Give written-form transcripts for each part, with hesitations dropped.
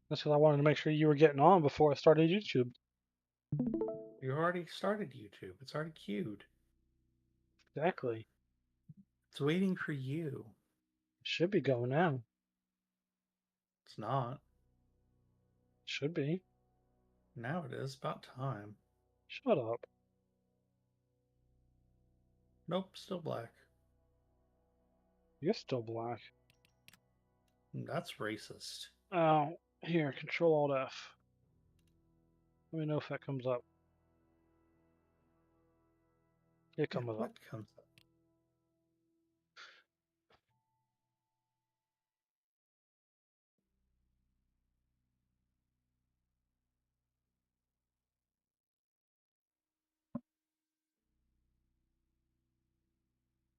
That's because I wanted to make sure you were getting on before I started YouTube. You already started YouTube. It's already queued. Exactly. It's waiting for you. Should be going now. It's not. Should be. Now it is. About time. Shut up. Nope, still black. You're still black. That's racist. Oh, here, Control Alt F. Let me know if that comes up. It Yeah, comes up. what comes up?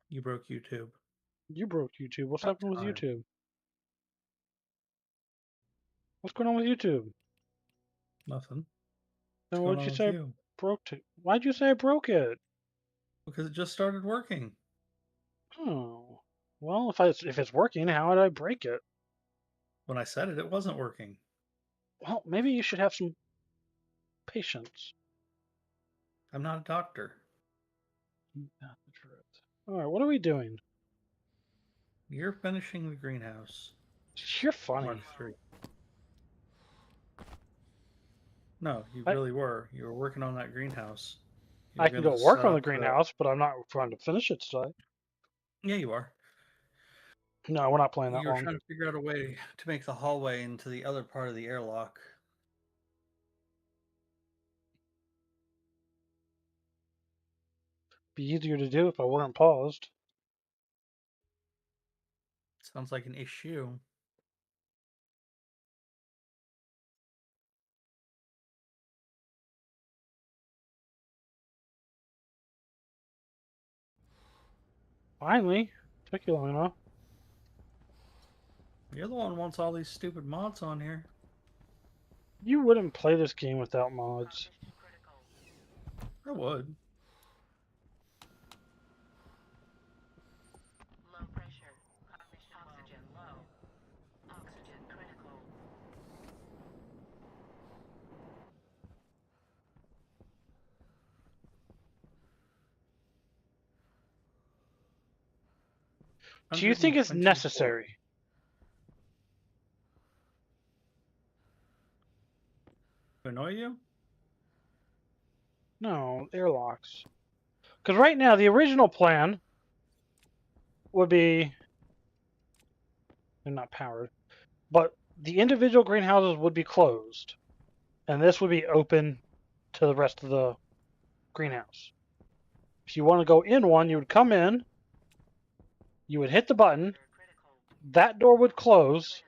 You broke YouTube. You broke YouTube. What's About happening with time. YouTube? What's going on with YouTube? Nothing. Then What's what going did you on with say you? broke to? Why'd you say I broke it? Because it just started working. Oh. Well, if it's working, how did I break it? When I said it, it wasn't working. Well, maybe you should have some patience. I'm not a doctor. Not the truth. All right, what are we doing? You're finishing the greenhouse. You're Mark funny. 3. No, you I really were. You were working on that greenhouse. You I were can going go to work set on the up the. greenhouse, but I'm not trying to finish it today. Yeah, you are. No, we're not playing that You were long. trying to figure out a way to make the hallway into the other part of the airlock. Be easier to do if I weren't paused. Sounds like an issue. Finally, took you long enough. You're the one who wants all these stupid mods on here. You wouldn't play this game without mods. I would. Do you think it's 124. necessary? To annoy you? No, airlocks. Because right now, the original plan would be, they're not powered, but the individual greenhouses would be closed, and this would be open to the rest of the greenhouse. If you want to go in one, you would come in, you would hit the button, that door would close,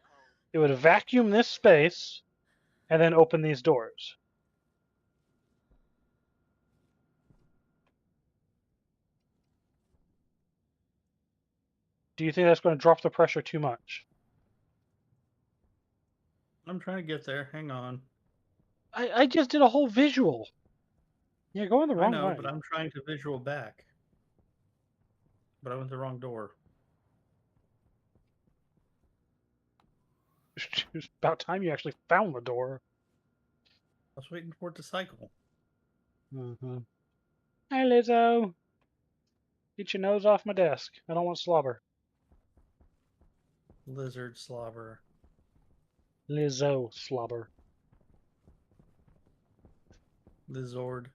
it would vacuum this space, and then open these doors. Do you think that's going to drop the pressure too much? I'm trying to get there. Hang on. I just did a whole visual. You're going the I wrong know, but way. I'm trying to visual back. But I went the wrong door. It's about time you actually found the door. I was waiting for it to cycle. Mm-hmm. Hey, Lizzo. Get your nose off my desk. I don't want slobber. Lizard slobber. Lizzo slobber. Lizard.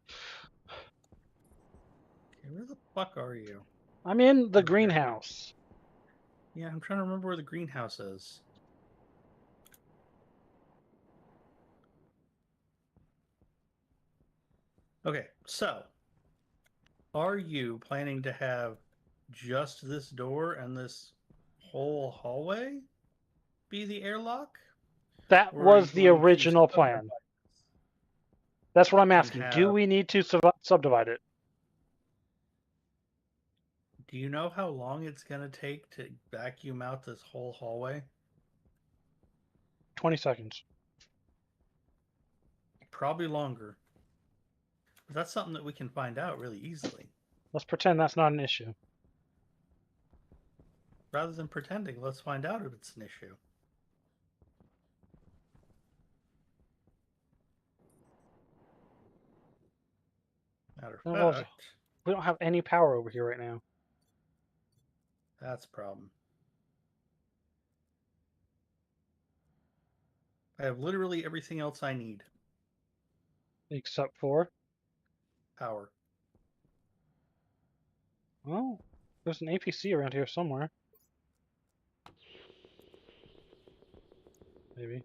Okay, where the fuck are you? I'm in the Over here. greenhouse. Yeah, I'm trying to remember where the greenhouse is. Okay, so are you planning to have just this door and this whole hallway be the airlock? That Or are you was the going to original subdivide plan. That's what I'm and asking. Do have. we need to subdivide it? Do you know how long it's going to take to vacuum out this whole hallway? 20 seconds. Probably longer. But that's something that we can find out really easily. Let's pretend that's not an issue. Rather than pretending, let's find out if it's an issue. Matter That of involves. fact, We don't have any power over here right now. that's a problem. I have literally everything else I need. Except for. Power. Well, there's an APC around here somewhere. Maybe.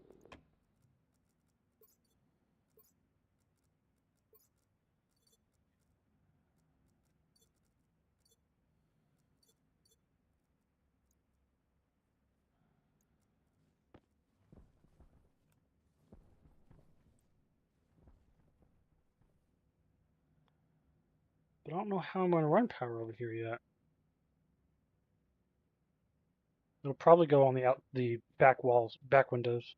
But I don't know how I'm going to run power over here yet. It'll probably go on the back walls, back windows.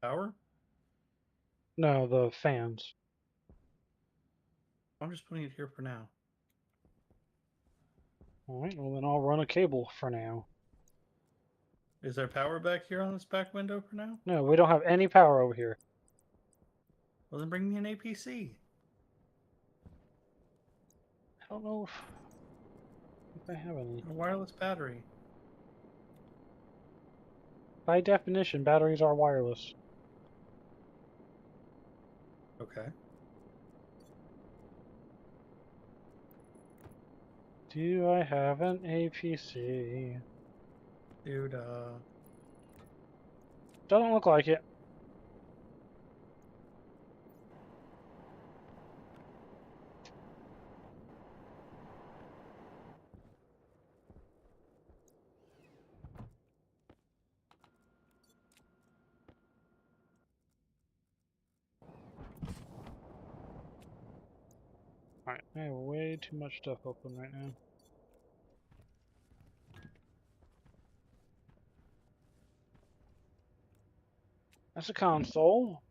Power? No, the fans. I'm just putting it here for now. Alright, well then I'll run a cable for now. Is there power back here on this back window for now? No, we don't have any power over here. Well, then bring me an APC. I don't know if I have any. A wireless battery. By definition, batteries are wireless. Okay. Do I have an APC? Dude, Doesn't look like it. Alright, I have way too much stuff open right now. That's a console.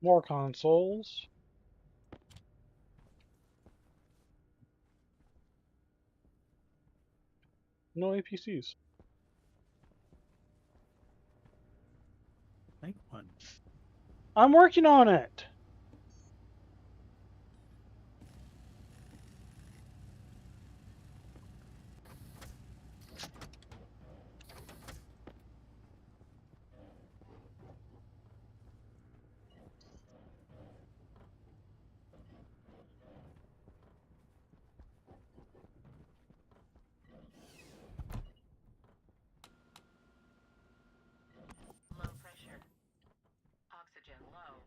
More consoles. No APCs. make one. I'm working on it! Low pressure. Oxygen low.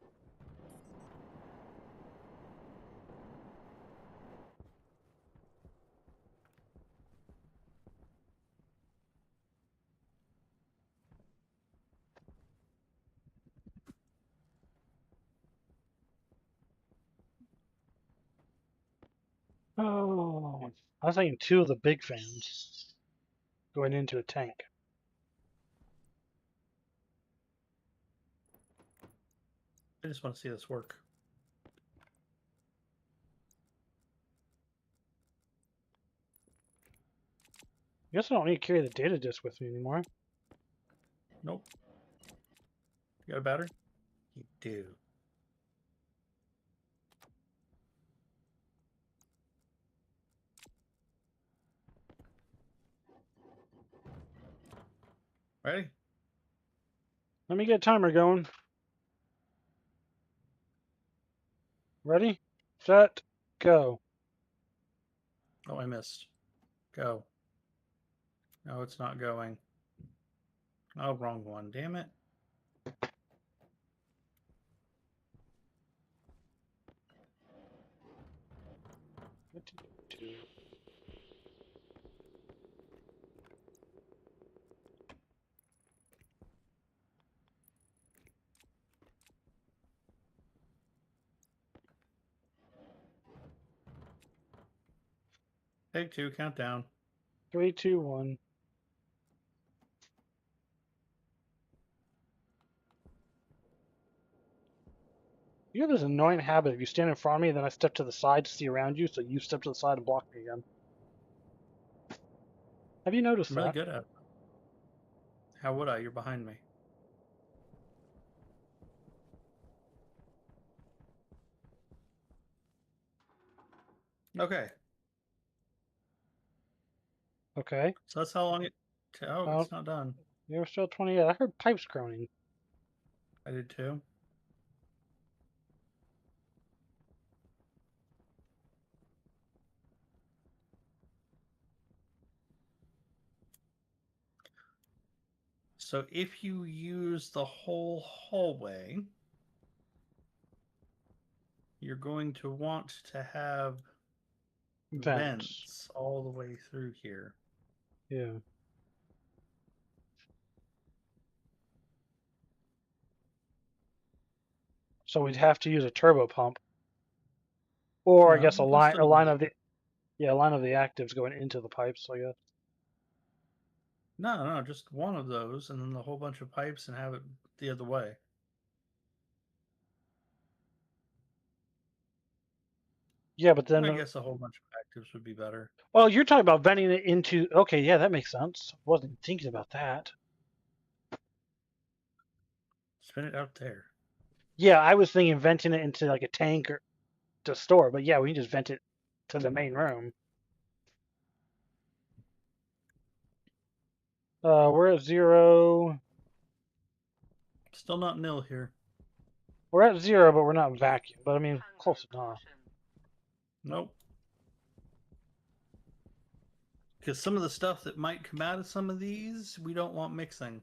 Oh, I was thinking two of the big fans going into a tank. I just want to see this work. I guess I don't need to carry the data disk with me anymore. Nope. You got a battery? You do. Ready? Let me get a timer going. Ready? Set, go. Oh, I missed. Go. No, it's not going. Oh, wrong one. Damn it. What did it do? Take two, countdown. 3, 2, 1. You have this annoying habit of you stand in front of me, then I step to the side to see around you, so you step to the side and block me again. Have you noticed I'm really that? good at it. How would I? You're behind me. Okay. Okay. So that's how long it. Oh, Oh, it's not done. you're still 28. I heard pipes groaning. I did too. So if you use the whole hallway, you're going to want to have Vents. vents all the way through here. Yeah. So we'd have to use a turbo pump, or I No, guess you can still a line use of the a line of the actives going into the pipes. I guess. no, just one of those, and then the whole bunch of pipes, and have it the other way. Yeah, but then I guess a whole bunch of actives would be better. well, you're talking about venting it into. Okay, yeah, that makes sense. Wasn't thinking about that. Spin it out there. Yeah, I was thinking venting it into like a tank or to store, but yeah, we can just vent it to the main room. We're at 0. Still not nil here. We're at 0, but we're not vacuum. But I mean, Hunger close enough. potion. Nope. Because some of the stuff that might come out of some of these, we don't want mixing.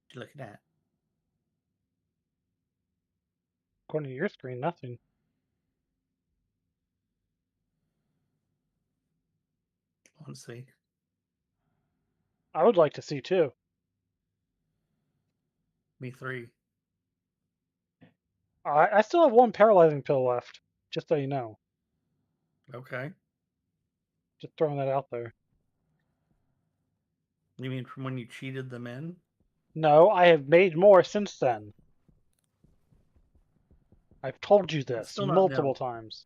What you looking at? According to your screen, nothing. Let's see. I would like to see too. Me three. I still have one paralyzing pill left, just so you know. Okay. Just throwing that out there. You mean from when you cheated them in? No, I have made more since then. I've told you It's this still not multiple nil. times.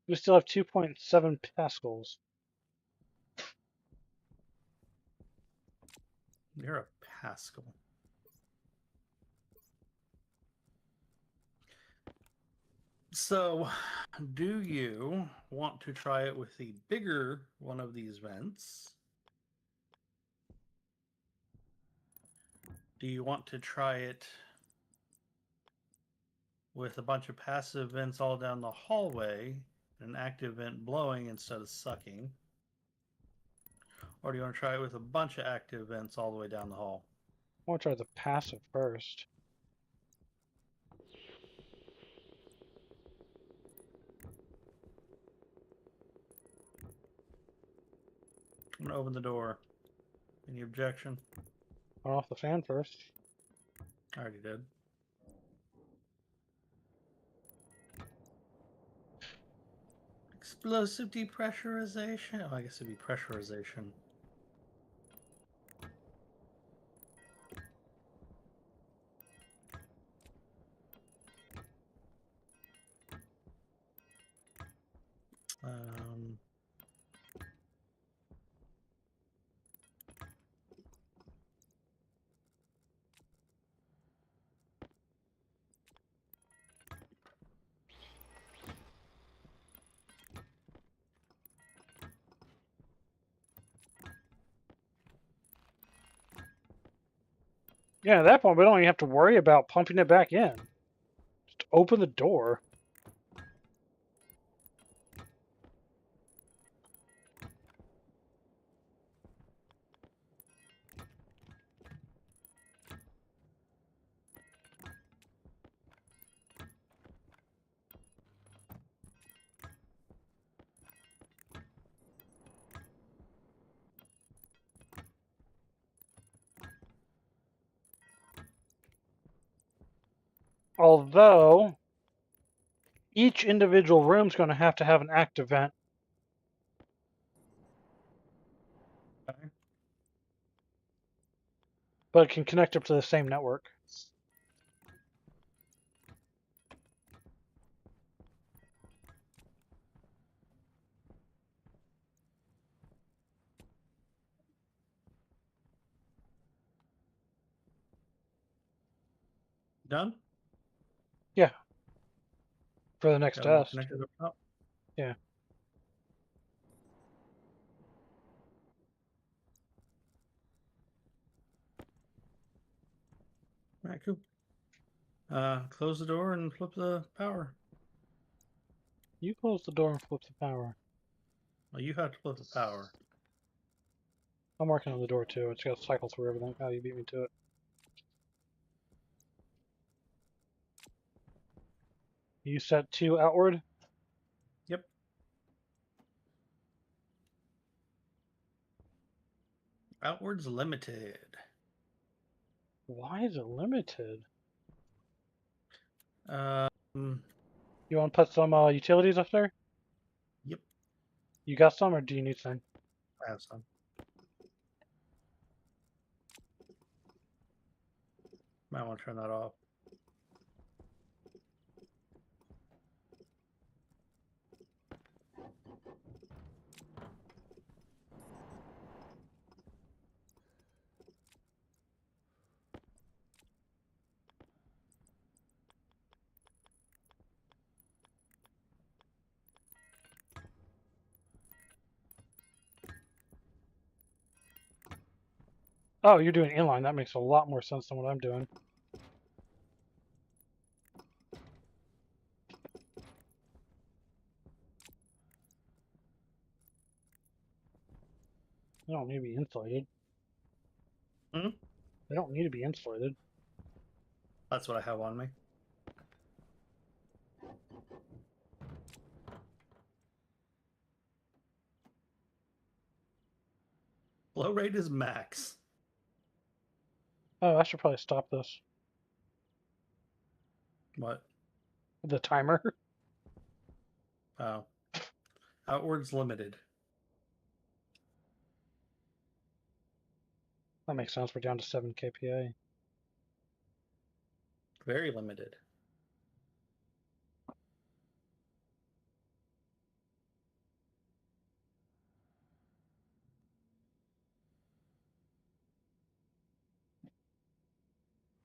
We still have 2.7 pascals. You're a Pascal. So, do you want to try it with the bigger one of these vents? Do you want to try it with a bunch of passive vents all down the hallway, and an active vent blowing instead of sucking? Or do you want to try it with a bunch of active vents all the way down the hall? I want to try the passive first. I'm going to open the door. Any objection? Turn off the fan first. I already did. Explosive depressurization? Oh, I guess it'd be pressurization. Um, Yeah, at that point, we don't even have to worry about pumping it back in. Just open the door. Although each individual room's going to have an active vent. Okay. But it can connect up to the same network. Done? Yeah. For the next Got them all test. connected up top? Yeah. All right, cool. Close the door and flip the power. You close the door and flip the power. Well, you have to flip the power. I'm working on the door too. It's got to cycle through everything. Oh, you beat me to it. You set 2 outward? Yep. Outwards limited. Why is it limited? Um, You want to put some utilities up there? Yep. You got some, or do you need some? I have some. Might want to turn that off. Oh, you're doing inline. That makes a lot more sense than what I'm doing. They don't need to be insulated. Hmm? They don't need to be insulated. That's what I have on me. Flow rate is max. Oh, I should probably stop this. What? The timer. Oh. Outwards limited. That makes sense. We're down to 7 kPa. Very limited.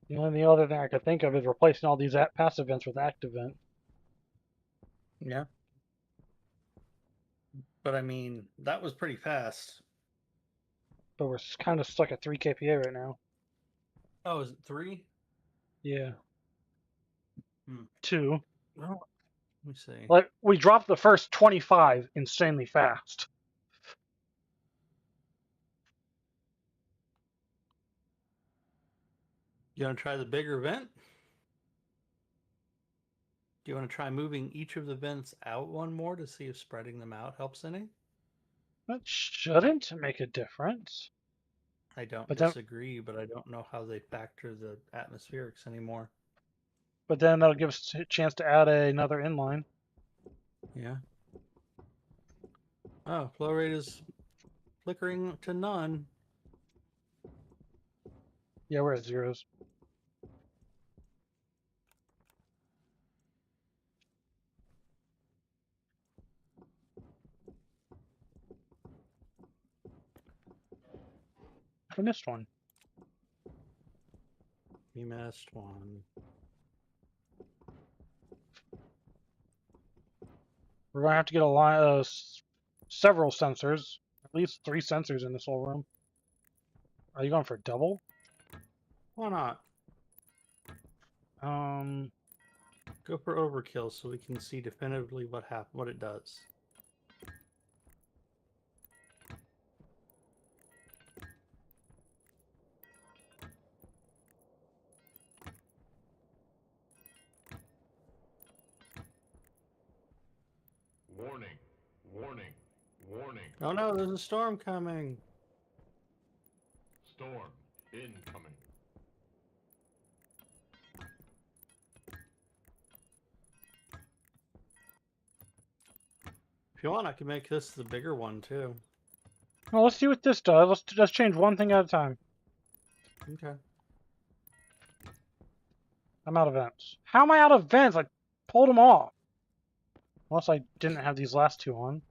The only other thing I could think of is replacing all these passive vents with active vent. Yeah. But I mean, that was pretty fast. But we're kind of stuck at 3 kPa right now. Oh, is it 3? Yeah. Hmm. 2. Oh, let me see. Like, we dropped the first 25 insanely fast. You want to try the bigger vent? Do you want to try moving each of the vents out one more to see if spreading them out helps any? That shouldn't make a difference. I don't But then, disagree, but I don't know how they factor the atmospherics anymore. but then that'll give us a chance to add another inline. Yeah. Oh, flow rate is flickering to none. Yeah, we're at zeros. I missed one. You missed one. We're gonna have to get a line of several sensors, at least 3 sensors in this whole room. Are you going for double? Why not? Go for overkill so we can see definitively what it does. Warning, warning, warning. Oh no, there's a storm coming. Storm incoming. If you want, I can make this the bigger one too. Well, let's see what this does. Let's just change one thing at a time. Okay. I'm out of vents. How am I out of vents? I pulled them off. Unless I didn't have these last two on.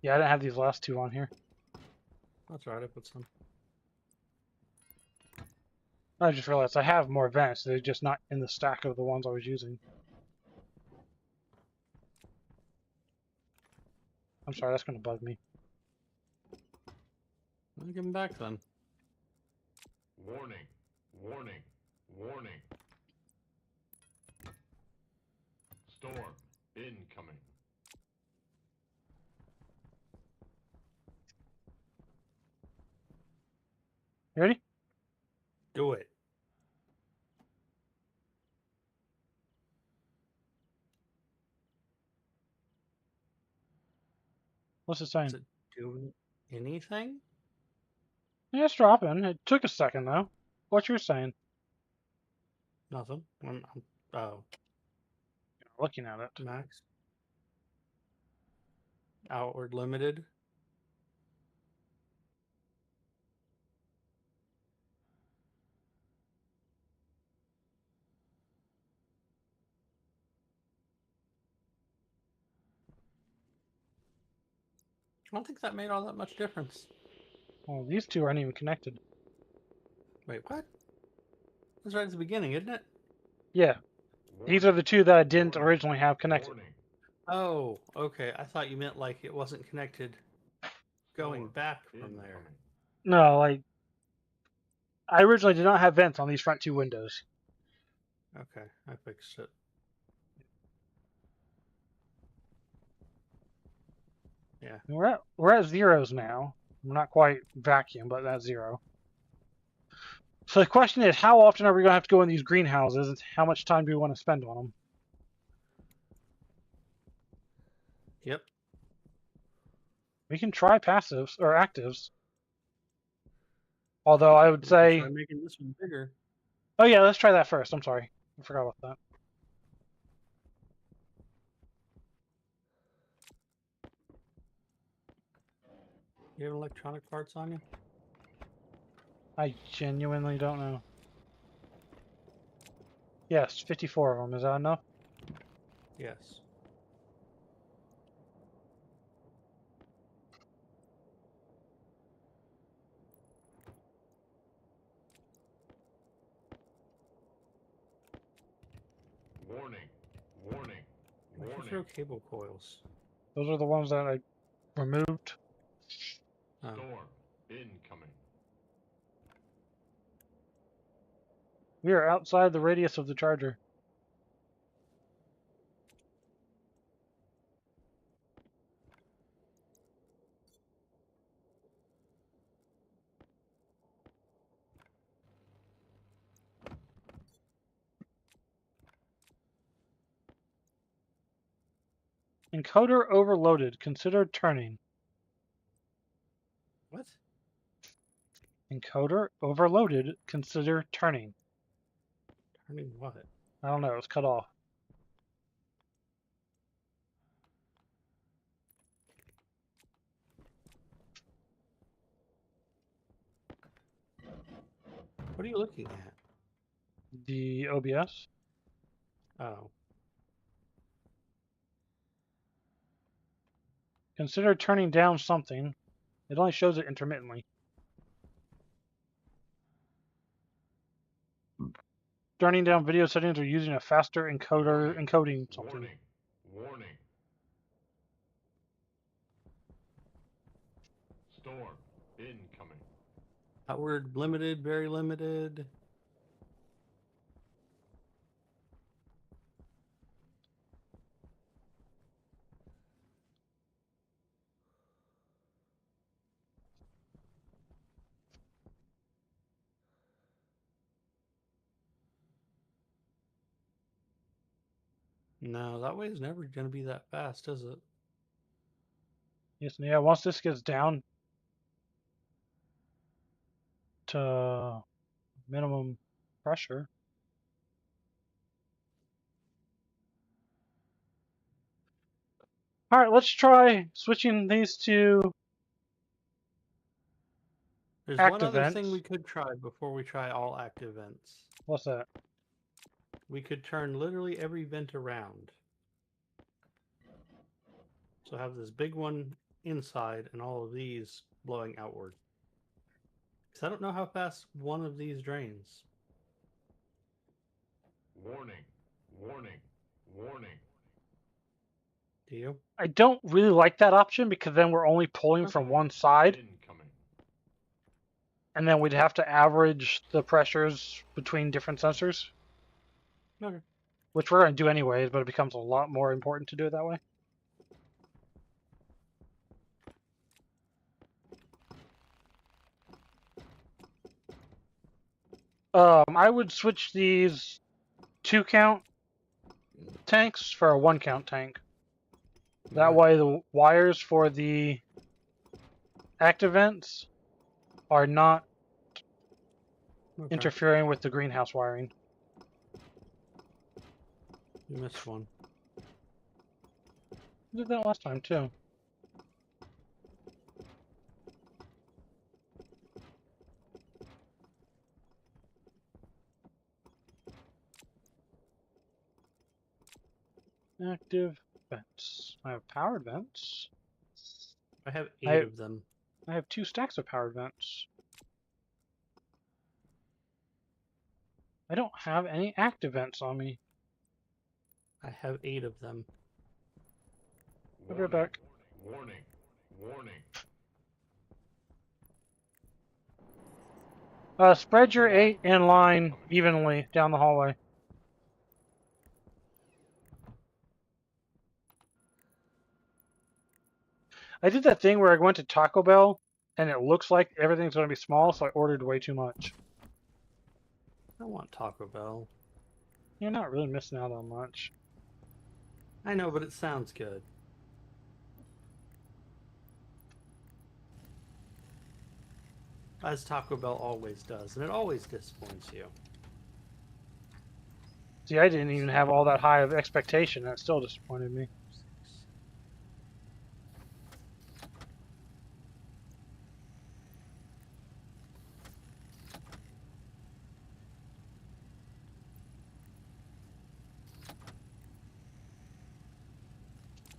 Yeah, I didn't have these last two on here. That's right. I put some. I just realized I have more vents. They're just not in the stack of the ones I was using. I'm sorry, that's going to bug me. I'll give them back then. Warning, warning, warning. Storm incoming. You ready? Do it. What's it saying? Is it doing anything? Yeah, it's dropping. It took a second, though. What you were saying? Nothing. Oh, Looking at it. max. Outward limited. I don't think that made all that much difference. Well, these two aren't even connected. Wait, what? That's right at the beginning, isn't it? Yeah, these are the two that I didn't originally have connected. Warning. Oh, okay. I thought you meant like it wasn't connected going Storm back from there. incoming. No, I originally did not have vents on these front two windows. Okay, I fixed it. Yeah. We're at zeros now. We're not quite vacuum, but that's zero. So the question is, how often are we going to have to go in these greenhouses, and how much time do we want to spend on them? Yep. We can try passives or actives. Although I would We can say, try making this one bigger. oh yeah, let's try that first. I'm sorry, I forgot about that. You have electronic parts on you? I genuinely don't know. Yes, 54 of them. Is that enough? Yes. Warning, warning, Why'd you warning. throw cable coils? Those are the ones that I removed. Oh. Storm incoming. We are outside the radius of the charger. Encoder overloaded. Consider turning. What? Encoder overloaded. Consider turning. Turning what? I don't know. It's cut off. What are you looking at? The OBS. Oh. Consider turning down something. It only shows it intermittently. Turning down video settings or using a faster encoder encoding something. Warning, warning. Storm incoming. Outward limited, very limited. No, that way is never going to be that fast, is it? Yes, yeah. Once this gets down to minimum pressure, All right, let's try switching these to There's one active other thing vents. we could try before we try all active vents. What's that? We could turn literally every vent around. So have this big one inside and all of these blowing outward. Because I don't know how fast one of these drains. Warning. Warning. Warning. Do you? I don't really like that option because then we're only pulling from one side, Incoming. and then we'd have to average the pressures between different sensors, Okay. which we're going to do anyways, but it becomes a lot more important to do it that way. I would switch these 2-count tanks for a 1-count tank. That Okay. way the wires for the active vents are not Okay. interfering with the greenhouse wiring. You missed one. I did that last time too. Active vents. I have powered vents. I have I- 8 of them. I have 2 stacks of powered vents. I don't have any active vents on me. I have 8 of them. I'll be right back. Warning. Warning. Spread your 8 in line evenly down the hallway. I did that thing where I went to Taco Bell and it looks like everything's going to be small, so I ordered way too much. I want Taco Bell. You're not really missing out on much. I know, but it sounds good. As Taco Bell always does, and it always disappoints you. See, I didn't even have all that high of expectation. That still disappointed me. 6.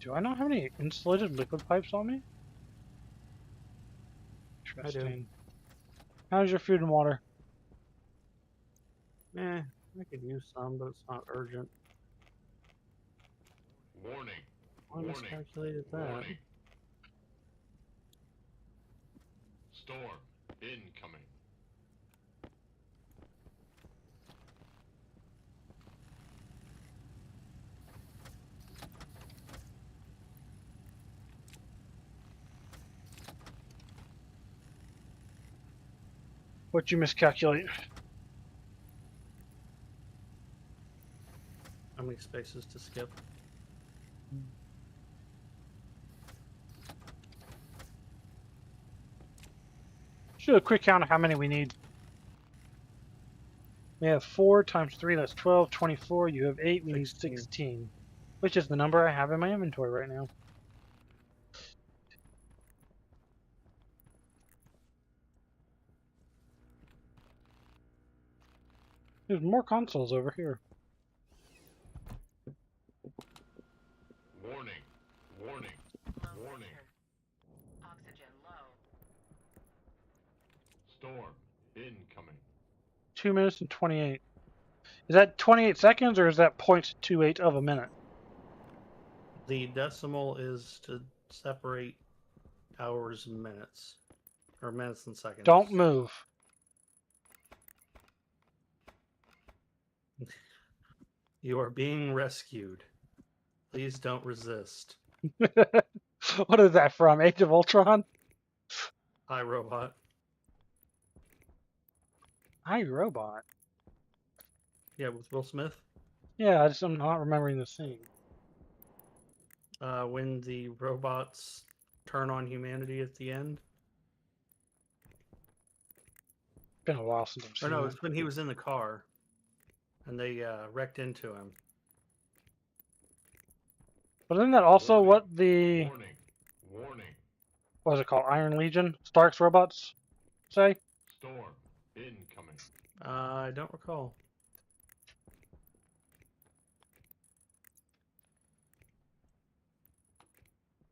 Do I not have any insulated liquid pipes on me? I do. Interesting. How's your food and water? Eh, I could use some, but it's not urgent. Warning. I miscalculated that. Warning. Storm. Incoming. What'd you miscalculate? How many spaces to skip? Let's do a quick count of how many we need. We have 4 times 3, that's 12, 24. You have 8, we need 16. 16. Which is the number I have in my inventory right now. There's more consoles over here. Warning. Warning. Low Warning. pressure. Oxygen low. Storm. Incoming. 2 minutes and 28. Is that 28 seconds or is that 0.28 of a minute? The decimal is to separate hours and minutes. Or minutes and seconds. Don't move. You are being rescued. Please don't resist. What is that from? Age of Ultron? Hi, robot. Hi, Robot. Yeah, with Will Smith. Yeah, I'm not remembering the scene. When the robots turn on humanity at the end. It's been a while since I've Or seen no, that. it's when he was in the car. And they wrecked into him. But isn't that also Warning. what the Warning. Warning. what is it called? Iron Legion? Stark's robots say? Storm incoming. I don't recall.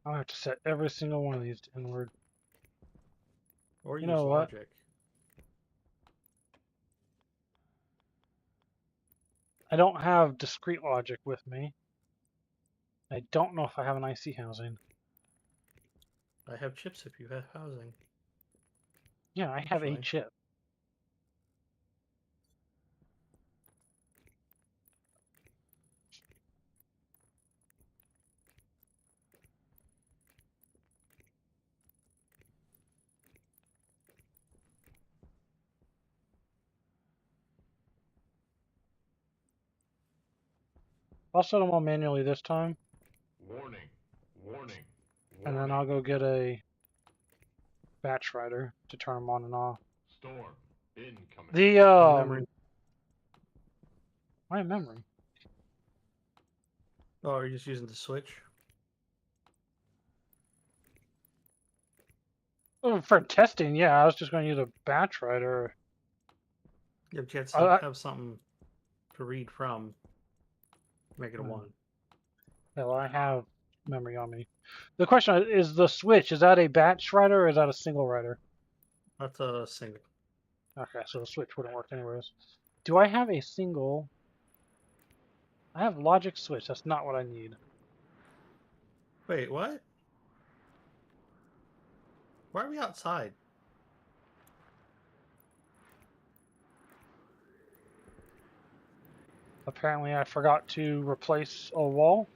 I'll have to set every single one of these to inward. Or You use know what? logic. I don't have discrete logic with me. I don't know if I have an IC housing. I have chips if you have housing. Yeah, I have a Actually. chip. I'll set them all manually this time, Warning. Warning. and then I'll go get a batch writer to turn them on and off. Storm incoming. The Memory. my memory. Oh, are you just using the switch? Oh, for testing, yeah, I was just going to use a batch writer. Yeah, but you had I- have something to read from. Make it a Hmm. 1. Yeah, well, I have memory on me. The question is the switch. Is that a batch writer or is that a single writer? That's a single. Okay, so the switch wouldn't work anyways. Do I have a single? I have logic switch. That's not what I need. Wait, what? Why are we outside? Apparently, I forgot to replace a wall.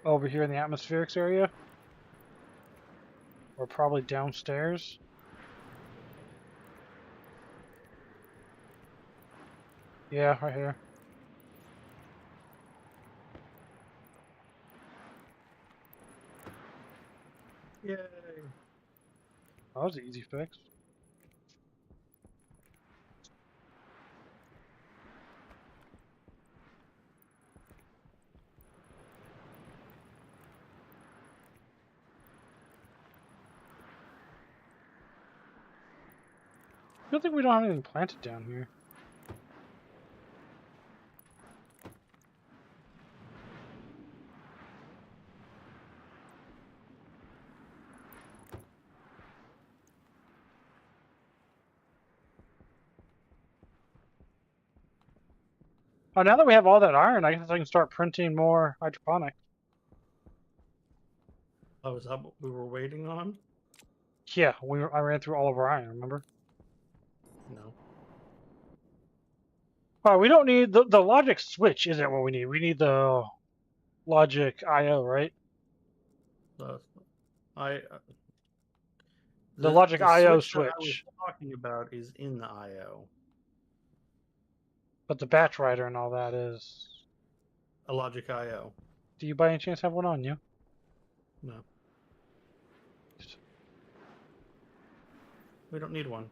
Over here in the atmospherics area. Or probably downstairs. Yeah, right here. Yay! That was an easy fix. Good thing we don't have anything planted down here. Oh, now that we have all that iron, I guess I can start printing more hydroponics. Oh, is that what we were waiting on? Yeah, I ran through all of our iron, remember? No. Oh, we don't need the logic switch isn't what we need. We need the logic IO, right? The, I. The logic IO switch that I was switch. talking about is in the IO. But the batch writer and all that is. A logic IO. Do you by any chance have one on you? No. We don't need one.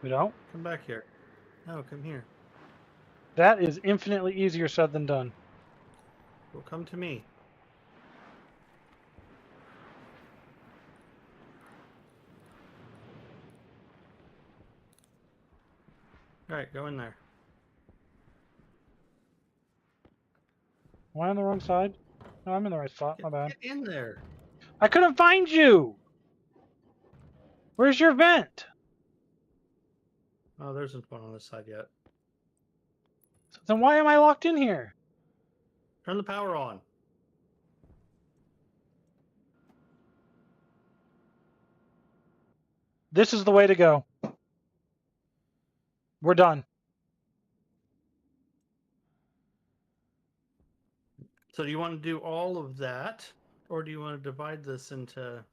We don't? Come back here. No, come here. That is infinitely easier said than done. Well, come to me. Alright, go in there. Am I on the wrong side? No, I'm in the right spot. My bad. Get in there. I couldn't find you! Where's your vent? Oh, there isn't one on this side yet. Then why am I locked in here? Turn the power on. This is the way to go. We're done. So do you want to do all of that? Or do you want to divide this into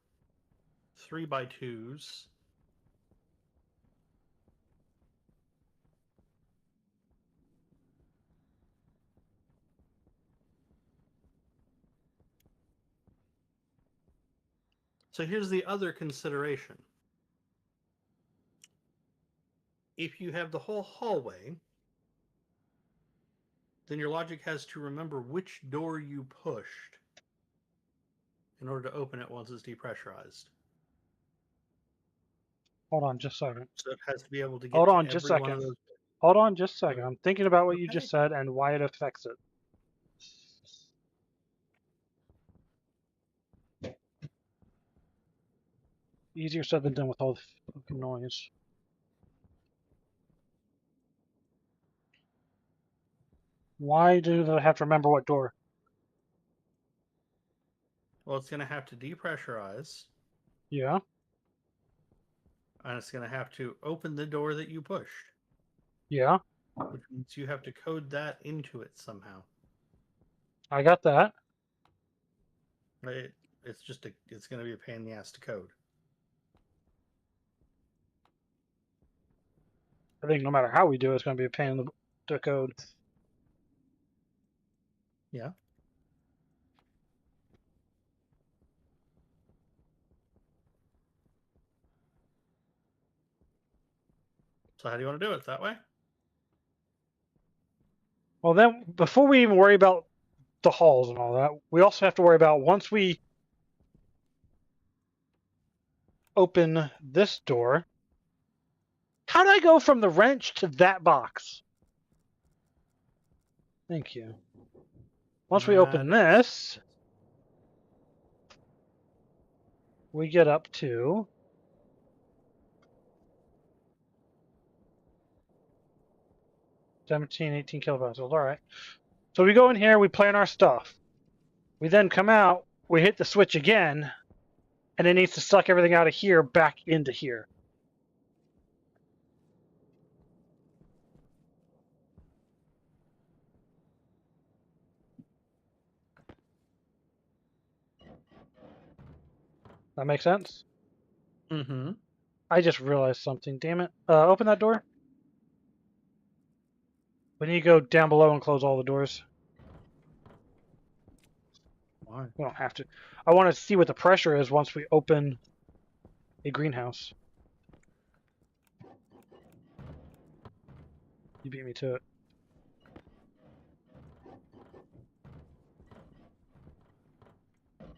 3x2s? So here's the other consideration. if you have the whole hallway, then your logic has to remember which door you pushed in order to open it once it's depressurized. Hold on just a second. So it has to be able to get Hold to on just a every one of second. those. Hold on just a second. I'm thinking about what you Okay. just said and why it affects it. Easier said than done with all the fucking noise. Why do they have to remember what door? Well, it's going to have to depressurize, Yeah, and it's going to have to open the door that you pushed, yeah, which means you have to code that into it somehow. I got that. It's just it's going to be a pain in the ass to code. I think no matter how we do it, it's going to be a pain in the code. Yeah. So how do you want to do it? That way? Well, then, before we even worry about the halls and all that, we also have to worry about once we open this door, how do I go from the wrench to that box? Thank you. Once we open this, we get up to 17, 18 kilovolts. All right. So we go in here, we plan our stuff. We then come out, we hit the switch again, and it needs to suck everything out of here back into here. That makes sense? Mm-hmm. I just realized something. Damn it. Open that door. We need to go down below and close all the doors. Why? We don't have to. I want to see what the pressure is once we open a greenhouse. You beat me to it.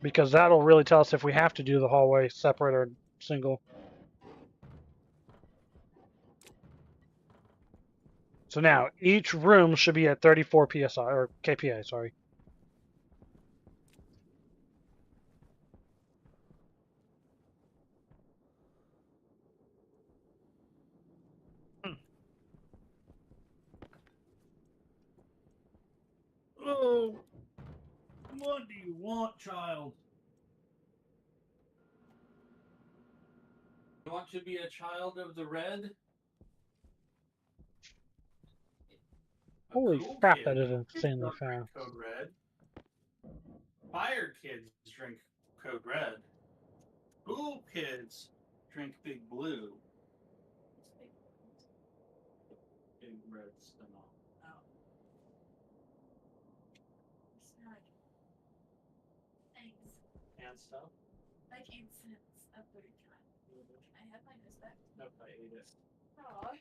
Because that'll really tell us if we have to do the hallway separate or single. So now, each room should be at 34 PSI, or KPA, sorry. Oh, what do you want, child? You want to be a child of the red? Holy Cool crap, kid. that is Kids insanely don't drink fast. Code Red. Fire kids drink Code Red. Cool kids drink Big Blue. Big Red Stonol. Thanks. And stuff. Like 8 cents a food time. Can I have my nose back? Nope, I ate it. Aw.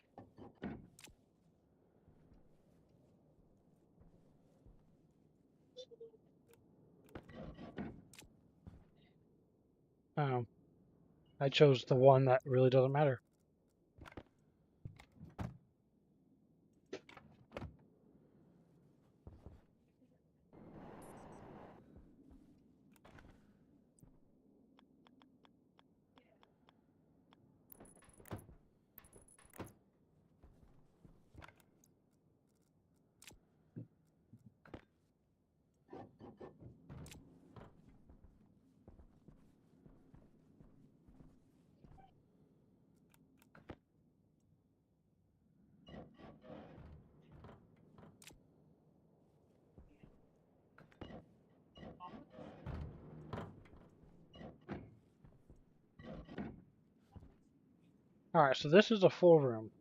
I chose the one that really doesn't matter. Alright, so this is a full room.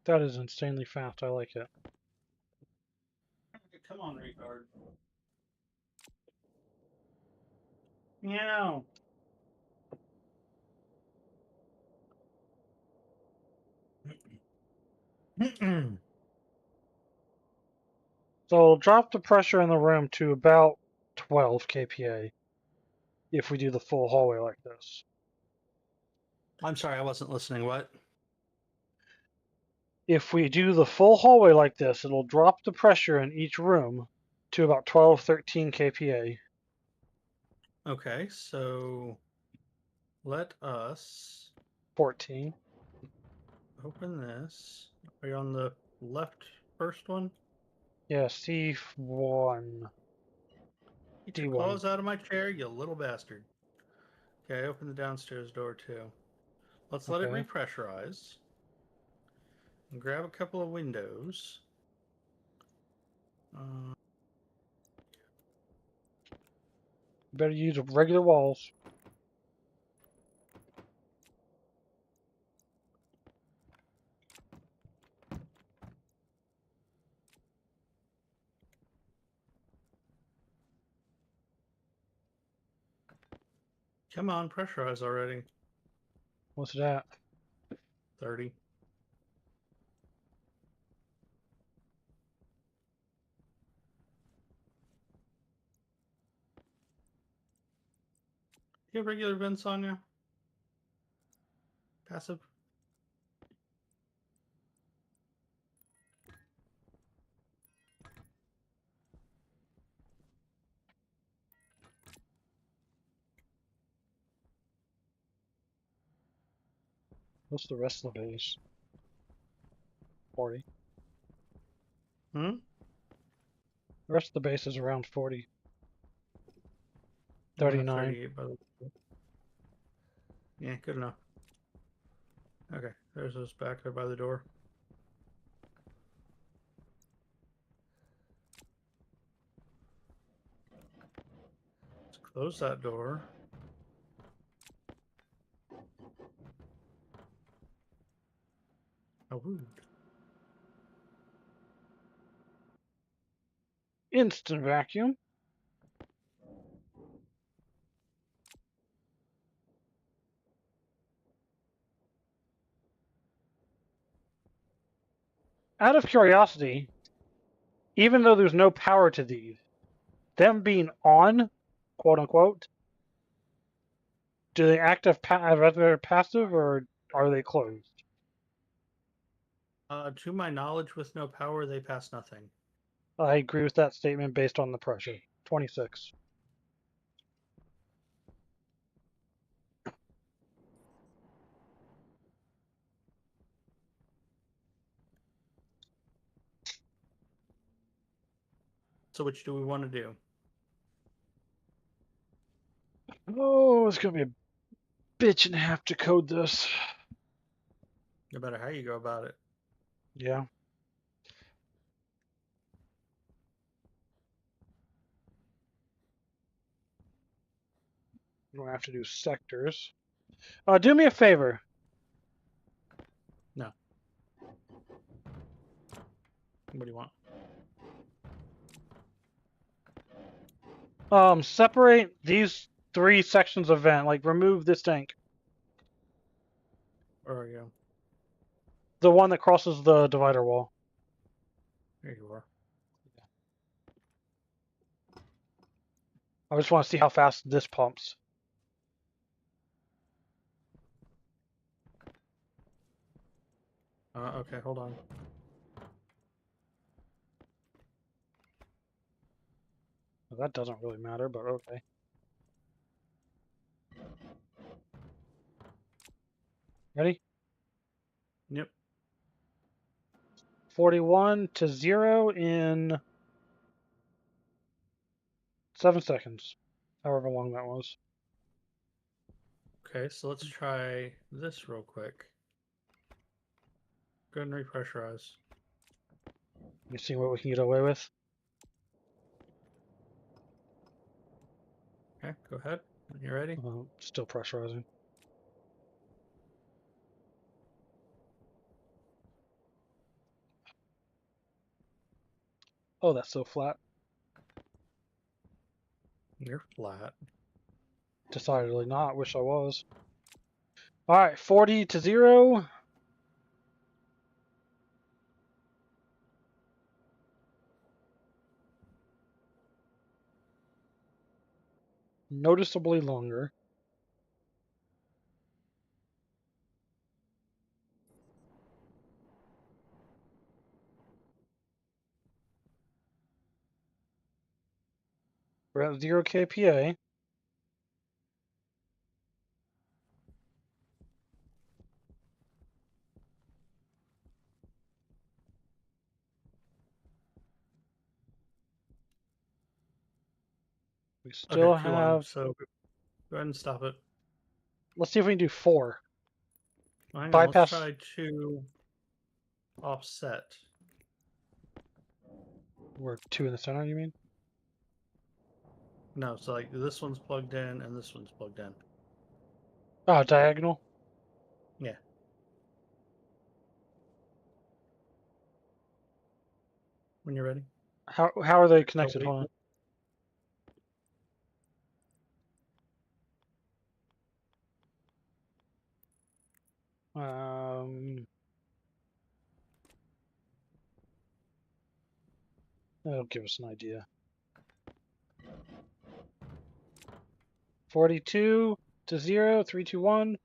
That is insanely fast. I like it. Come on, retard. Meow. So drop the pressure in the room to about 12 kPa if we do the full hallway like this. I'm sorry, I wasn't listening. What? If we do the full hallway like this, it'll drop the pressure in each room to about 12, 13 kPa. Okay, so let us 14. open this. Are you on the left first one? Yeah, C1. Get your D1. claws out of my chair, you little bastard. Okay, open the downstairs door too. Let's let it Okay. repressurize. And grab a couple of windows. Better use regular walls. Come on, pressurize already. What's that? 30. You have regular vents on you? Passive? What's the rest of the base? 40. Hmm? The rest of the base is around 40. I have 39. 38 by the way. Yeah, good enough. Okay, there's those back there by the door. Let's close that door. Oh, woo. Instant vacuum. Out of curiosity, even though there's no power to these, them being on, quote unquote, do they act as passive or are they closed? To my knowledge, with no power, they pass nothing. I agree with that statement based on the pressure. 26. So which do we want to do? Oh, it's gonna be a bitch and a half to code this. No matter how you go about it. Yeah. I'm gonna have to do sectors. Do me a favor. No. What do you want? Separate these 3 sections of vent. Like, remove this tank. Where are you? The one that crosses the divider wall. There you are. I just want to see how fast this pumps. Okay, hold on. Well, that doesn't really matter, but okay. Ready? Yep. 41 to 0 in 7 seconds. However long that was. Okay, so let's try this real quick. Go ahead and repressurize. You see what we can get away with? Okay, go ahead. When you're ready. Still pressurizing. Oh, that's so flat. You're flat. Decidedly not. Wish I was. All right, 40 to 0. Noticeably longer. We're at 0 kPa. We still Okay, too long. have. So go ahead and stop it. Let's see if we can do 4. Hang on, Bypass. let's try to offset. We're 2 in the center, you mean? No, so like this one's plugged in and this one's plugged in. Oh, diagonal. Yeah. When you're ready. How are they connected? wait. Hold on. That'll give us an idea. 42 to 0, 3, 2, 1.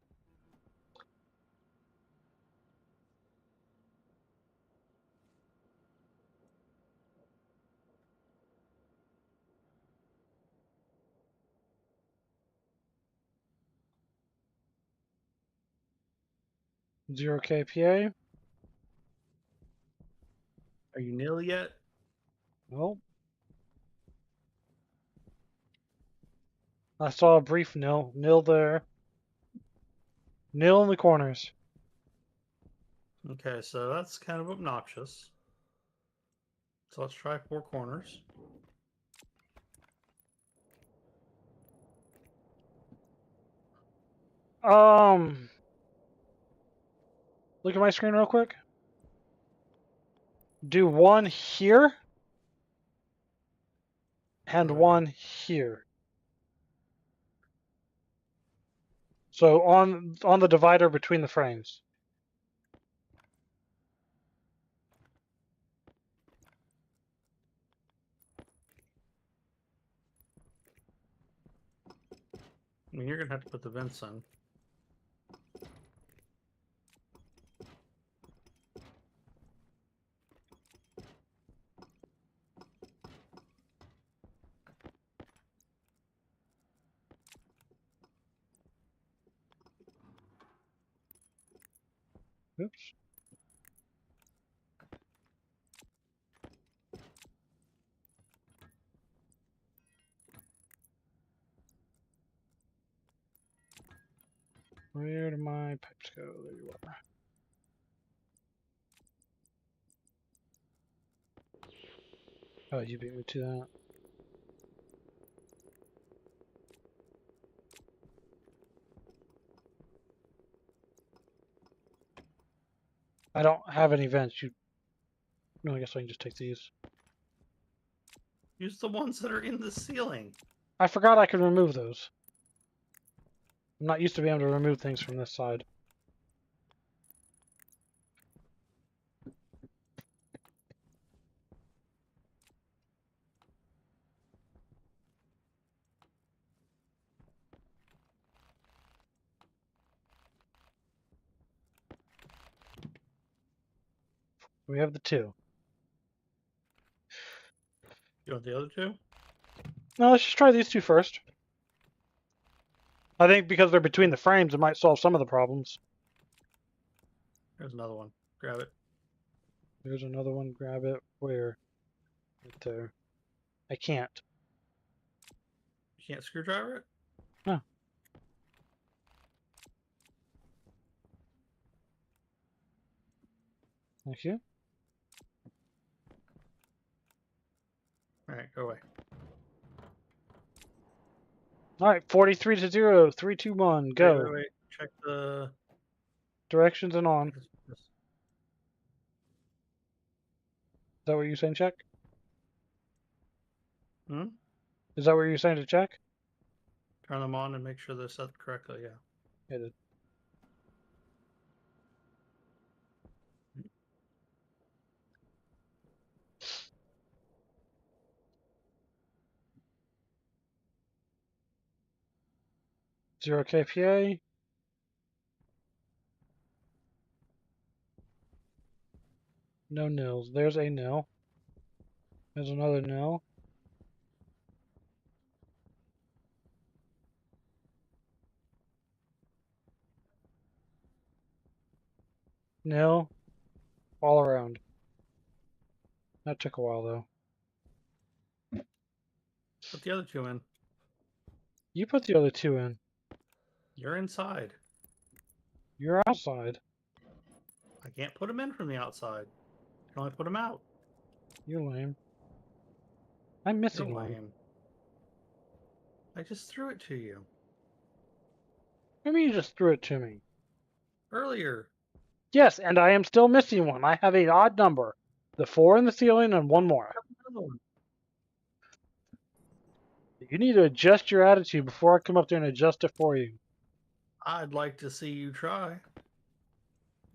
Zero kPa. Are you nil yet? Nope. I saw a brief nil. Nil there. Nil in the corners. Okay, so that's kind of obnoxious. So let's try 4 corners. Look at my screen real quick. Do 1 here and Right. 1 here. So on the divider between the frames. I mean, you're gonna have to put the vents in. Oops. Where did my pipes go? There you are. Oh, you beat me to that. I don't have any vents. No, I guess I can just take these. Use the ones that are in the ceiling. I forgot I could remove those. I'm not used to being able to remove things from this side. We have the 2. You want the other 2? No, let's just try these 2 first. I think because they're between the frames, it might solve some of the problems. There's another one. Grab it. There's another one. Grab it. Where? Right there. I can't. You can't screwdriver it? No. Thank you. Alright, go away. All right, 43 to 0, 3, 2, 1, go. Wait. Check the... Directions and on. Is that what you're saying, check? Hmm? Is that what you're saying to check? Turn them on and make sure they're set correctly, yeah. It is. Zero KPA. No nils. There's a nil. There's another nil. Nil. All around. That took a while though. Put the other two in. You put the other two in. You're inside. You're outside. I can't put them in from the outside. I can only put them out. You're lame. I'm You're missing one. lame. I just threw it to you. Maybe you just threw it to me. Earlier. Yes, and I am still missing one. I have an odd number. The 4 in the ceiling and one more. Another one. You need to adjust your attitude before I come up there and adjust it for you. I'd like to see you try.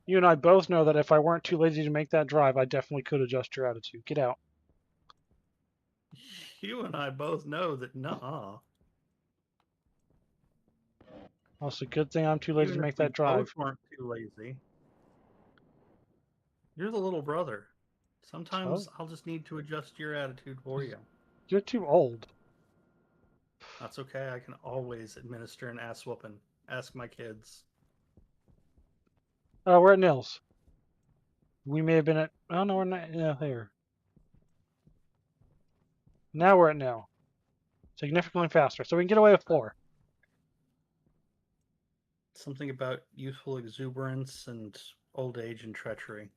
You and I both know that if I weren't too lazy to make that drive, I definitely could adjust your attitude. Get out. You and I both know that nuh-uh. Well, it's a good thing I'm too lazy Even to if make we that drive. both weren't too lazy. You're the little brother. Sometimes I'll just need to adjust your attitude for you. You're too old. That's okay. I can always administer an ass whooping. Ask my kids. We're at nils. We may have been at... Oh, no, we're not. Yeah, here. Now we're at nil. Significantly faster. So we can get away with 4. Something about youthful exuberance and old age and treachery.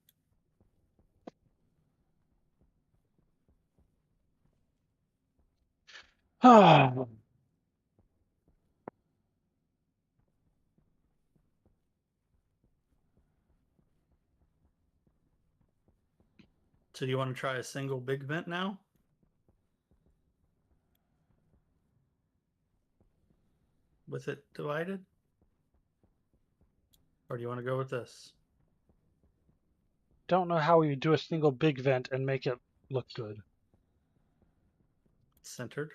Oh. So do you want to try a single big vent now? With it divided? Or do you want to go with this? Don't know how we would do a single big vent and make it look good. Centered?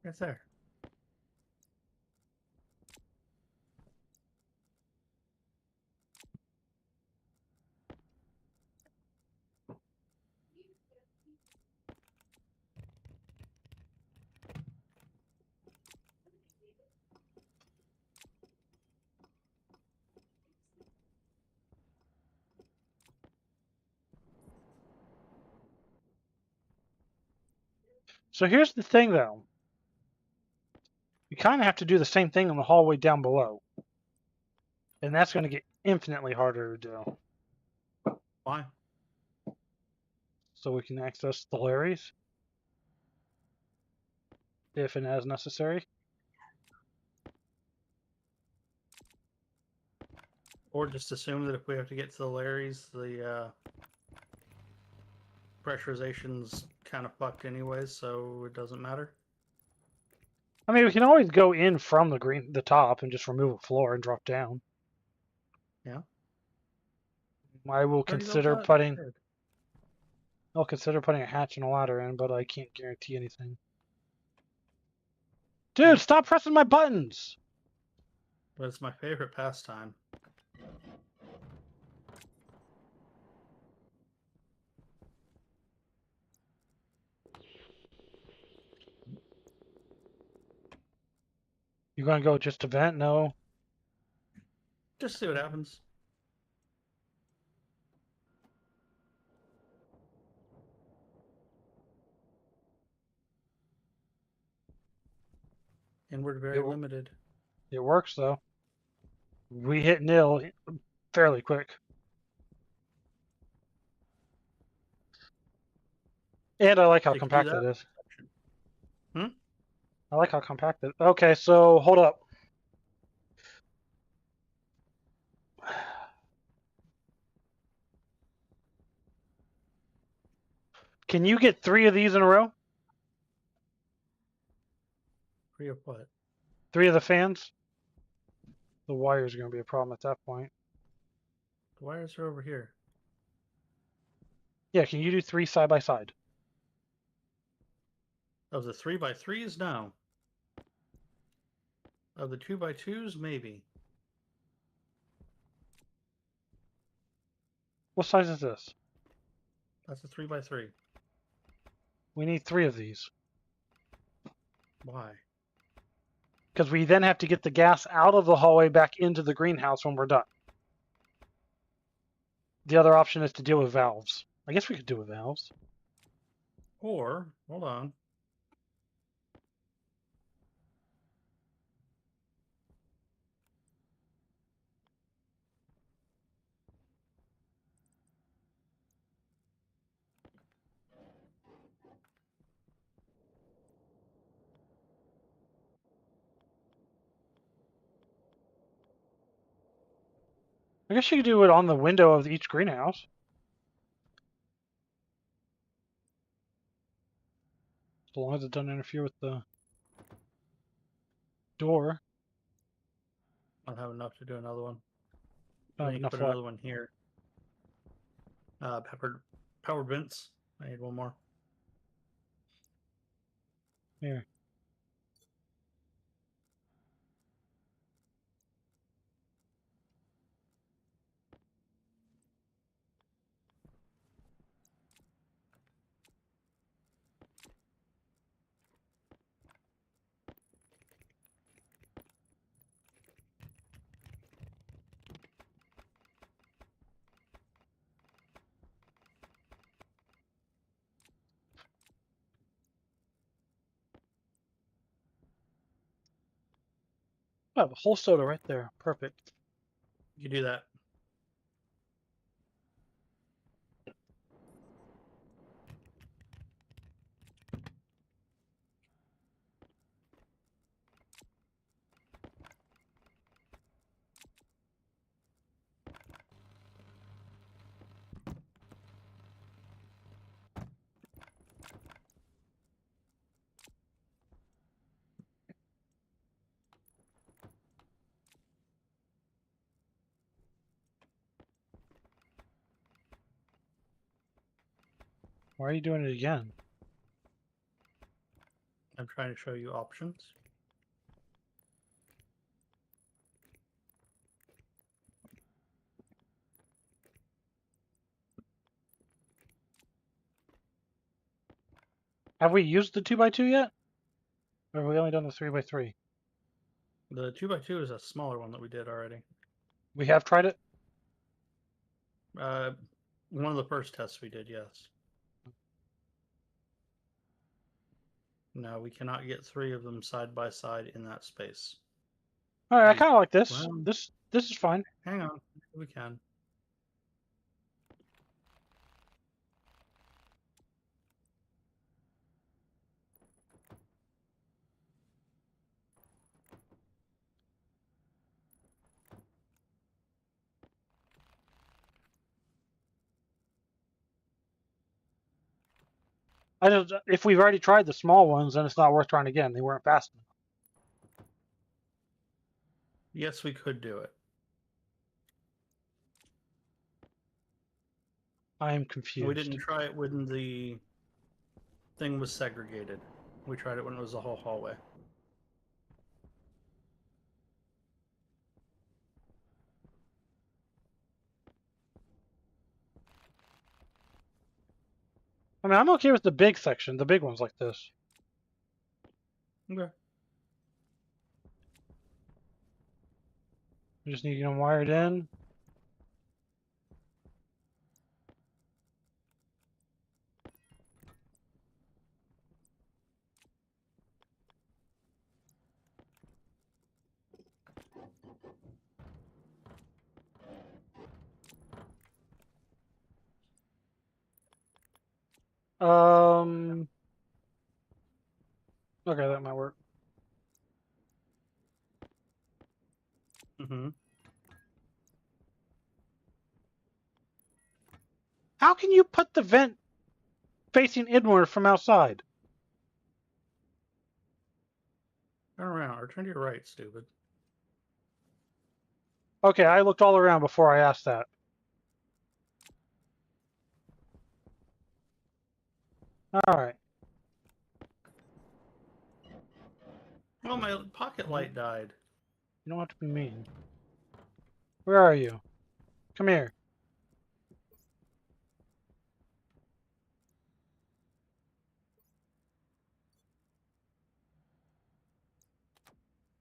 Right there. So here's the thing, though. You kind of have to do the same thing in the hallway down below. And that's going to get infinitely harder to do. Why? So we can access the Larrys. If and as necessary. Or just assume that if we have to get to the Larrys, the pressurization's kind of fucked anyways, so it doesn't matter. I mean, we can always go in from the top and just remove a floor and drop down. Yeah. I will Already built consider that? putting... Good. I'll consider putting a hatch and a ladder in, but I can't guarantee anything. Dude, stop pressing my buttons! But it's my favorite pastime. You gonna go just to vent? No. Just see what happens. And we're very It w- limited. It works though. We hit nil fairly quick. And I like how They can do compact that. it is. Hmm? I like how compact it. Okay, so hold up. Can you get 3 of these in a row? Free of what? 3 of the fans? The wire's going to be a problem at that point. The wires are over here. Yeah, can you do 3 side by side? Of the 3x3s, no. Of the 2x2s, maybe. What size is this? That's a 3x3. We need 3 of these. Why? Because we then have to get the gas out of the hallway back into the greenhouse when we're done. The other option is to deal with valves. I guess we could do with valves. Or, hold on. I guess you could do it on the window of each greenhouse. As long as it doesn't interfere with the door. I don't have enough to do another one. Not I need to enough put what? another one here. Powered vents. I need one more. Here. Oh, the whole soda right there. Perfect. You do that. Why are you doing it again? I'm trying to show you options. Have we used the 2x2 yet? Or have we only done the 3x3? The 2x2 is a smaller one that we did already. We have tried it? One of the first tests we did, yes. No, we cannot get 3 of them side by side in that space. Alright, I You- kind of like this. well- This is fine. Hang on, we can. I just, if we've already tried the small ones, then it's not worth trying again. They weren't fast enough. Yes, we could do it. I am confused. We didn't try it when the thing was segregated. We tried it when it was the whole hallway. I mean, I'm okay with the big section, the big ones like this. Okay. We just need them wired in. Okay, that might work. Mm-hmm. How can you put the vent facing inward from outside? Turn around or turn to your right, stupid. Okay, I looked all around before I asked that. Alright. Oh, my pocket light died. You don't have to be mean. Where are you? Come here.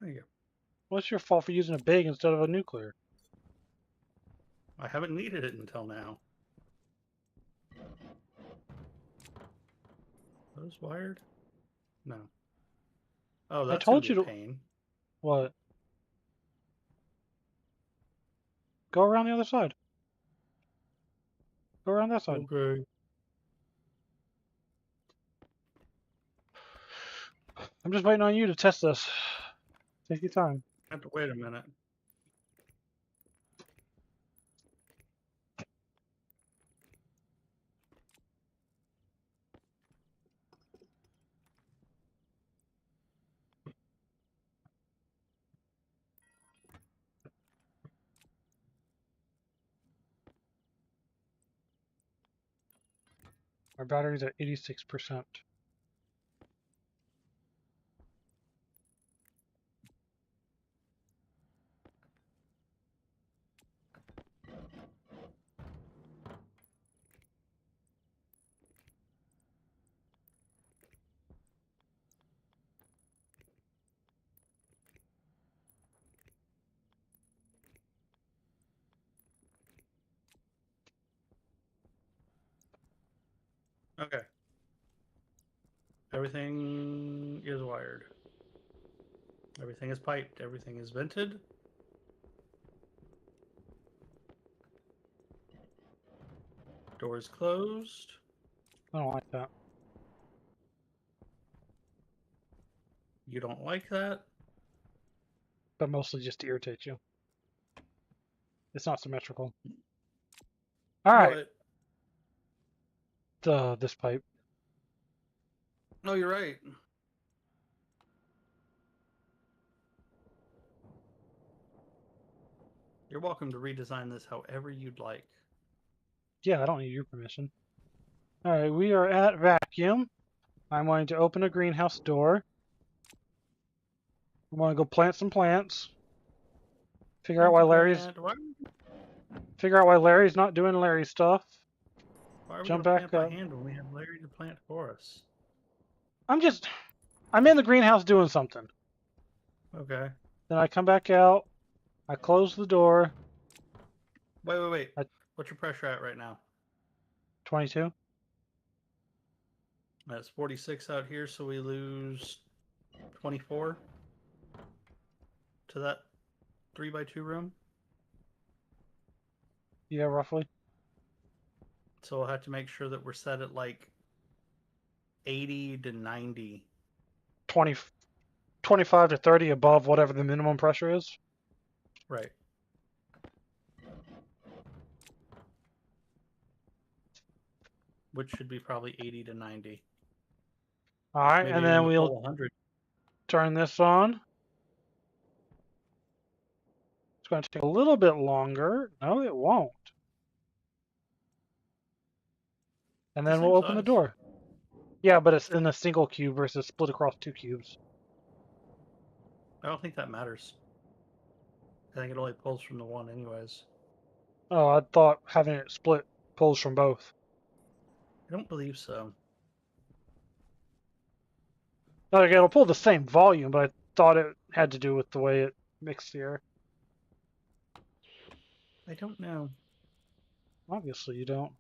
There you go. What's your fault for using a big instead of a nuclear? I haven't needed it until now. Those wired? No. Oh, I that's gonna told be you a to... pain. What? Go around the other side. Go around that side. Okay. I'm just waiting on you to test this. Take your time. I have to wait a minute. Our battery's at 86%. Okay. Everything is wired. Everything is piped. Everything is vented. Doors closed. I don't like that. You don't like that? But mostly just to irritate you. It's not symmetrical. Alright. What? This pipe. No, you're right. You're welcome to redesign this however you'd like. Yeah, I don't need your permission. Alright, we are at vacuum. I'm going to open a greenhouse door. I'm going to go plant some plants. Figure out why Larry's not doing Larry stuff. Why are we Jump going to back plant by up. hand when we have Larry to plant for us? I'm in the greenhouse doing something. Okay. Then I come back out. I close the door. Wait. What's your pressure at right now? 22. That's 46 out here, so we lose 24 to that 3x2 room. Yeah, roughly. So we'll have to make sure that we're set at like 80 to 90. 20, 25 to 30 above whatever the minimum pressure is. Right. Which should be probably 80 to 90. Alright, Maybe and even then the we'll full 100. turn this on. It's going to take a little bit longer. No, it won't. And then Same we'll open the size. door. Yeah, but it's in a single cube versus split across 2 cubes. I don't think that matters. I think it only pulls from the one anyways. Oh, I thought having it split pulls from both. I don't believe so. Okay, it'll pull the same volume, but I thought it had to do with the way it mixed the air. I don't know. Obviously, you don't.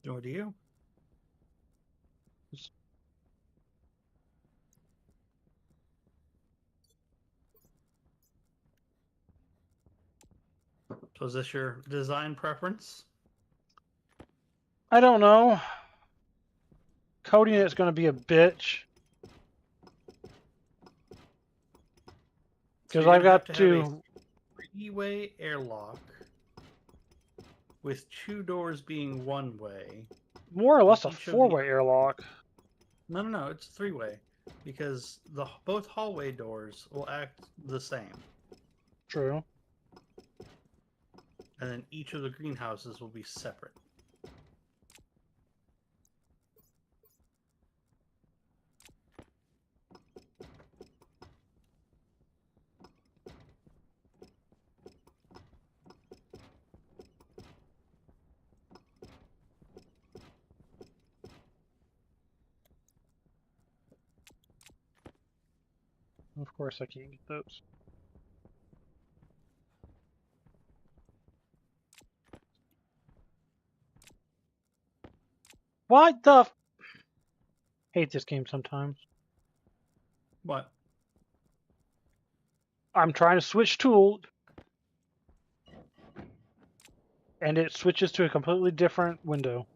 Nor do you. So is this your design preference? I don't know. coding it's going to be a bitch. Because I've got have to... a three-way airlock with 2 doors being one way. More or less a each of the- four-way airlock. No, it's 3-way because both hallway doors will act the same, True. and then each of the greenhouses will be separate. Of course I can't get those. What the... Hate this game sometimes. What? I'm trying to switch tool, and it switches to a completely different window.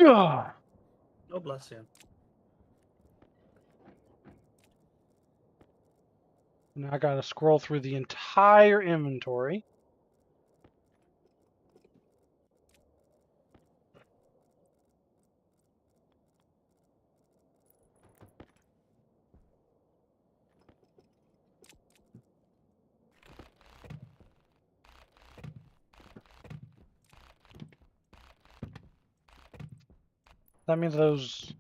Ugh. Oh, bless you. Now I gotta scroll through the entire inventory. That means those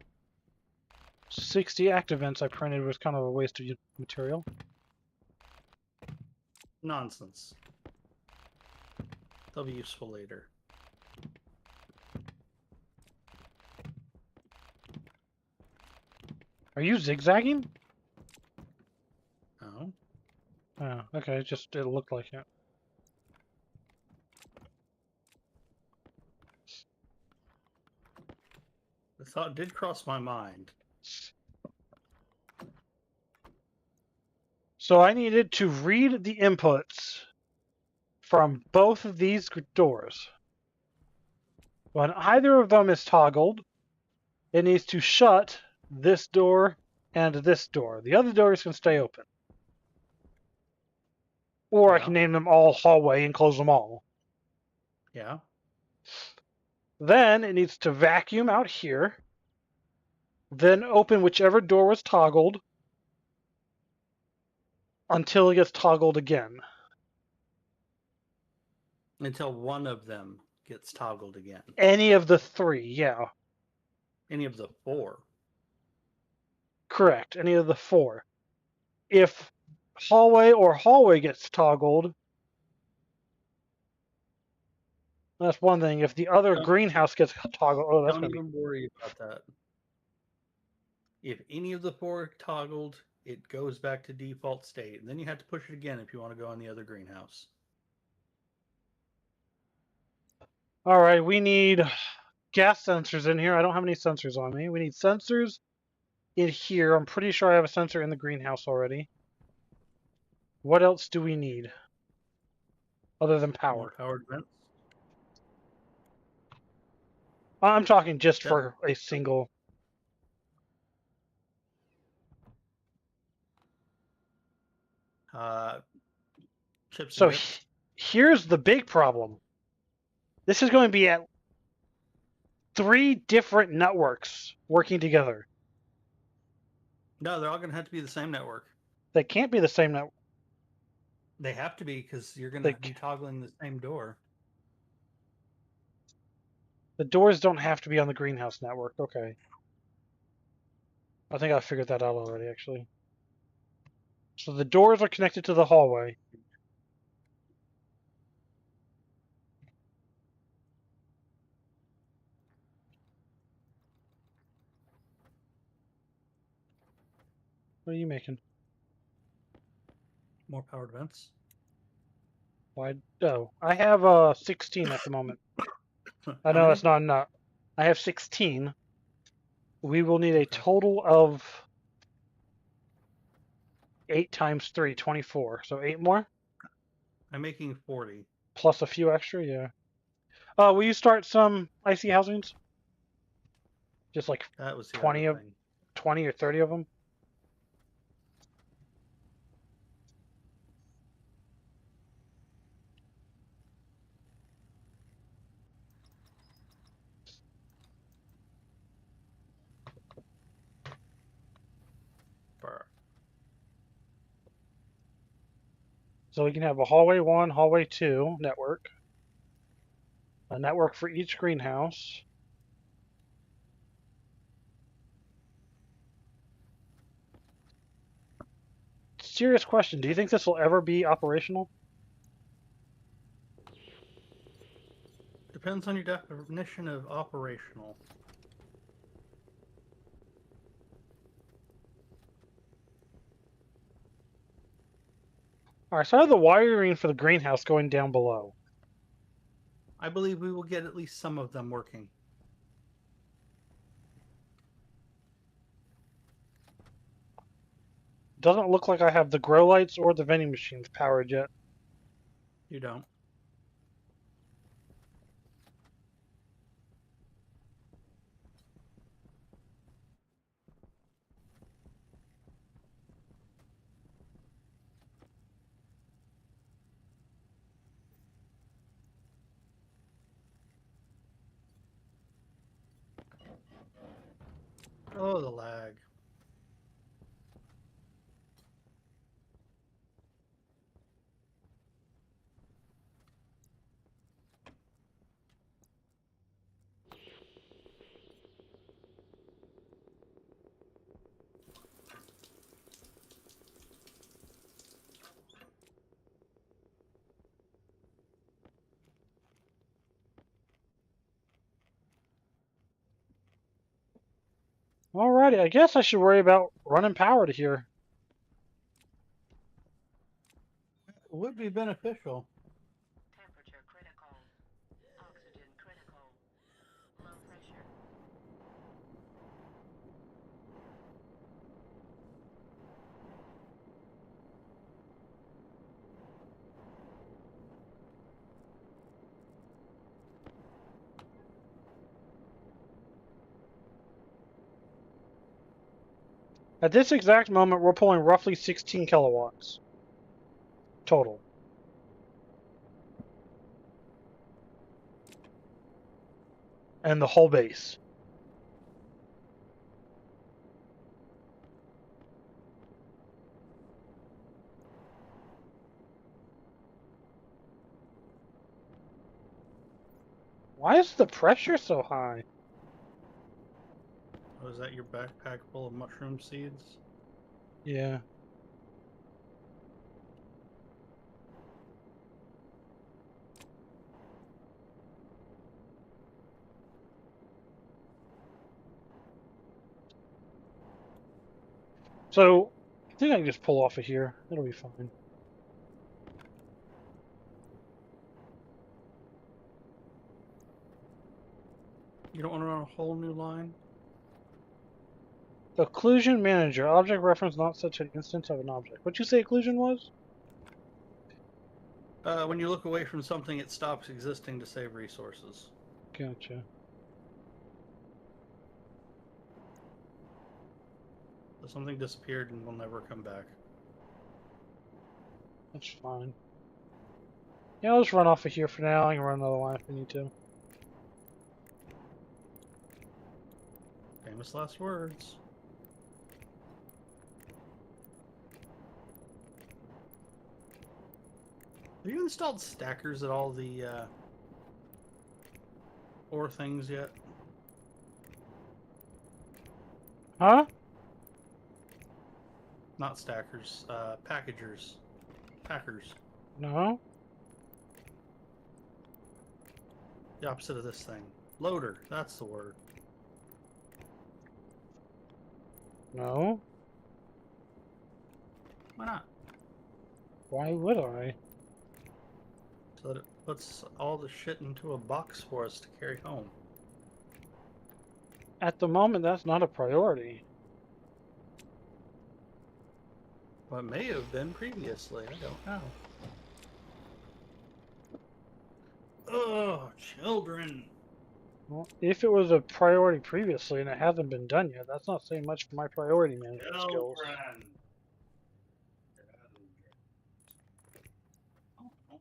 60 active events I printed was kind of a waste of material. Nonsense. They'll be useful later. Are you zigzagging? Oh. Oh, okay, just it looked like it. The thought did cross my mind. So I needed to read the inputs from both of these doors. When either of them is toggled, it needs to shut this door and this door. The other doors can stay open. Or I Yeah. can name them all hallway and close them all. Yeah. Then it needs to vacuum out here. Then open whichever door was toggled until it gets toggled again. Until one of them gets toggled again. Any of the three, yeah. Any of the 4. Correct, any of the 4. If hallway or hallway gets toggled, that's one thing. If the other greenhouse gets toggled, oh, that's Don't gonna be... even worry about that. If any of the 4 toggled, it goes back to default state. And then you have to push it again if you want to go on the other greenhouse. All right, we need gas sensors in here. I don't have any sensors on me. We need sensors in here. I'm pretty sure I have a sensor in the greenhouse already. What else do we need other than power? More powered vents. I'm talking just for a single. Chips So and dips. here's the big problem. This is going to be at 3 different networks working together. No, they're all going to have to be the same network. They can't be the same network. They have to be because you're going to They be toggling the same door. The doors don't have to be on the greenhouse network. Okay. I think I figured that out already, actually. So the doors are connected to the hallway. What are you making? More powered vents. Why? Oh, I have 16 at the moment. I know that's not enough. I have 16. We will need a total of 8 times 3, 24. So 8 more? I'm making 40. plus a few extra, yeah. Will you start some icy housings? Just like That was the 20 other of thing. 20 or 30 of them? Burr. So we can have a hallway 1, hallway 2 network. A network for each greenhouse. Serious question. Do you think this will ever be operational? Depends on your definition of operational. Alright, so I have the wiring for the greenhouse going down below. I believe we will get at least some of them working. Doesn't look like I have the grow lights or the vending machines powered yet. You don't. Oh, the lag. Alrighty, I guess I should worry about running power to here. It would be beneficial. Temperature critical. Oxygen critical. Low pressure. At this exact moment, we're pulling roughly 16 kilowatts total. And the whole base. Why is the pressure so high? Oh, is that your backpack full of mushroom seeds? Yeah. So, I think I can just pull off of here. It'll be fine. You don't want to run a whole new line? Occlusion manager. Object reference not set to an instance of an object. What'd you say occlusion was? When you look away from something, it stops existing to save resources. Gotcha. So something disappeared and will never come back. That's fine. Yeah, I'll just run off of here for now. I can run another line if we need to. Famous last words. Have you installed stackers at all the ore things yet? Huh? Not stackers, packagers. Packers. No? The opposite of this thing. Loader, that's the word. No? Why not? Why would I? So that it puts all the shit into a box for us to carry home. At the moment, that's not a priority. Well, it may have been previously, I don't know. Children. Well, if it was a priority previously and it hasn't been done yet, that's not saying much for my priority management skills. Children. Oh, oh.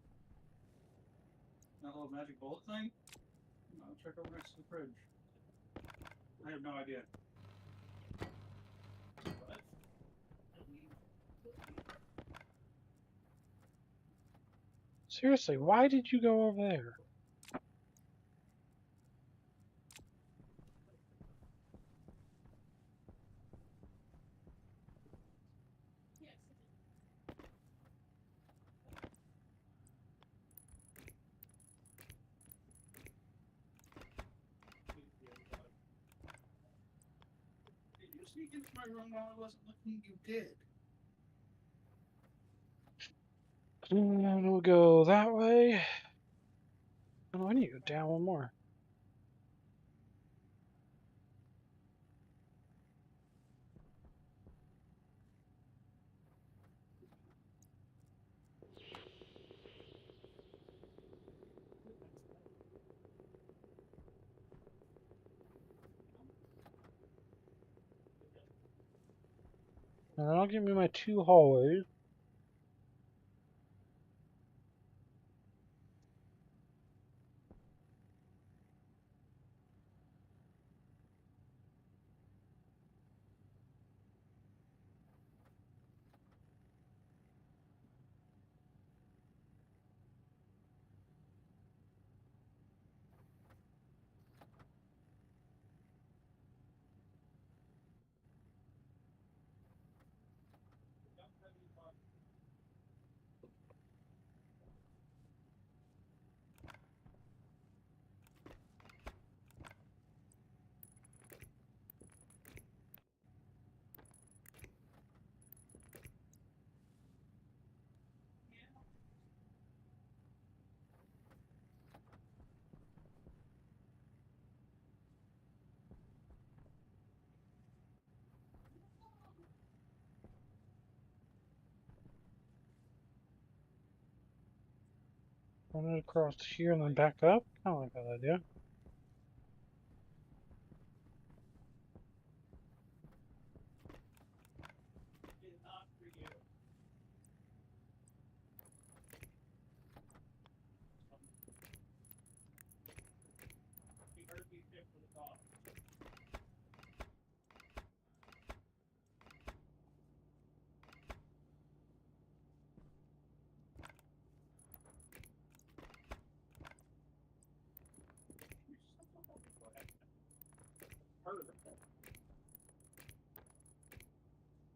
That little magic bullet thing? I'll check over next to the fridge. I have no idea. What? Seriously, why did you go over there? Did you sneak into my room while I wasn't looking? You did. And we'll go that way. Oh, I need to go down one more. And that'll give me my 2 hallways. Run it across here and then back up. I don't like that idea.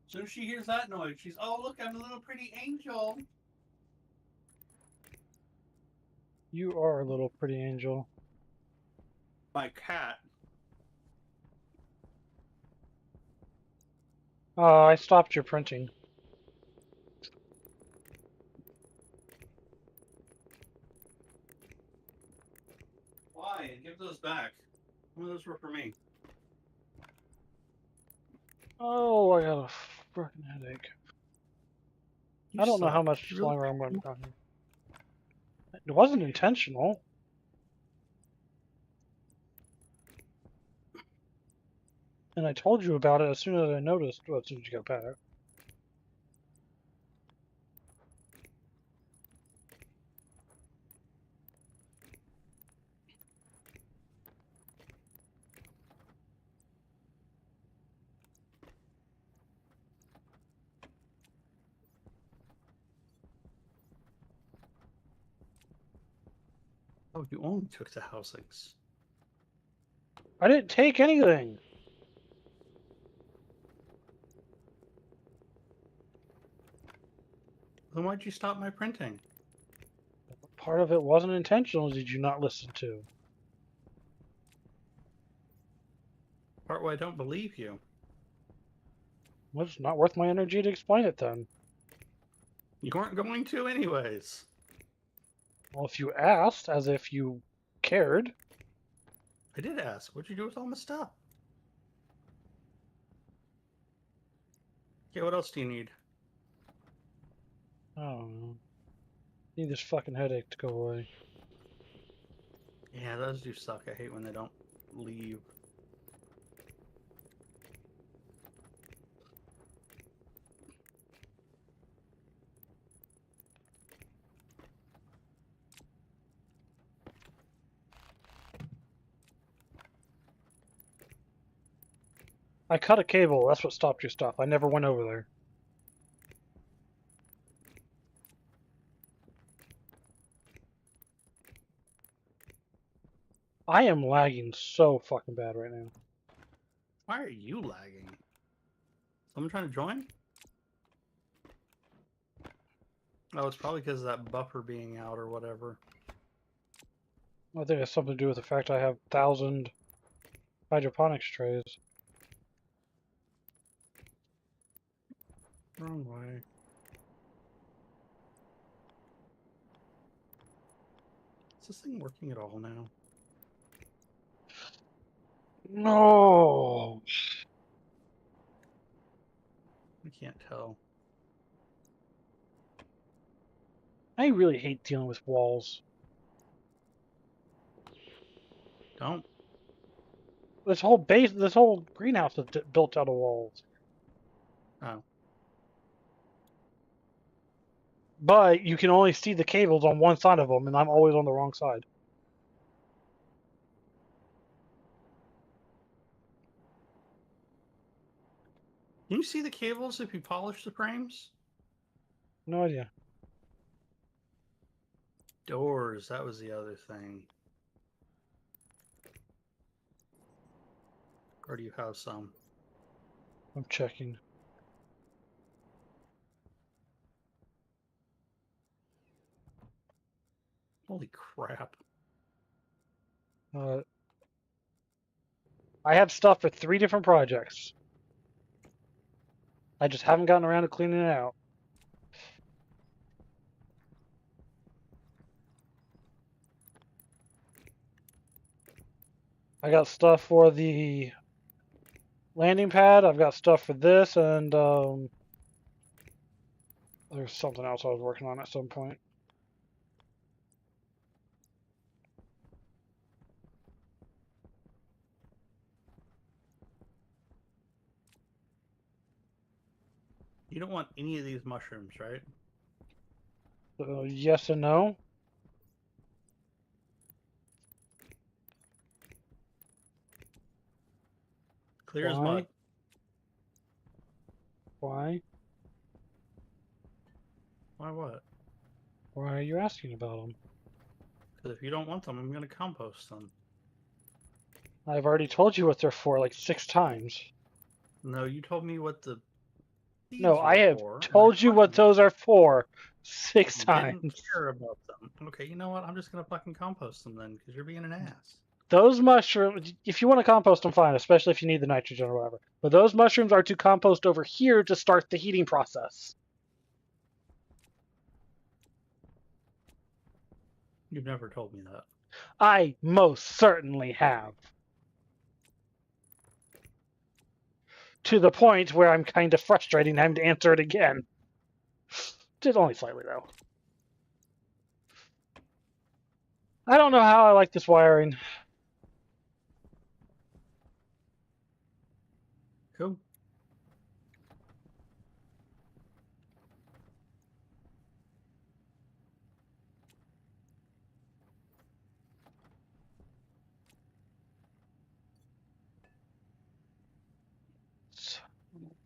As soon as she hears that noise, she's, oh, look, I'm a little pretty angel. You are a little pretty angel. My cat. I stopped your printing. Why? Give those back. Some of those were for me. Oh, I got a fucking headache. I don't know how much longer I'm going down here. It wasn't intentional. And I told you about it as soon as I noticed. Well, as soon as you got back. Oh, you only took the housings. I didn't take anything. Then why'd you stop my printing? Part of it wasn't intentional. Did you not listen to? Part where I don't believe you. Well, it's not worth my energy to explain it then. You weren't going to anyways. Well, if you asked, as if you cared. I did ask. What'd you do with all my stuff? Okay, what else do you need? I don't know. Need this fucking headache to go away. Yeah, those do suck. I hate when they don't leave. I cut a cable. That's what stopped your stuff. I never went over there. I am lagging so fucking bad right now. Why are you lagging? Someone trying to join? Oh, it's probably because of that buffer being out or whatever. I think it has something to do with the fact I have 1,000 hydroponics trays. Wrong way. Is this thing working at all now? No. I can't tell. I really hate dealing with walls. Don't. This whole greenhouse is built out of walls. Oh. But you can only see the cables on one side of them, and I'm always on the wrong side. Can you see the cables if you polish the frames? No idea. Doors, that was the other thing. Or do you have some? I'm checking. Holy crap. I have stuff for 3 different projects. I just haven't gotten around to cleaning it out. I got stuff for the landing pad. I've got stuff for this, and there's something else I was working on at some point. You don't want any of these mushrooms, right? Yes and no. Clear as Why? mud. Why? Why what? Why are you asking about them? Because if you don't want them, I'm going to compost them. I've already told you what they're for like 6 times. No, you told me what the seeds No, I were have for, and told you what fucking those are for 6 didn't times. care about them. Okay, you know what? I'm just going to fucking compost them then, because you're being an ass. Those mushrooms, if you want to compost them, fine, especially if you need the nitrogen or whatever. But those mushrooms are to compost over here to start the heating process. You've never told me that. I most certainly have. To the point where I'm kind of frustrating having to answer it again. Just only slightly, though. I don't know how I like this wiring. Cool.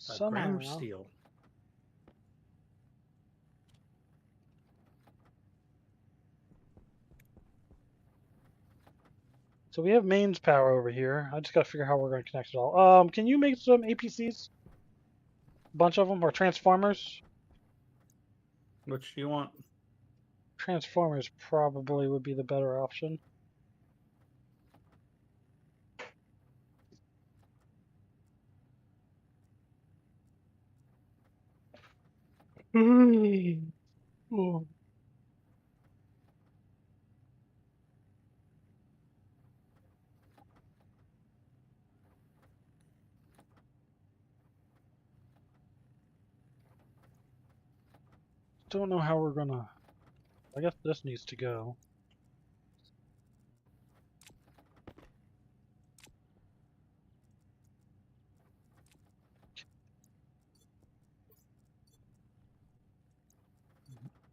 A gram of Somehow. steel. So we have mains power over here. I just gotta figure out how we're gonna connect it all. Can you make some APCs? A bunch of them, or transformers? Which do you want? Transformers probably would be the better option. Oh. Don't know how we're gonna. I guess this needs to go.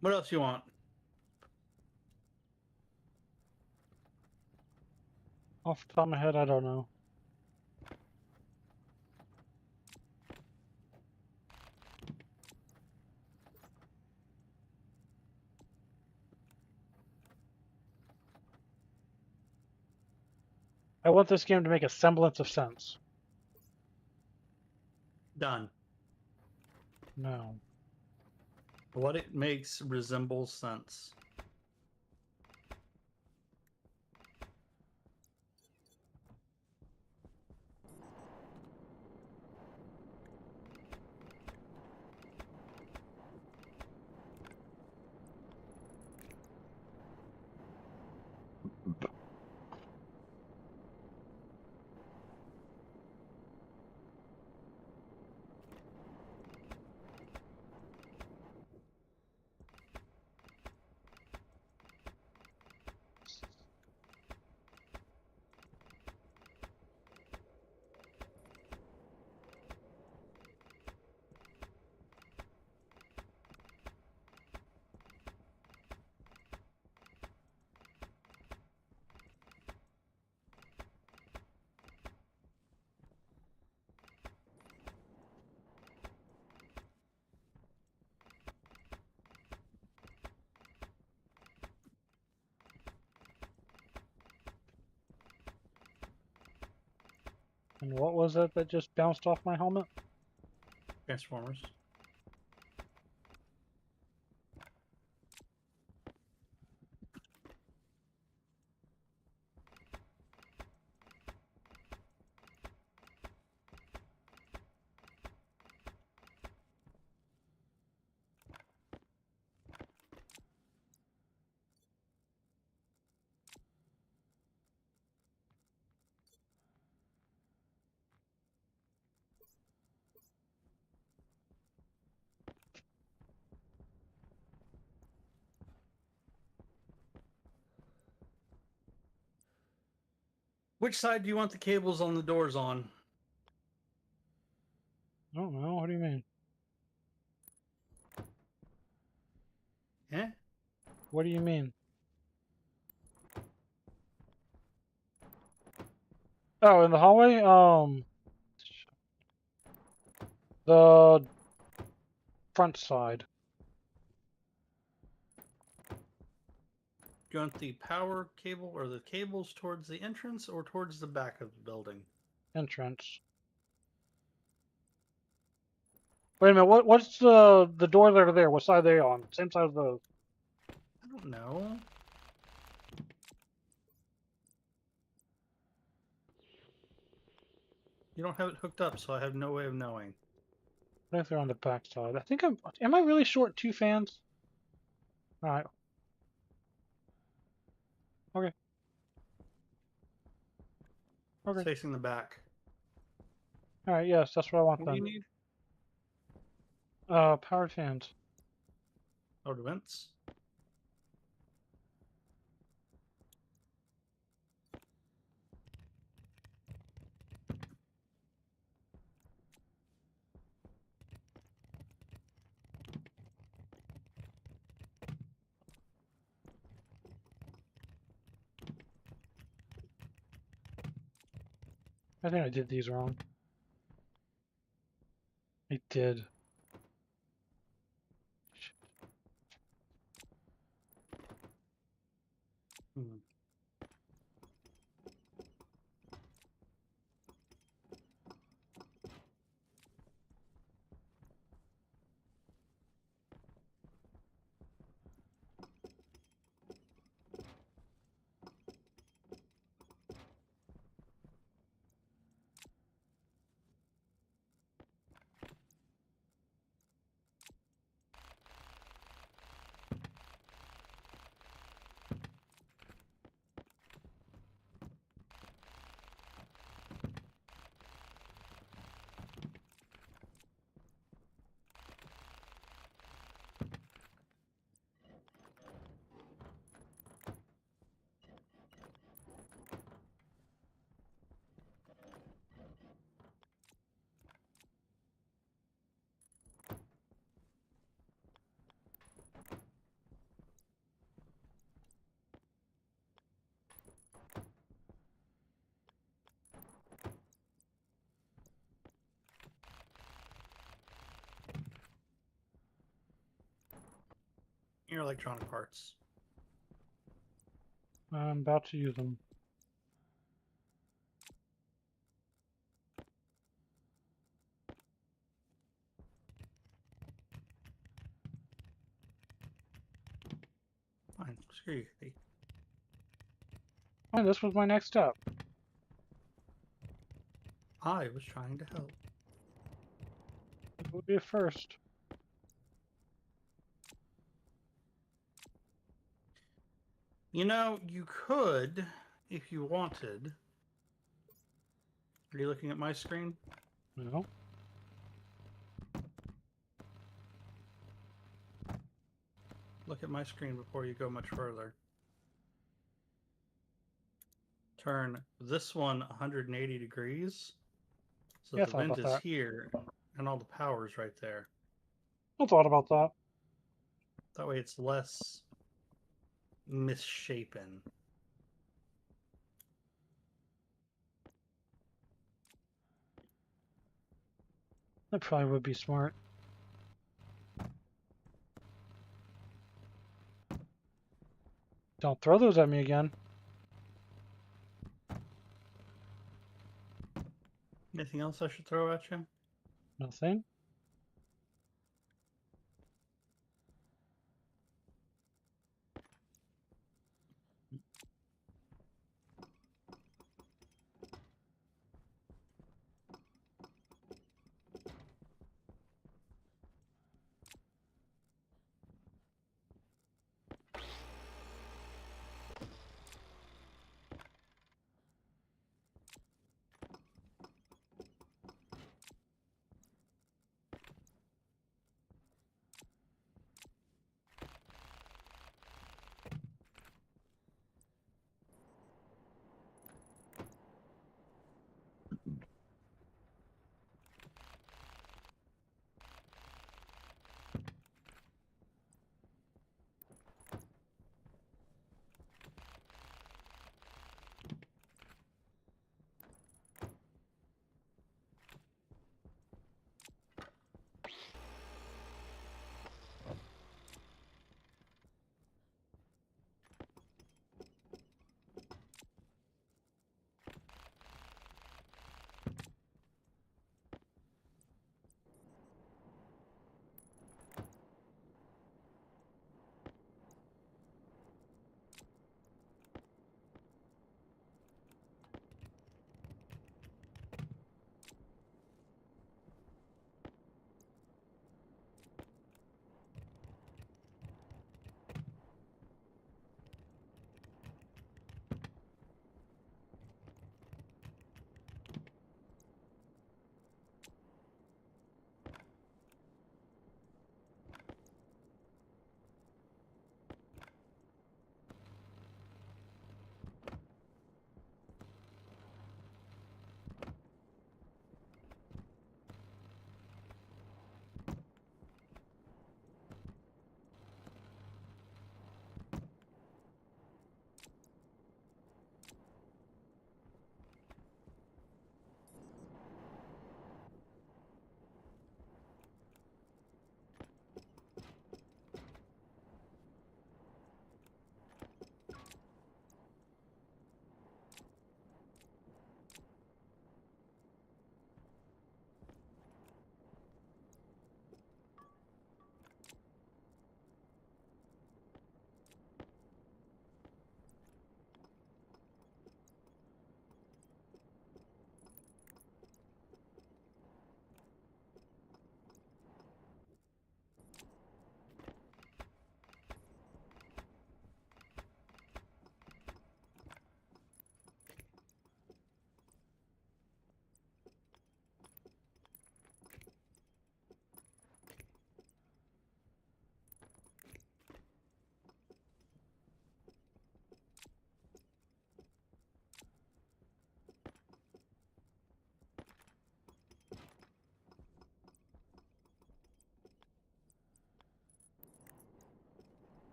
What else you want? Off the top of my head, I don't know. I want this game to make a semblance of sense. Done. No. What it makes resembles sense. And what was it that just bounced off my helmet? Transformers. Which side do you want the cables on the doors on? I don't know. What do you mean? Eh? What do you mean? Oh, in the hallway? The front side. Do you want the power cable or the cables towards the entrance or towards the back of the building? Entrance. Wait a minute, what's the door that are there? What side are they on? Same side of those. I don't know. You don't have it hooked up, so I have no way of knowing. I think they're on the back side. I think am I really short 2 fans? Alright. Okay. It's Okay. facing the back. Alright, yes, that's what I want What do you then. need? Powered fans. Oh, the vents? I think I did these wrong. I did. Hmm. your electronic parts. I'm about to use them. Fine. Screw you, Kitty. Oh, this was my next step. I was trying to help. It would be a first. You know, you could, if you wanted. Are you looking at my screen? No. Look at my screen before you go much further. Turn this one 180 degrees. So Yeah, I the thought vent about is that. here and all the power's right there. I thought about that. That way it's less misshapen. That probably would be smart. Don't throw those at me again. Anything else I should throw at you? Nothing.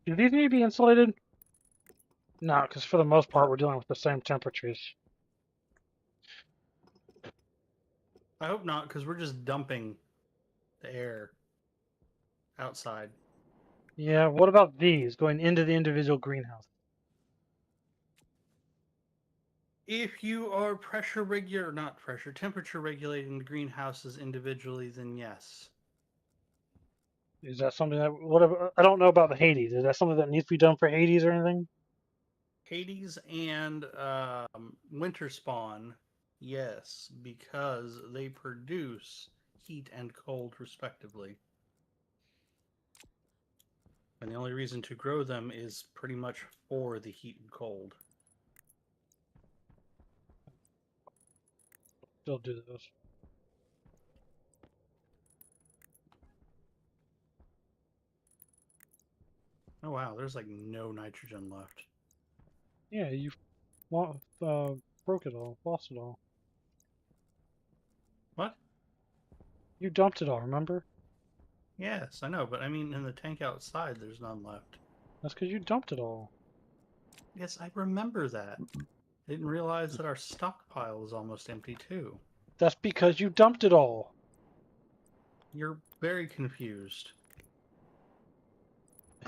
Do these need to be insulated? No, because for the most part, we're dealing with the same temperatures. I hope not, because we're just dumping the air outside. Yeah, what about these going into the individual greenhouse? If you are temperature regulating the greenhouses individually, then yes. Is that something that whatever? I don't know about the Hades. Is that something that needs to be done for Hades or anything? Hades and Winter Spawn, yes, because they produce heat and cold respectively. And the only reason to grow them is pretty much for the heat and cold. Still do those. Oh wow, there's like no nitrogen left. Yeah, you broke it all, lost it all. What? You dumped it all, remember? Yes, I know, but I mean in the tank outside there's none left. That's because you dumped it all. Yes, I remember that. I didn't realize that our stockpile is almost empty too. That's because you dumped it all. You're very confused.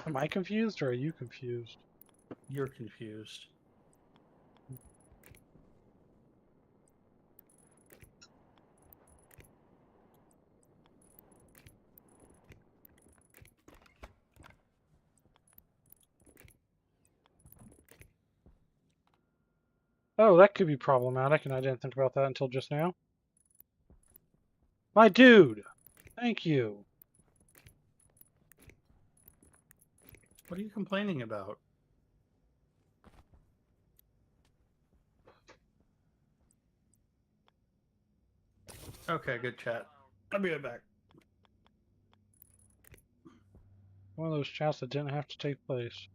Am I confused or are you confused? You're confused. Oh, that could be problematic, and I didn't think about that until just now. My dude! Thank you. What are you complaining about? Okay, good chat. I'll be right back. One of those chats that didn't have to take place.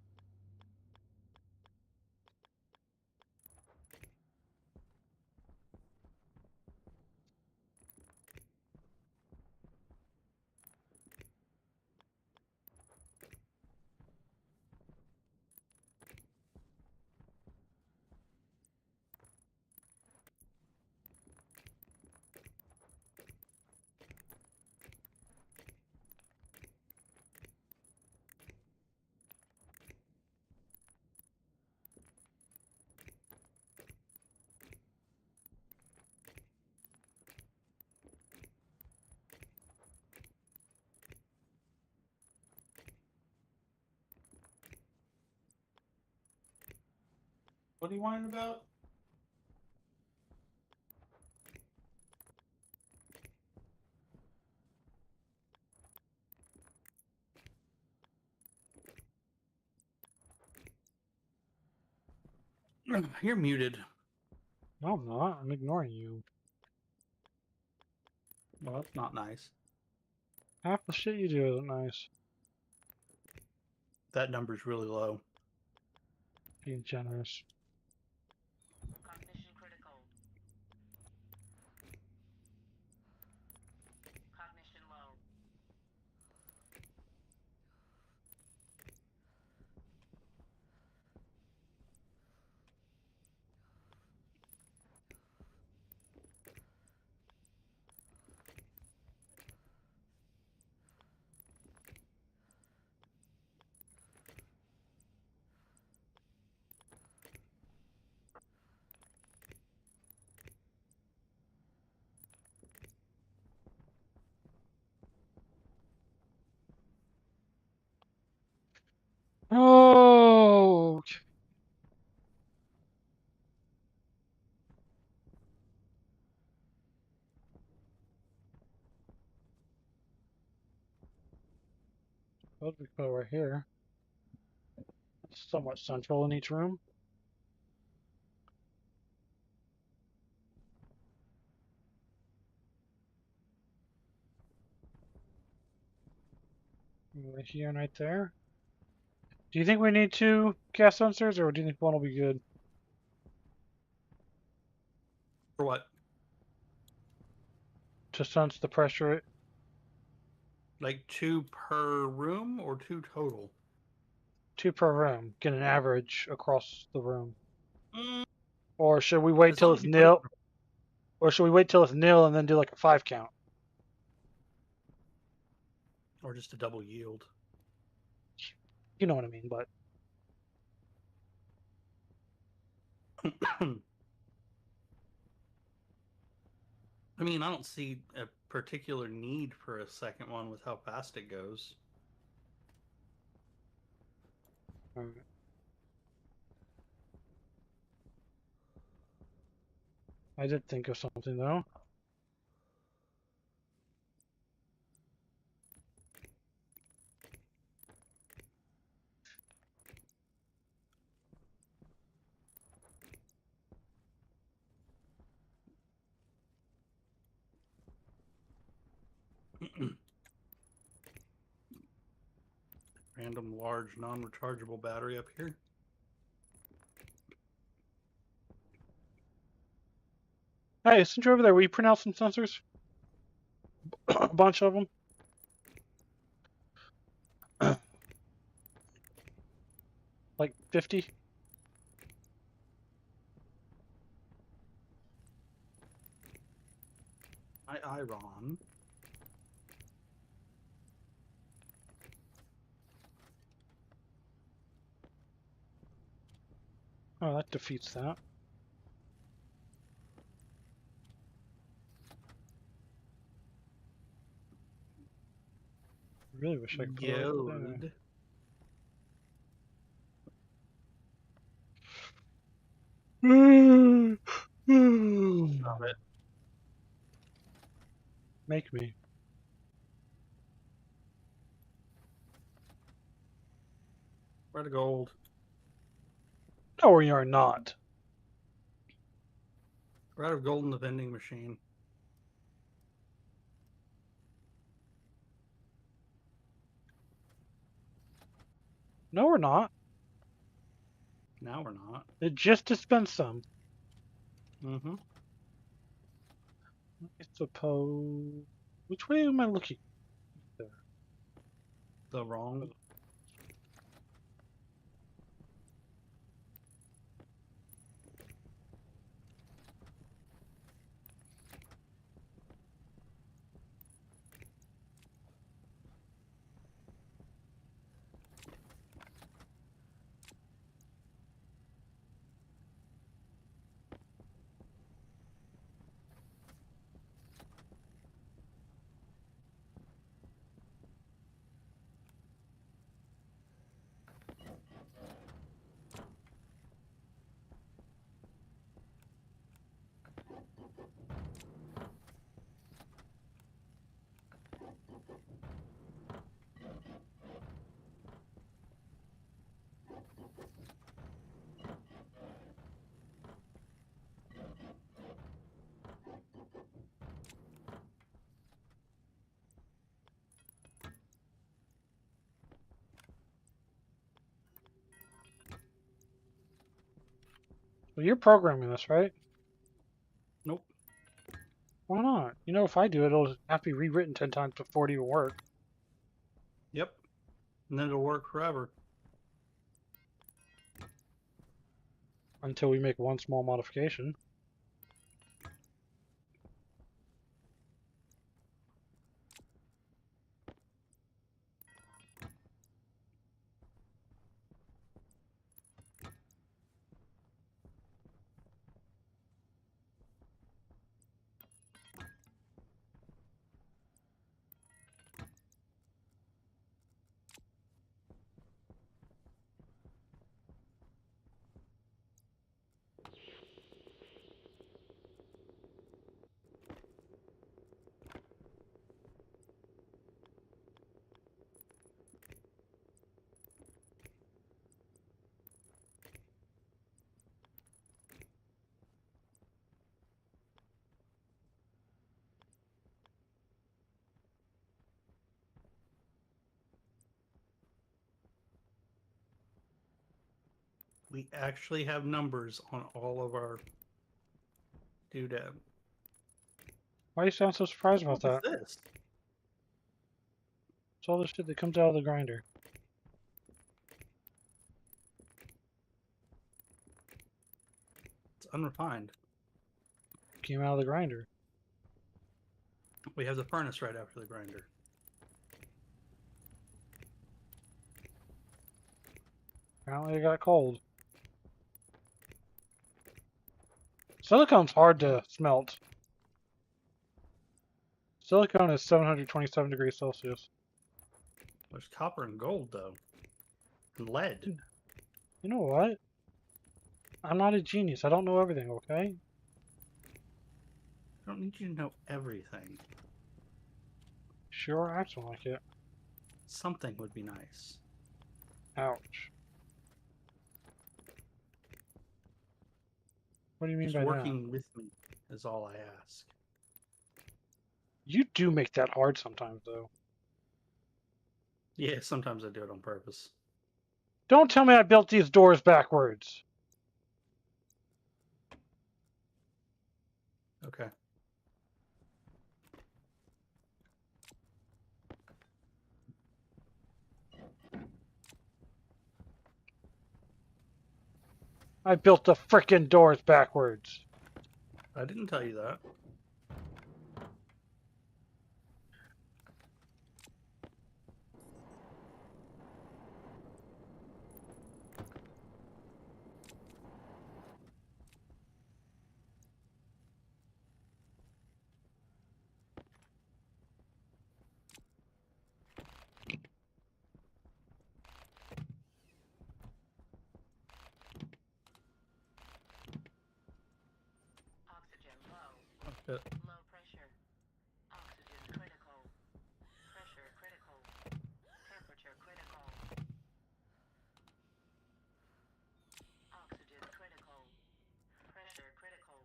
What are you whining about? You're muted. No, I'm not. I'm ignoring you. Well, that's not nice. Half the shit you do isn't nice. That number's really low. Being generous. Cognition critical. Cognition low. Oh! What we put it right here. Somewhat central in each room. Right here and right there. Do you think we need two gas sensors, or do you think one will be good? For what? To sense the pressure. Like 2 per room or 2 total? 2 per room. Get an average across the room. Mm, Or should we wait as till long it's as you put it nil? Or should we wait till it's nil and then do like a 5 count? Or just a double yield. You know what I mean, but I mean, I don't see a particular need for a second one with how fast it goes. alright. I did think of something though. Random large non-rechargeable battery up here. Hey, since you're over there, will you print out some sensors? A bunch of them. Like 50? Iron. Oh, that defeats that. Really wish I could put it over there. Yode. Stop it. Make me. We're out of gold. No, we are not. We're out of gold in the vending machine. No, we're not. Now we're not. It just dispensed some. Mm-hmm. I suppose. Which way am I looking? There. The wrong. Well, you're programming this, right? Nope. Why not? You know, if I do it, it'll have to be rewritten 10 times before it even work. Yep. And then it'll work forever. Until we make one small modification. We actually have numbers on all of our doodad. Why do you sound so surprised about What that? is this? It's all the shit that comes out of the grinder. It's unrefined. Came out of the grinder. We have the furnace right after the grinder. Apparently it got cold. Silicone's hard to smelt. Silicone is 727 degrees Celsius. There's copper and gold, though. And lead. You know what? I'm not a genius. I don't know everything, okay? I don't need you to know everything. Sure, acting like it. Something would be nice. Ouch. What do you mean Just by that? working with me is all I ask. You do make that hard sometimes, though. Yeah, sometimes I do it on purpose. Don't tell me I built these doors backwards. Okay. I built the frickin' doors backwards. I didn't tell you that. Oxygen low. Okay. Low pressure. Oxygen critical. Pressure critical. Temperature critical. Oxygen critical. Pressure critical.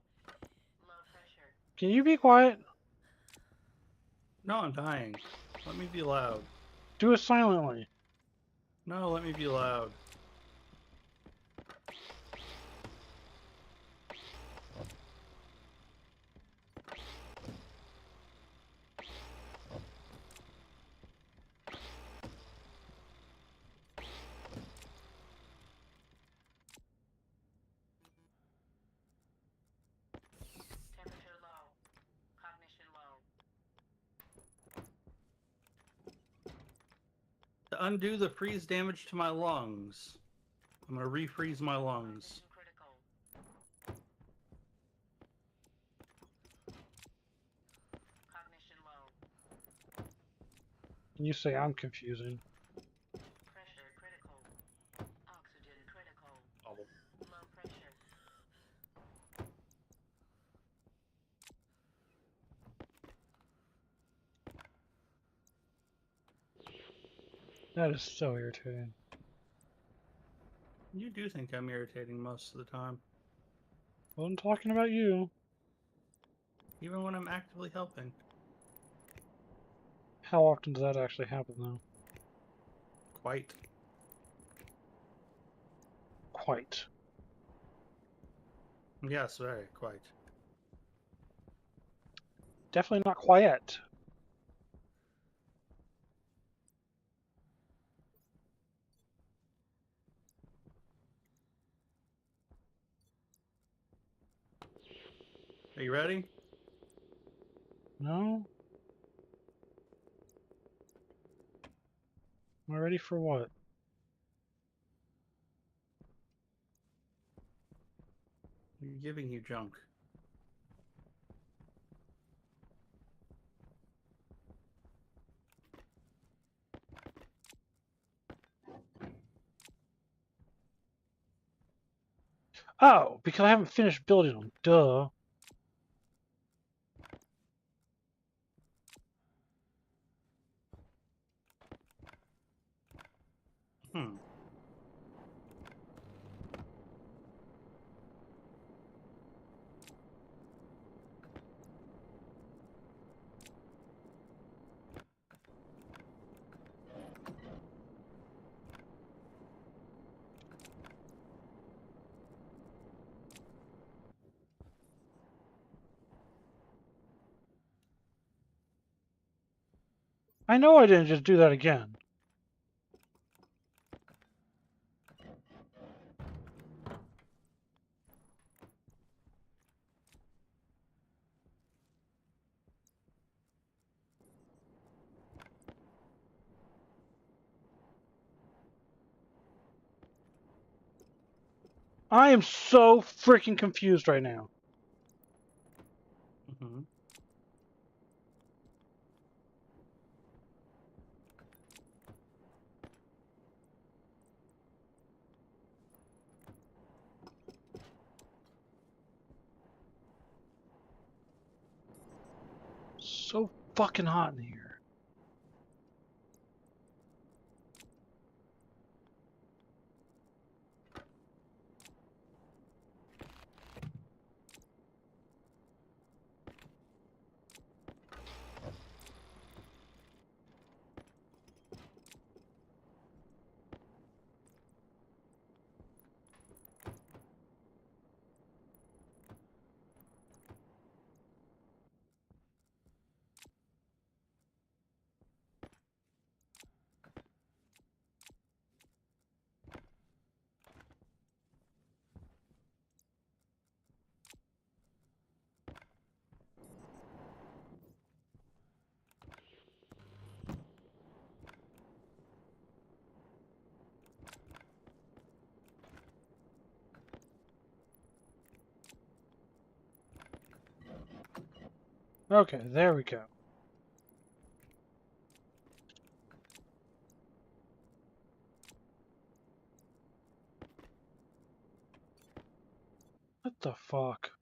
Low pressure. Can you be quiet? No, I'm dying. Let me be loud. Do it silently. No, let me be loud. Temperature low. Cognition low. To undo the freeze damage to my lungs, I'm gonna refreeze my lungs. Oxygen critical. Cognition low. And you say I'm confusing. Pressure critical. Oxygen critical. Oh, Low pressure. That is so irritating. you do think I'm irritating most of the time, Well, I'm talking about you. even when I'm actively helping. How often does that actually happen, though? Quite. Quite. Yes, very quite. Definitely not quiet. Are you ready? No? Am I ready for what? I'm giving you junk. Oh, because I haven't finished building them. Duh. Hmm. I know I didn't just do that again. I am so freaking confused right now. Mm-hmm. So fucking hot in here. Okay, there we go. What the fuck?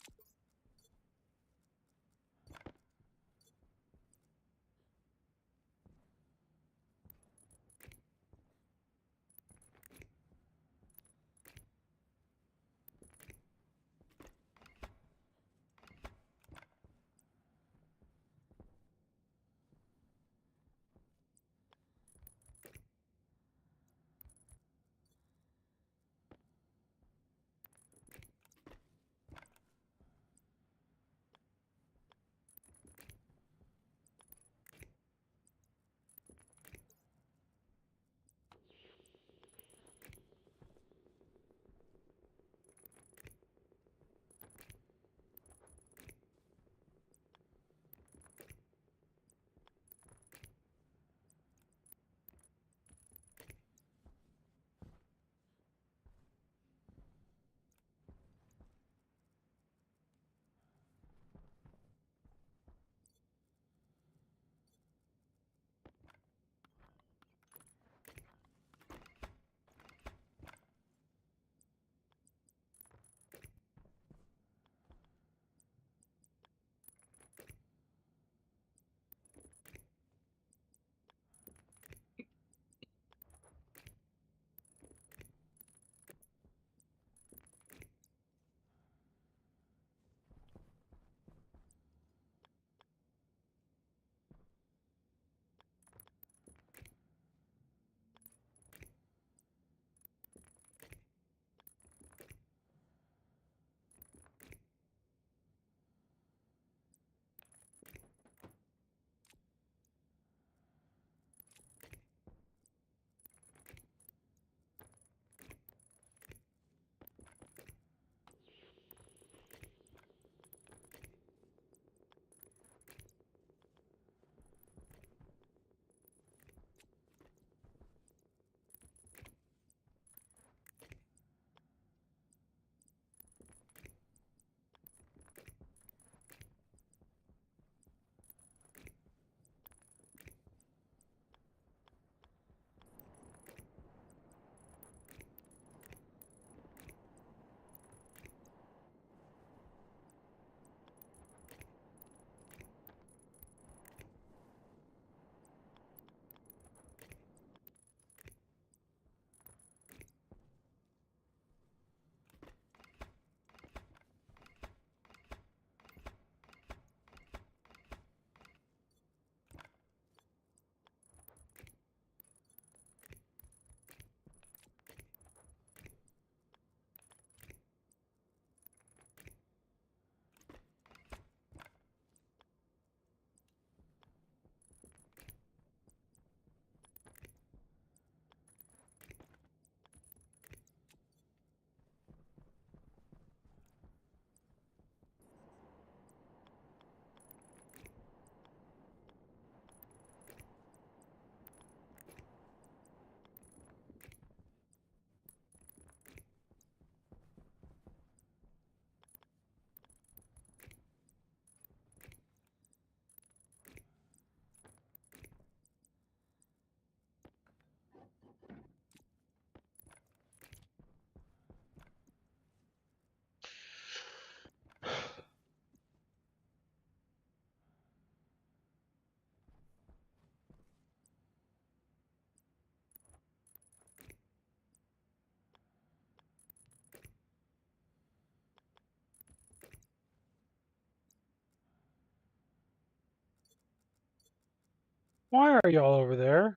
Why are y'all over there?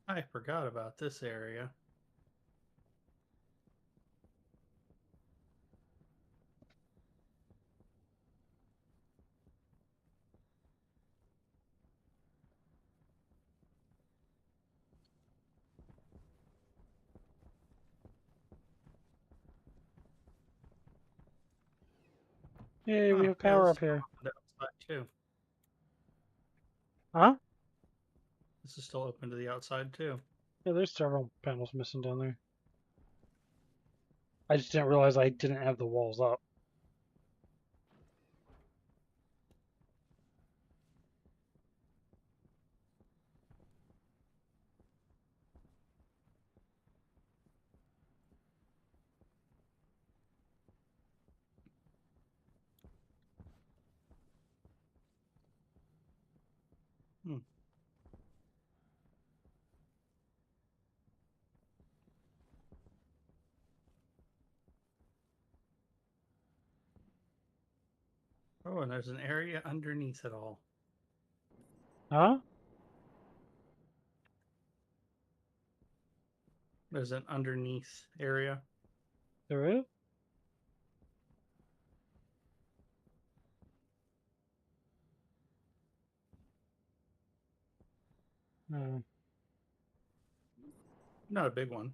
I forgot about this area. Hey, we Oh, have yeah, power this up here. is outside too. Huh? This is still open to the outside too. Yeah, there's several panels missing down there. I just didn't realize I didn't have the walls up. Hmm. Oh, and there's an area underneath it all. Huh? There's an underneath area. There is? Hmm. Not a big one.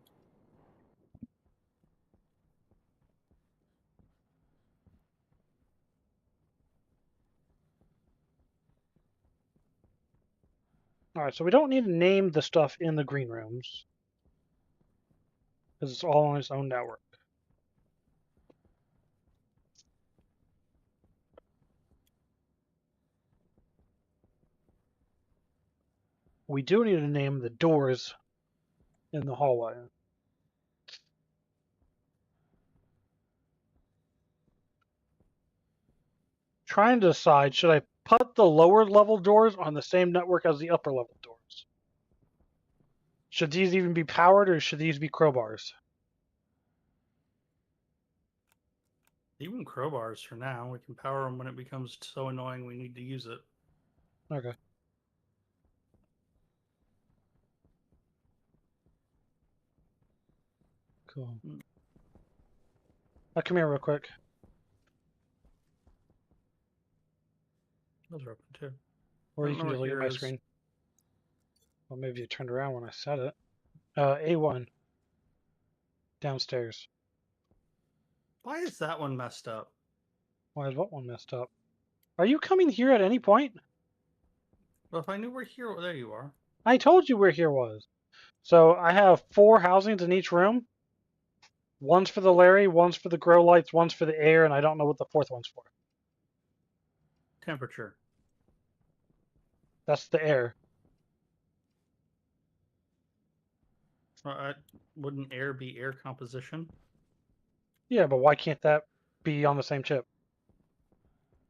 All right, so we don't need to name the stuff in the green rooms because it's all on its own network. We do need to name the doors in the hallway. Trying to decide, should I put the lower level doors on the same network as the upper level doors? Should these even be powered or should these be crowbars? Even crowbars for now. We can power them when it becomes so annoying we need to use it. Okay. Cool. Come here real quick. Those are open too. Or I you don't can know just what look at my yours is. screen. Well, maybe you turned around when I said it. A1. Downstairs. Why is that one messed up? Why is what one messed up? Are you coming here at any point? Well, if I knew we're here, well, there you are. I told you where here was. So I have 4 housings in each room. One's for the Larry, one's for the grow lights, one's for the air, and I don't know what the 4th one's for. Temperature. That's the air. Wouldn't air be air composition? Yeah, but why can't that be on the same chip?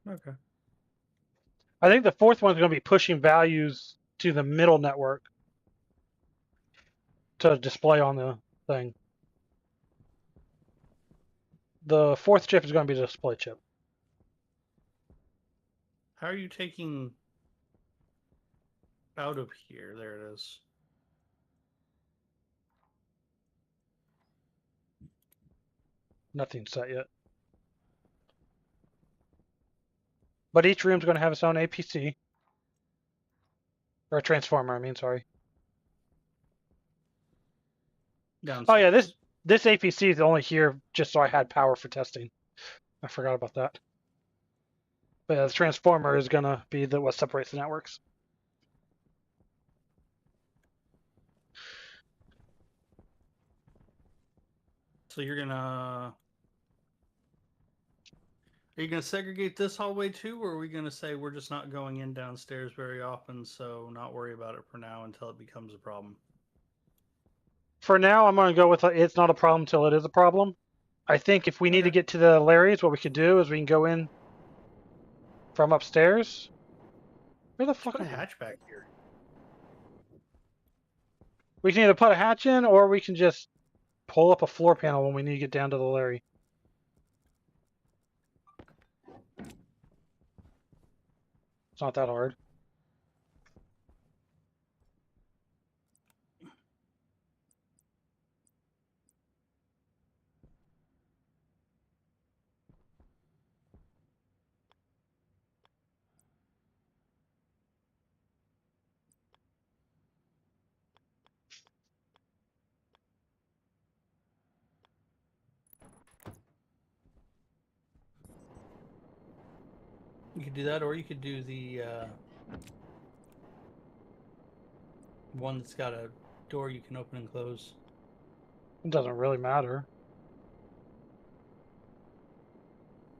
Okay. I think the 4th one's going to be pushing values to the middle network to display on the thing. The 4th chip is going to be the display chip. How are you taking out of here? There it is. Nothing's set yet. But each room's going to have its own APC. Or a transformer, I mean, sorry. Downstairs. Oh yeah, this APC is only here just so I had power for testing. I forgot about that. But yeah, the transformer is going to be what separates the networks. So you're gonna... Are you gonna segregate this hallway too, or are we gonna say we're just not going in downstairs very often, so not worry about it for now until it becomes a problem? For now, I'm going to go with it's not a problem till it is a problem. I think if we need to Okay. get to the Larry's, what we could do is we can go in from upstairs. Where the fuck Put a am I? hatch back here. We can either put a hatch in or we can just pull up a floor panel when we need to get down to the Larry. It's not that hard. You could do that, or you could do the one that's got a door you can open and close. It doesn't really matter.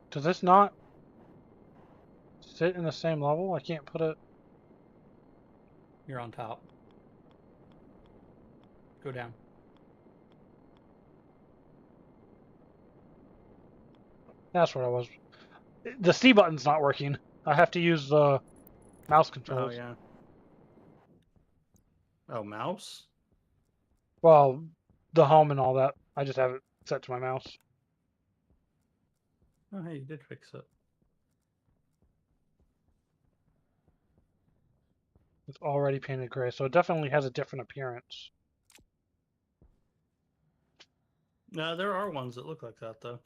Does this not sit in the same level? I can't put it... You're on top. Go down. That's what I was... The C button's not working. I have to use the mouse Oh, controls. yeah. Oh, mouse? Well, the home and all that. I just have it set to my mouse. Oh, hey, you did fix it. It's already painted gray, so it definitely has a different appearance. No, there are ones that look like that, though.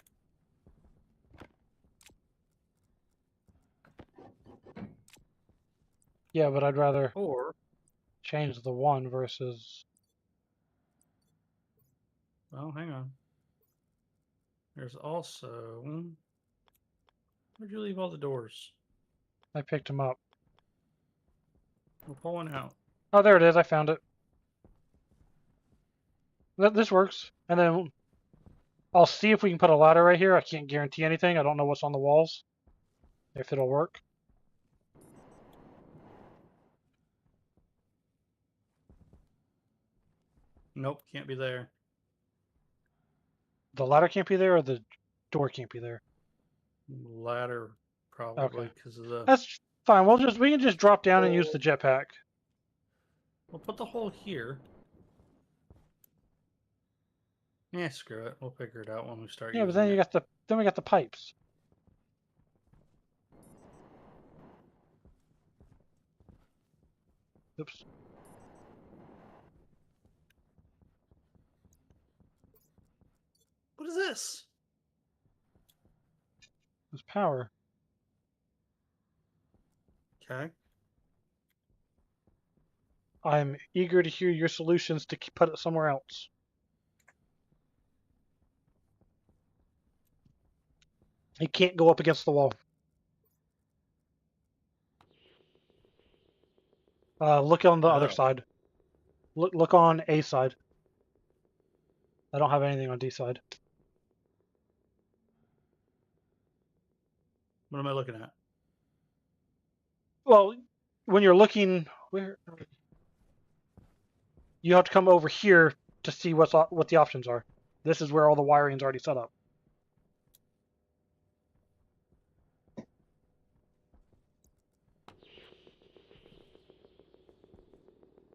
Yeah, but I'd rather Or, change the one versus... well, hang on. There's also... Where'd you leave all the doors? I picked them up. We'll pull one out. Oh, there it is. I found it. This works. And then I'll see if we can put a ladder right here. I can't guarantee anything. I don't know what's on the walls. If it'll work. Nope, can't be there. The ladder can't be there, or the door can't be there. Ladder probably Okay. because of the. That's fine. We can just drop down and use the jetpack. We'll put the hole here. Yeah, screw it. We'll figure it out when we start Yeah, but using then it. we got the pipes. Oops. What is this? There's power. Okay. I'm eager to hear your solutions to put it somewhere else. It can't go up against the wall. Look on the other Oh. side. Look on A side. I don't have anything on D side. What am I looking at? Well, when you're looking, where you have to come over here to see what the options are. This is where all the wiring's already set up.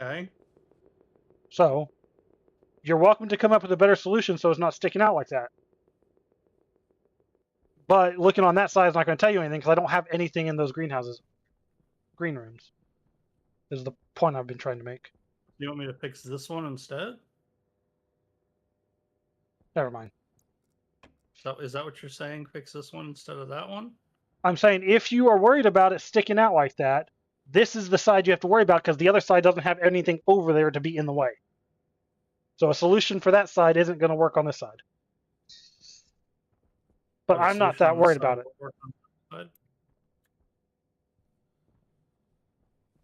Okay. So, you're welcome to come up with a better solution so it's not sticking out like that. But looking on that side is not going to tell you anything because I don't have anything in those greenhouses. Green rooms. Is the point I've been trying to make. You want me to fix this one instead? Never mind. So is that what you're saying? Fix this one instead of that one? I'm saying if you are worried about it sticking out like that, this is the side you have to worry about because the other side doesn't have anything over there to be in the way. So a solution for that side isn't going to work on this side. But Oh, the I'm not solution that on this worried side about it. will work on this side?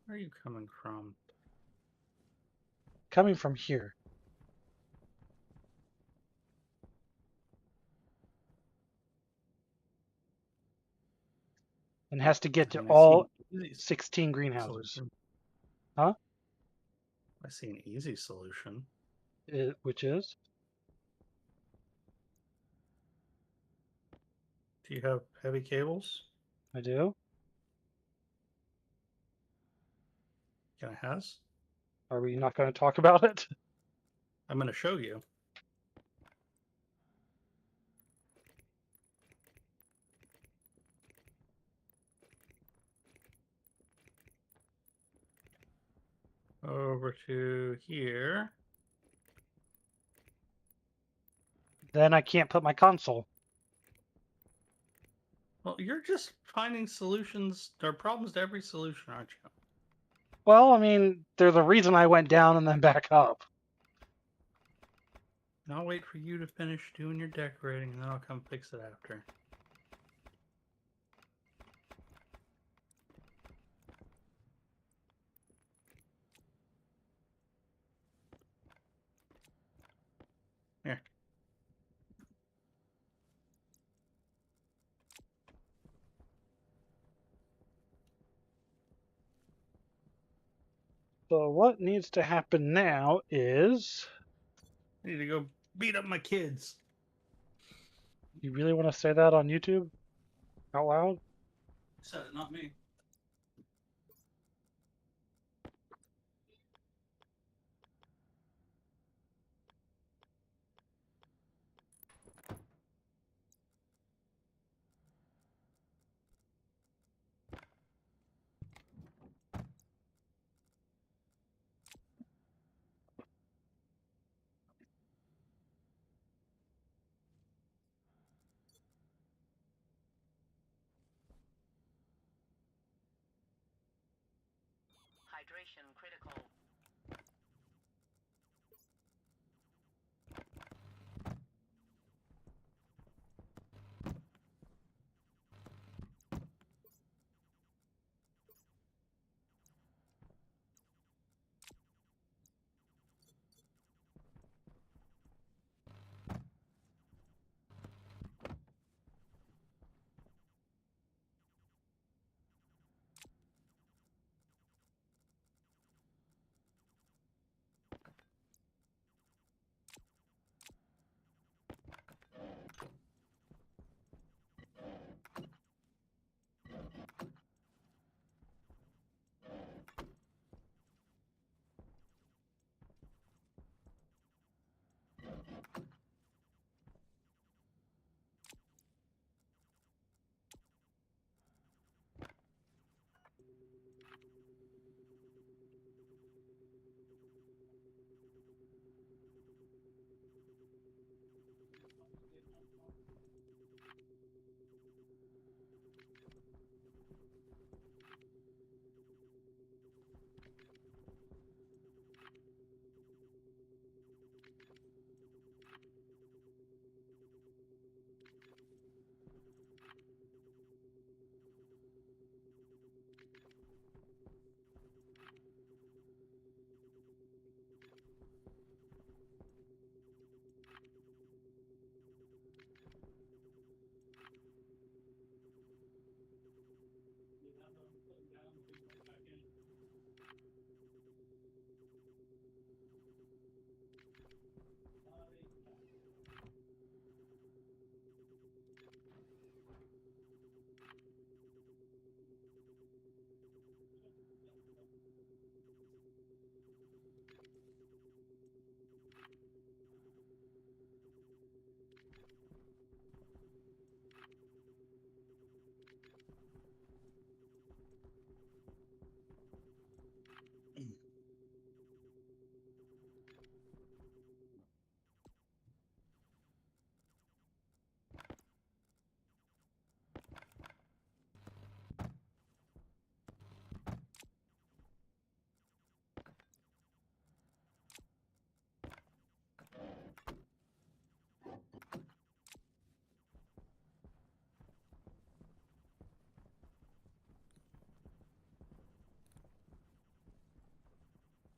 Where are you coming from? Coming from here. And has to get I to mean, all I see an easy 16 greenhouses. solution. Huh? I see an easy solution. Which is? Do you have heavy cables? I do. Can I has? Are we not going to talk about it? I'm going to show you. Over to here. Then I can't put my console. Well, you're just finding solutions or problems to every solution, aren't you? Well, I mean, there's a reason I went down and then back up. And I'll wait for you to finish doing your decorating, and then I'll come fix it after. Here. So what needs to happen now is... I need to go beat up my kids. You really want to say that on YouTube? Out loud? Said it, not me. Hydration critical.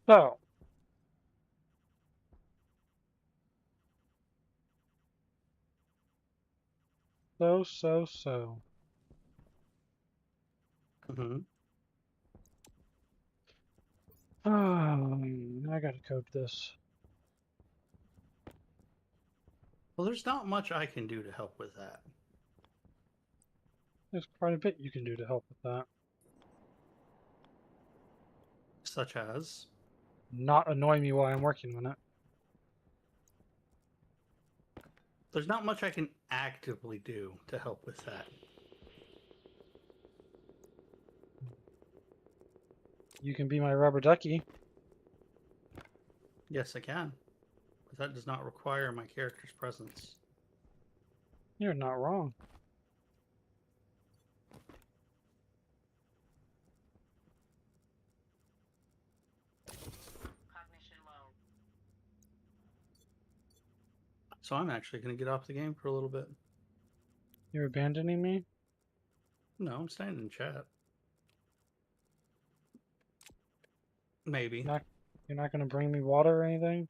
So. So. Mm-hmm. I gotta code this. Well, there's not much I can do to help with that. There's quite a bit you can do to help with that. Such as? Not annoy me while I'm working on it. There's not much I can actively do to help with that. You can be my rubber ducky. Yes, I can. But that does not require my character's presence. You're not wrong. Cognition low. So I'm actually going to get off the game for a little bit. You're abandoning me? No, I'm staying in chat. Maybe. You're not gonna bring me water or anything?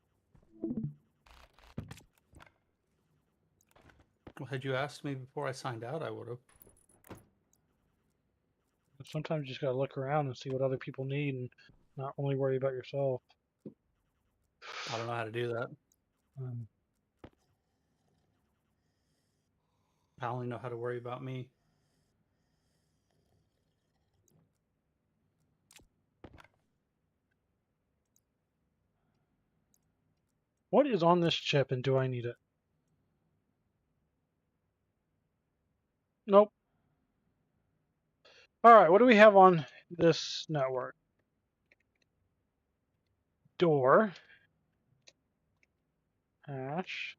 Well, had you asked me before I signed out, I would have. Sometimes you just gotta look around and see what other people need and not only worry about yourself. I don't know how to do that. I only know how to worry about me. What is on this chip and do I need it? Nope. Alright, what do we have on this network? Door. Hash.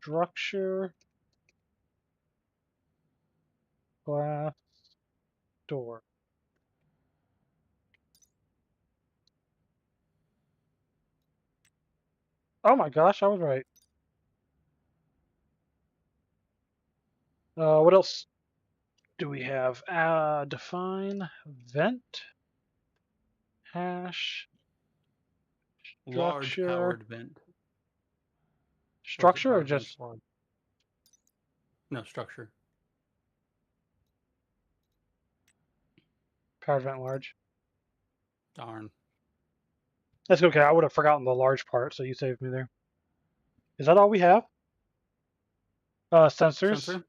Structure. Glass. Door. Oh my gosh, I was right. What else do we have? Define vent. Hash. Large Structure. powered vent. Structure or powered just vents large? No, structure. powered vent large? Darn. That's okay. I would have forgotten the large part, so you saved me there. Is that all we have? Sensors, Sensor?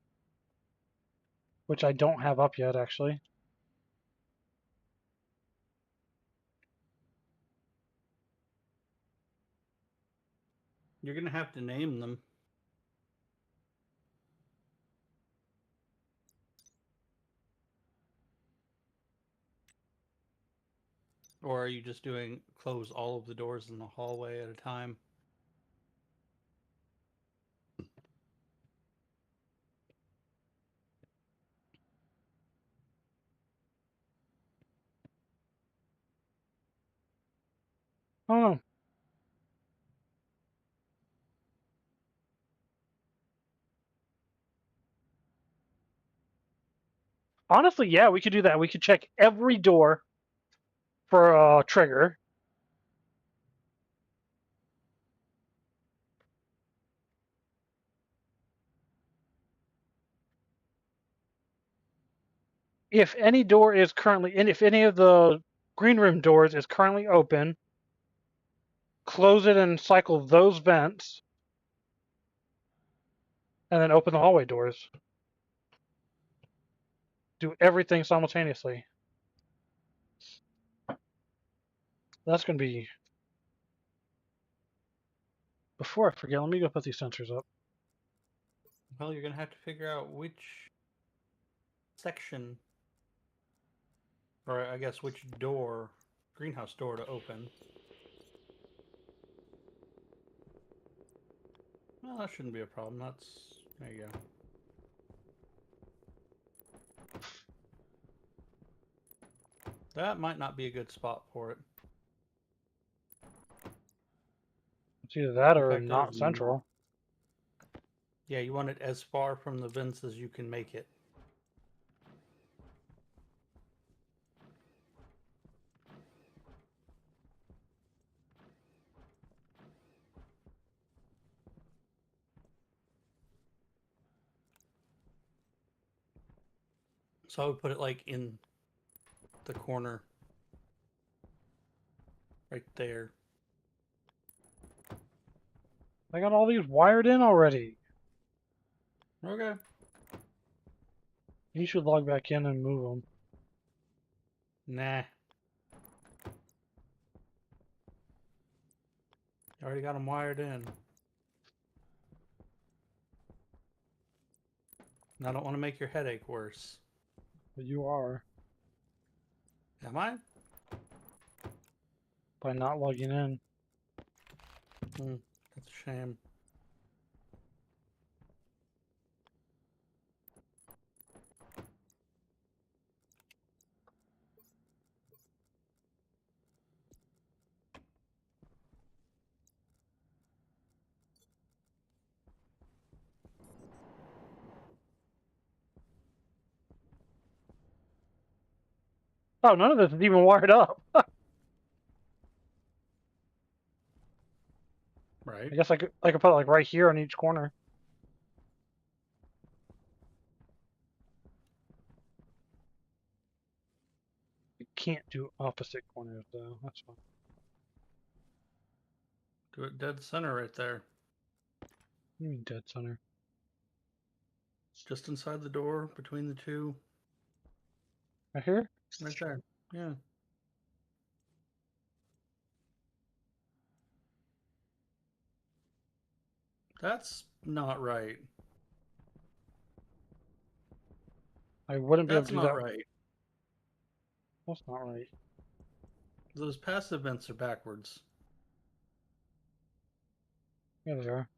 which I don't have up yet, actually. You're going to have to name them. Or are you just doing close all of the doors in the hallway at a time? I don't know. Honestly, yeah, we could do that. We could check every door for a trigger. If any door is currently, and if any of the green room doors is currently open, close it and cycle those vents, and then open the hallway doors. Do everything simultaneously. That's going to be... Before I forget, let me go put these sensors up. Well, you're going to have to figure out which section, or I guess which door, greenhouse door to open. Well, that shouldn't be a problem. There you go. That might not be a good spot for it. It's either that In or fact, not there's central. Yeah, you want it as far from the vents as you can make it. So I would put it like in the corner. Right there. I got all these wired in already. Okay. You should log back in and move them. Nah. You already got them wired in. And I don't want to make your headache worse. But you are Am I? by not logging in. That's a shame. Oh, none of this is even wired up. Right. I guess I could put it like right here on each corner. You can't do opposite corners though. That's fine. Do it dead center right there. You mean dead center? Just inside the door between the two. Right here? Right there. Yeah. That's not right. I wouldn't be able That's to do not that. right. That's not right. Those passive vents are backwards. Yeah, they are.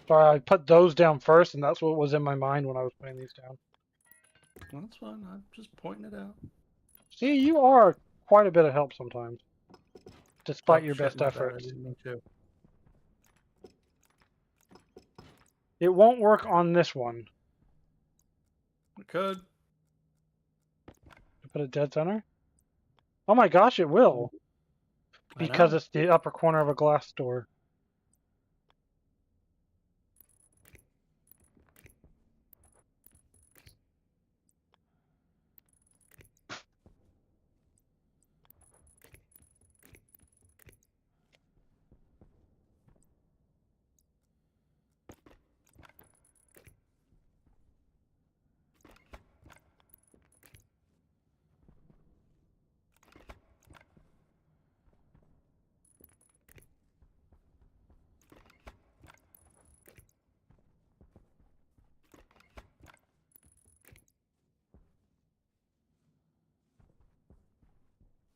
Sorry, I put those down first, and that's what was in my mind when I was putting these down. Well, that's fine. I'm just pointing it out. See, you are quite a bit of help sometimes, despite Oh, your shit, best my bad. I efforts. didn't mean to. It won't work on this one. It could. To put it dead center? Oh my gosh, it will. I Because know. it's the upper corner of a glass door.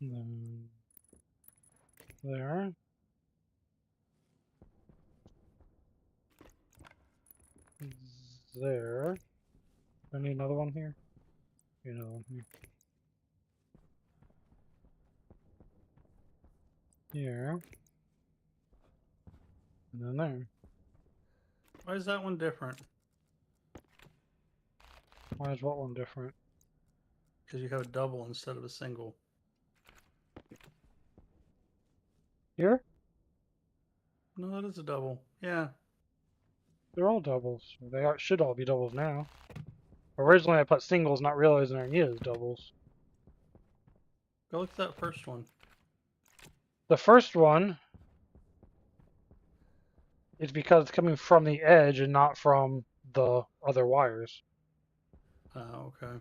And then there. There. I need another one here. Another one here. Here. And then there. Why is that one different? Why is what one different? Because you have a double instead of a single. Here? No, that is a double. Yeah. They're all doubles. Should all be doubles now. Originally I put singles, not realizing I needed doubles. Go look at that first one. The first one is because it's coming from the edge and not from the other wires. Oh, okay.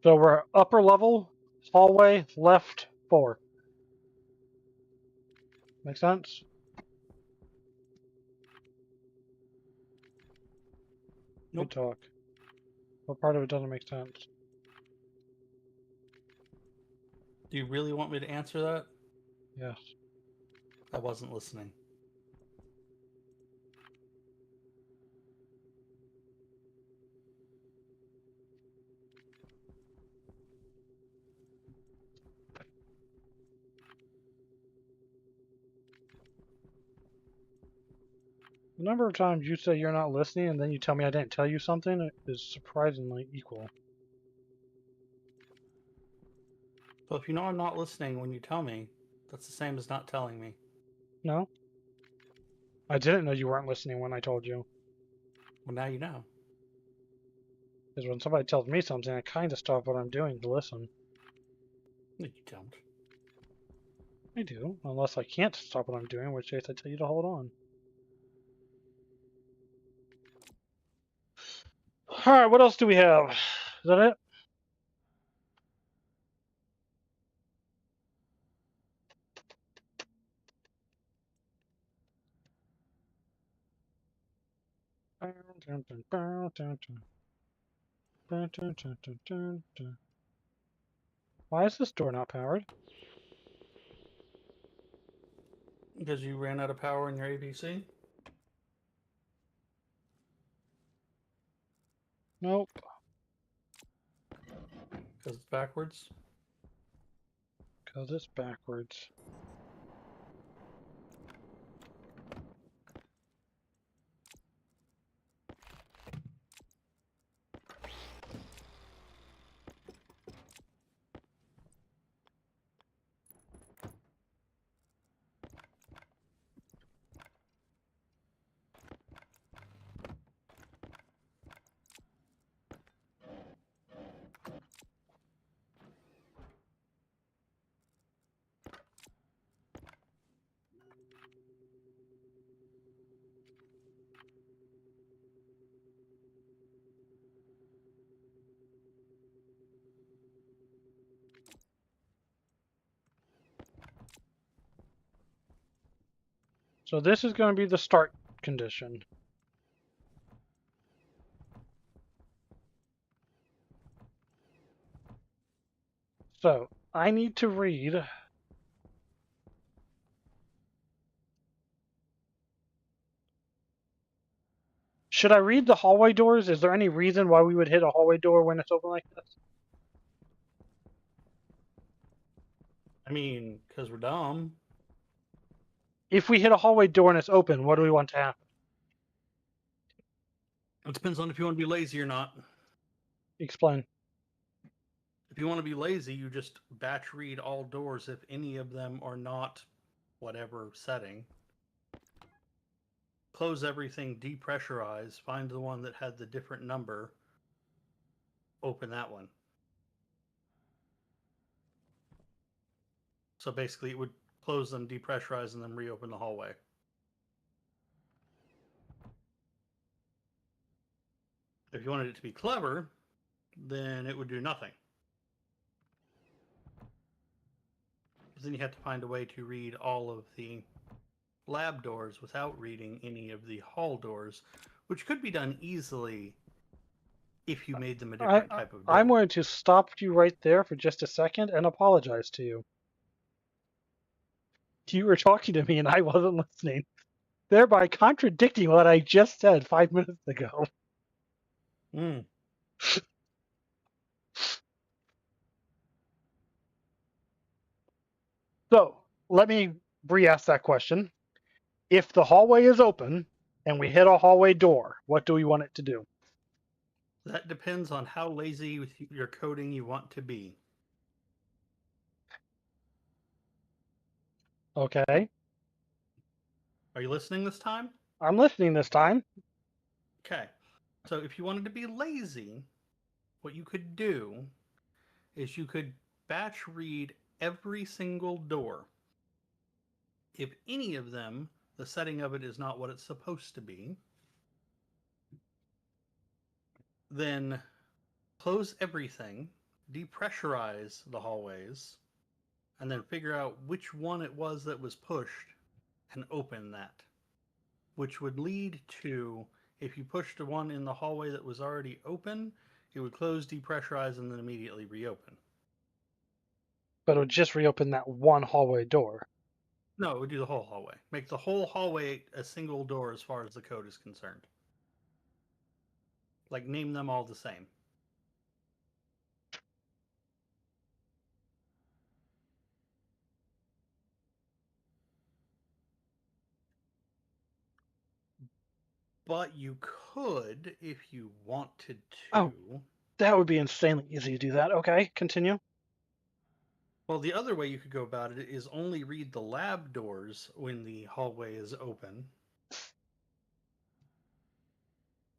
So we're upper level, hallway, left, 4. Make sense? Nope. Good talk. What part of it doesn't make sense? Do you really want me to answer that? Yes. I wasn't listening. The number of times you say you're not listening and then you tell me I didn't tell you something is surprisingly equal. Well, if you know I'm not listening when you tell me, that's the same as not telling me. No? I didn't know you weren't listening when I told you. Well, now you know. Because when somebody tells me something, I kind of stop what I'm doing to listen. No, you don't. I do, unless I can't stop what I'm doing, in which case I tell you to hold on. Alright, what else do we have? Is that it? Why is this door not powered? Because you ran out of power in your ABC? Nope. Because it's backwards? Because it's backwards. So this is going to be the start condition. So I need to read should I read the hallway doors? Is there any reason why we would hit a hallway door when it's open like this? I mean, because we're dumb. If we hit a hallway door and it's open, what do we want to happen? It depends on if you want to be lazy or not. Explain. If you want to be lazy, you just batch read all doors if any of them are not whatever setting. Close everything, depressurize, find the one that had the different number, open that one. So basically, it would close them, depressurize, and then reopen the hallway. If you wanted it to be clever, then it would do nothing. Then you have to find a way to read all of the lab doors without reading any of the hall doors, which could be done easily if you made them a different type of door. I'm going to stop you right there for just a second and apologize to you. You were talking to me and I wasn't listening, thereby contradicting what I just said 5 minutes ago. Mm. So let me re-ask that question. If the hallway is open and we hit a hallway door, what do we want it to do? That depends on how lazy with your coding you want to be. Okay. Are you listening this time? I'm listening this time. Okay. So if you wanted to be lazy, what you could do is you could batch read every single door. If any of them, the setting of it is not what it's supposed to be, then close everything, depressurize the hallways, and then figure out which one it was that was pushed and open that. Which would lead to, if you pushed one in the hallway that was already open, it would close, depressurize, and then immediately reopen. But it would just reopen that one hallway door. No, it would do the whole hallway. Make the whole hallway a single door as far as the code is concerned. Like, name them all the same. But you could, if you wanted to. Oh. That would be insanely easy to do that. Okay, continue. Well, the other way you could go about it is only read the lab doors when the hallway is open,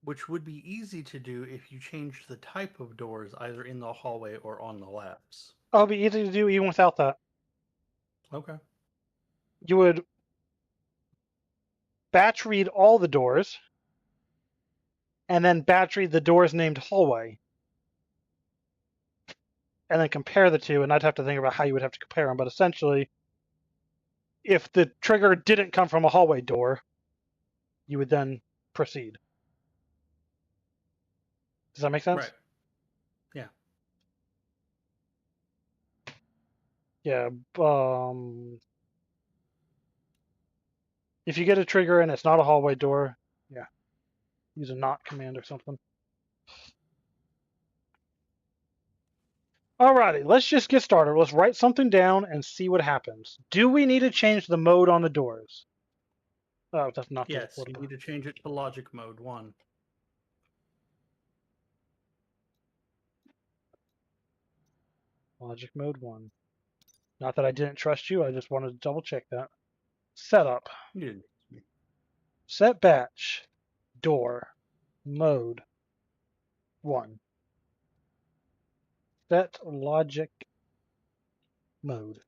which would be easy to do if you changed the type of doors either in the hallway or on the labs. Oh, it'd be easy to do even without that. Okay. You would batch read all the doors, and then batch read the doors named hallway, and then compare the two. And I'd have to think about how you would have to compare them. But essentially, if the trigger didn't come from a hallway door, you would then proceed. Does that make sense? Right. Yeah. Yeah. If you get a trigger and it's not a hallway door, yeah, use a not command or something. Alrighty, let's just get started. Let's write something down and see what happens. Do we need to change the mode on the doors? Oh, that's not Yes, you teleportable. need to change it to logic mode 1. Logic mode 1. Not that I didn't trust you, I just wanted to double check that. Setup. You didn't. Set batch. Door. Mode 1. Set logic mode.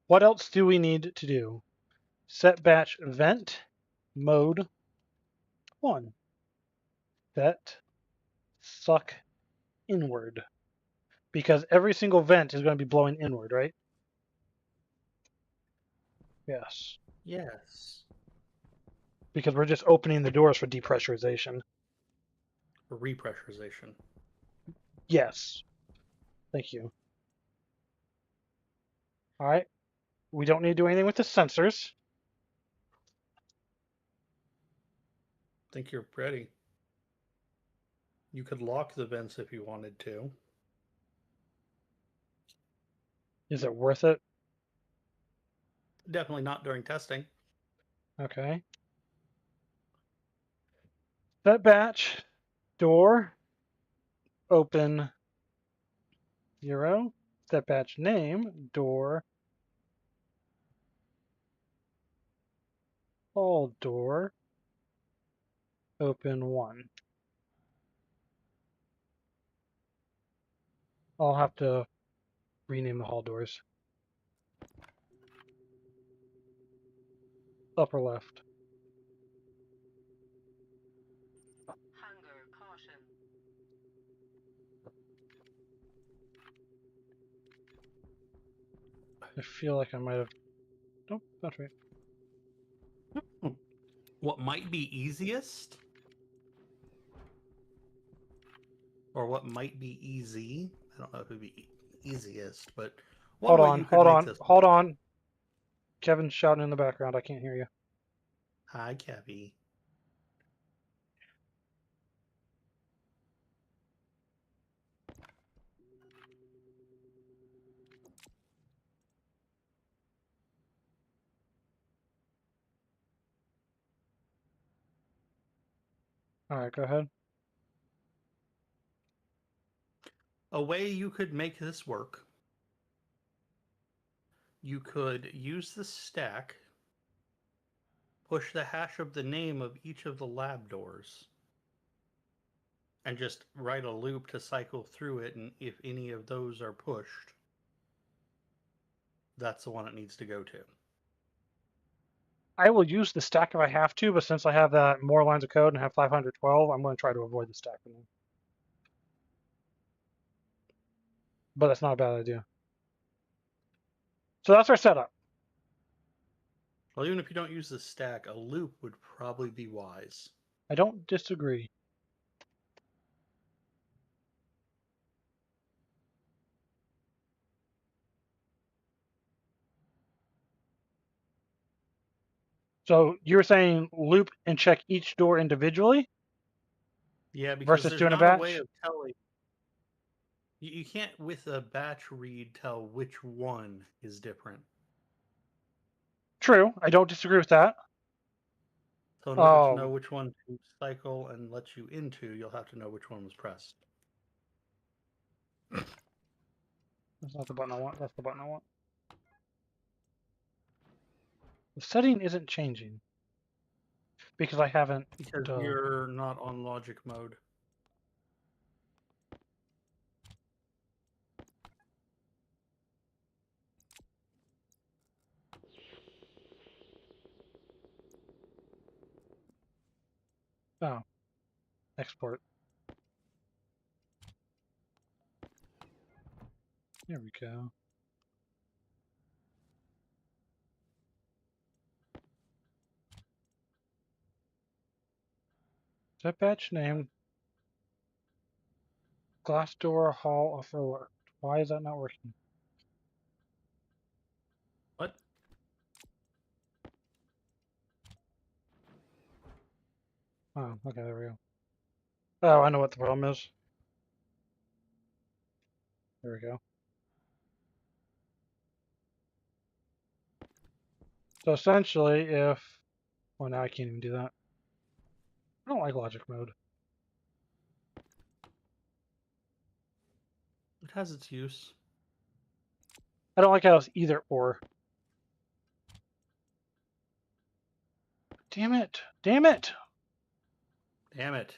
What else do we need to do? Set batch vent. Mode 1. Set suck inward. Because every single vent is going to be blowing inward, right? Yes. Yes. Because we're just opening the doors for depressurization. For repressurization. Yes. Thank you. All right. We don't need to do anything with the sensors. I think you're ready. You could lock the vents if you wanted to. Is it worth it? Definitely not during testing. Okay. Set batch. Door. Open 0. Set batch name. Door. All door. Open 1. I'll have to rename the hall doors. Upper left. Hunger caution. I feel like I might have... Nope, that's right. What might be easiest? Or what might be easy? I don't know if it would be easiest, but one way you could make this. Hold on. Kevin's shouting in the background. I can't hear you. Hi, Kevy. All right, go ahead. A way you could make this work, you could use the stack, push the hash of the name of each of the lab doors, and just write a loop to cycle through it, and if any of those are pushed, that's the one it needs to go to. I will use the stack if I have to, but since I have that more lines of code and have 512, I'm going to try to avoid the stack. But that's not a bad idea. So that's our setup. Well, even if you don't use the stack, a loop would probably be wise. I don't disagree. So you're saying loop and check each door individually Yeah, because versus there's doing a not a way batch? of telling. You can't, with a batch read, tell which one is different. True. I don't disagree with that. So in order to know which one to cycle and let you into, you'll have to know which one was pressed. That's not the button I want. That's the button I want. The setting isn't changing because I haven't. Because you're not on logic mode. Oh, export. There we go. That batch name Glassdoor Hall of Alert. Why is that not working? What? Oh, okay, there we go. Oh, I know what the problem is. There we go. So essentially, well, now I can't even do that. I don't like logic mode. It has its use. I don't like how it's either or. Damn it! Damn it! Damn it.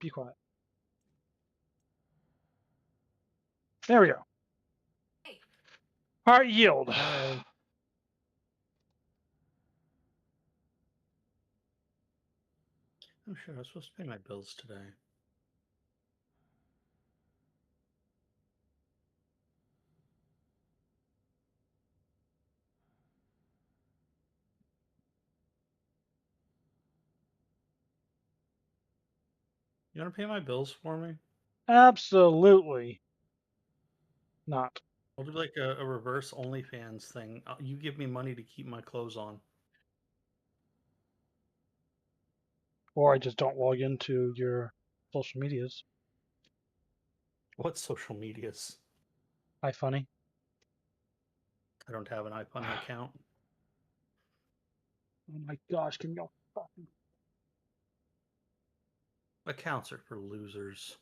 Be quiet. There we go. Heart yield. Alright. I'm sure I was supposed to pay my bills today. You want to pay my bills for me? Absolutely not. I'll do like a reverse OnlyFans thing. You give me money to keep my clothes on. Or I just don't log into your social medias. What social medias? iFunny. I don't have an iPhone account. Oh my gosh, can you fucking... Accounts are for losers.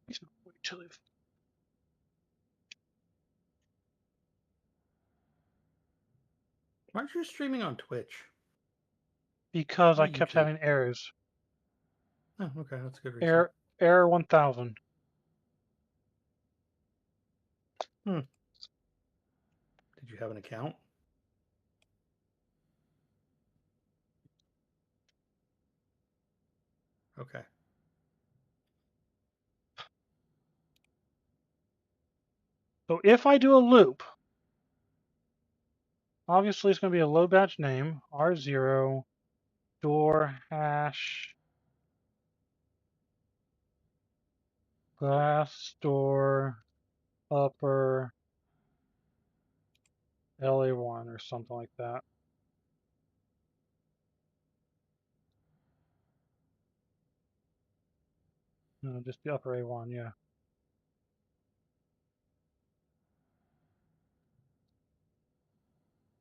Wait till if... Why aren't you streaming on Twitch? Because Or I kept YouTube? having errors. Oh, okay, that's a good reason. Error 1000. Did you have an account? Okay. So if I do a loop, obviously it's going to be a load batch name, R0, door hash, glass door, upper, LA1 or something like that. No, just the upper A1, yeah.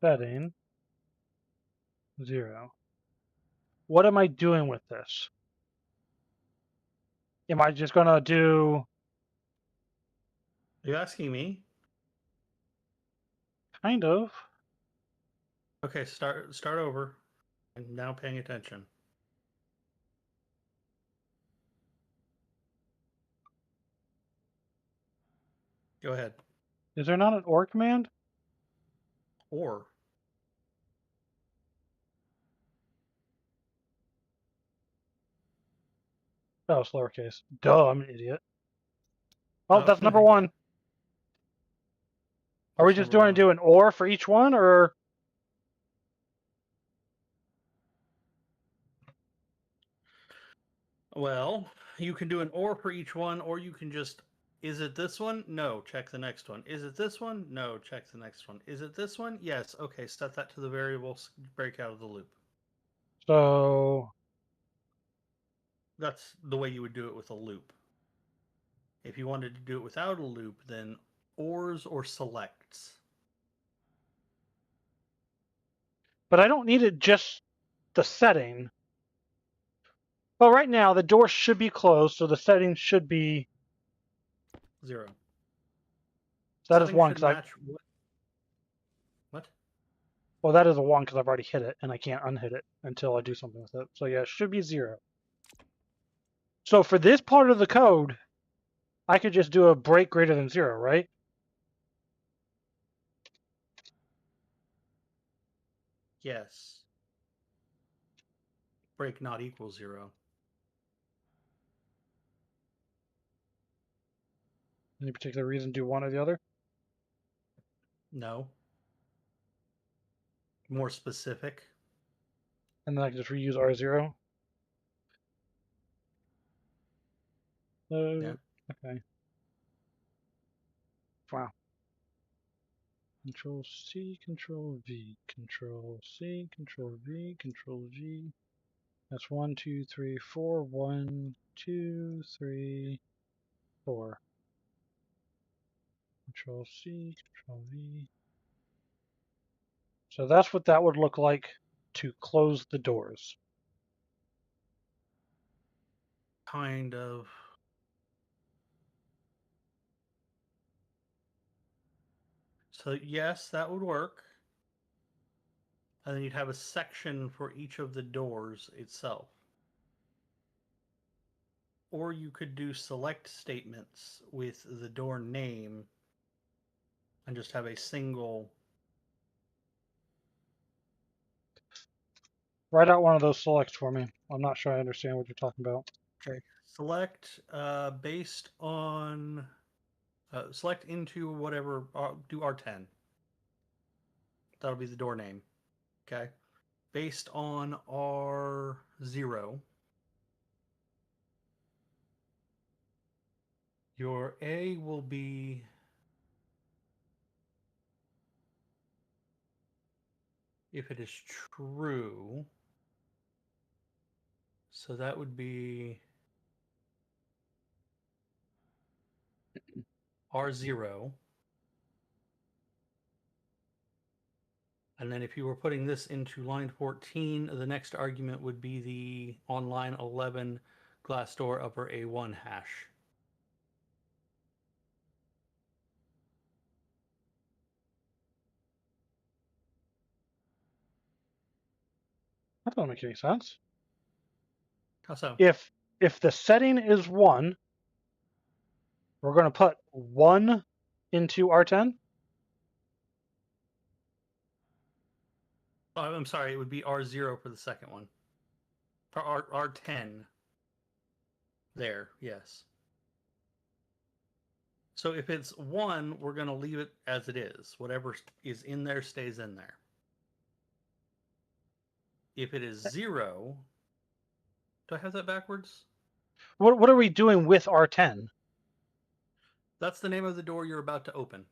Setting 0. What am I doing with this? Am I just gonna do Are you asking me? kind of? Okay, start over. I'm now paying attention. Go ahead. Is there not an OR command? Or Oh, it's lowercase. Duh, I'm an idiot. Oh, Oh, that's number yeah. one. Are we What's just number doing one? do an OR for each one, or Well, you can do an or for each one, or you can just, is it this one? No, check the next one. Is it this one? No, check the next one. Is it this one? Yes. Okay, set that to the variable, break out of the loop. So That's the way you would do it with a loop. If you wanted to do it without a loop, then ors or selects. but I don't need it just the setting. Well, right now the door should be closed, so the setting should be 0. that is Settings one should because I match what? well that is a one because I've already hit it and I can't unhit it until I do something with it. So yeah, it should be 0. So for this part of the code, I could just do a break greater than 0, right? Yes. Break not equal 0. Any particular reason do one or the other? No. More specific. And then I can just reuse R0. Yeah. Okay. Wow. Control C, Control V, Control C, Control V, Control G. That's 1, 2, 3, 4. 1, 2, 3, 4. Control C, Control V. So that's what that would look like to close the doors. Kind of. So yes, that would work. And then you'd have a section for each of the doors itself. Or you could do select statements with the door name and just have a single. Write out one of those selects for me. I'm not sure I understand what you're talking about. Okay. Select based on. Select into whatever. Do R10. That'll be the door name. Okay. Based on R0. Your A will be if it is true. So that would be R0. And then if you were putting this into line 14, the next argument would be the on line 11 glass door upper A1 hash. That doesn't make any sense. How so? If the setting is 1, we're going to put 1 into R10. Oh, I'm sorry, it would be R0 for the second one. For R10. There, yes. So if it's 1, we're going to leave it as it is. Whatever is in there stays in there. If it is 0, do I have that backwards? What are we doing with R10? That's the name of the door you're about to open.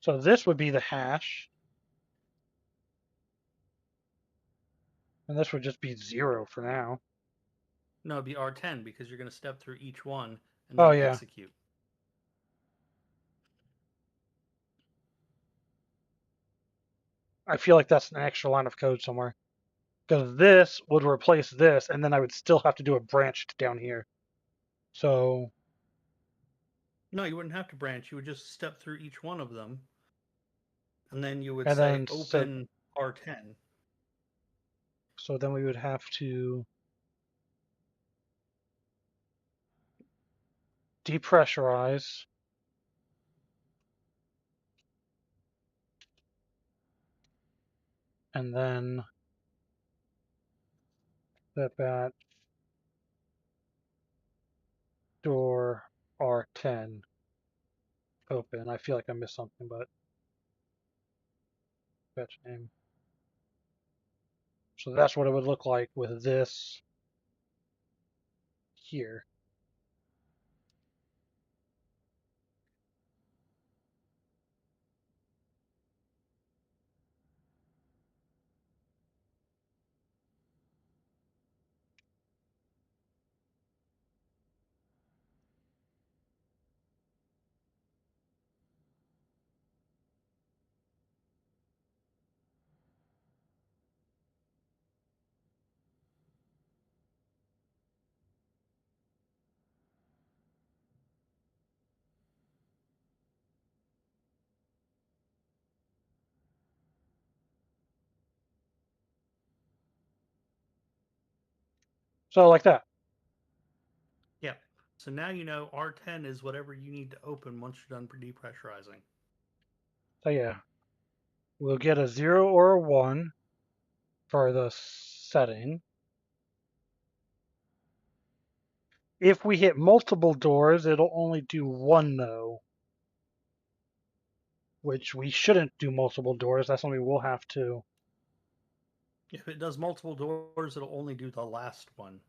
So this would be the hash. And this would just be 0 for now. No, it'd be R10 because you're going to step through each one and Oh, then yeah. execute. I feel like that's an extra line of code somewhere. Because this would replace this, and then I would still have to do a branch down here. So No, you wouldn't have to branch. You would just step through each one of them. And then you would and say then open R10. so then we would have to depressurize. And then that door R10 open. I feel like I missed something, but fetch name. So that's what it would look like with this here. So like that. Yeah. So now you know R10 is whatever you need to open once you're done depressurizing. So yeah, we'll get a 0 or a 1 for the setting. If we hit multiple doors, it'll only do 1 though, which we shouldn't do multiple doors. That's something we'll have to. If it does multiple doors, it'll only do the last one.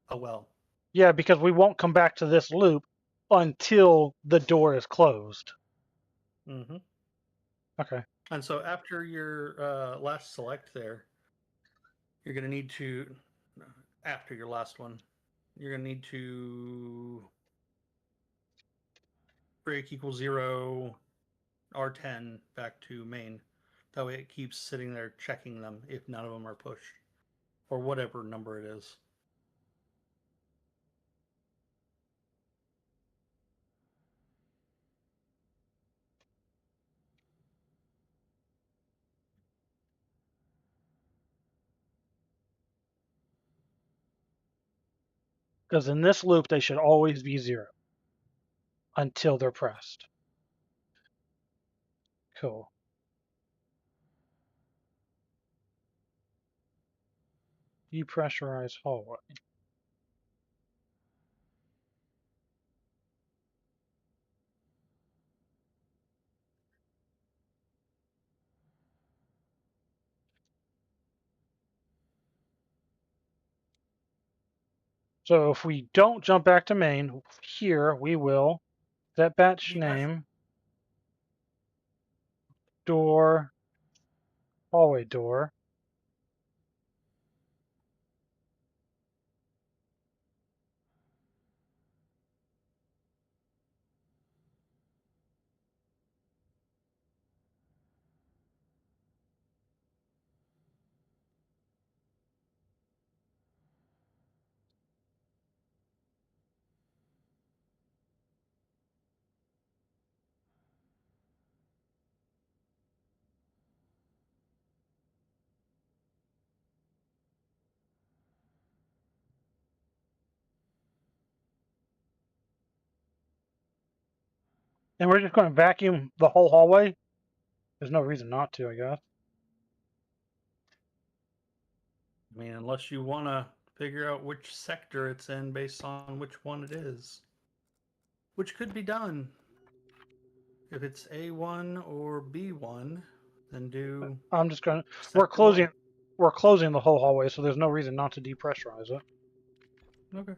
Oh well. Yeah, because we won't come back to this loop until the door is closed. Mm-hmm. Okay. And so after your last select there, you're going to need to, after your last one, you're going to need to break equals 0, R10 back to main. That way it keeps sitting there checking them if none of them are pushed, or whatever number it is. Because in this loop, they should always be 0 until they're pressed. Cool. Depressurize hallway. So if we don't jump back to main, here we will set batch name, door, hallway door. And we're just going to vacuum the whole hallway. There's no reason not to, I guess. I mean, unless you want to figure out which sector it's in based on which one it is, which could be done. If it's A1 or B1, then do I'm just going to. sector 1. We're closing the whole hallway, so there's no reason not to depressurize it. Okay.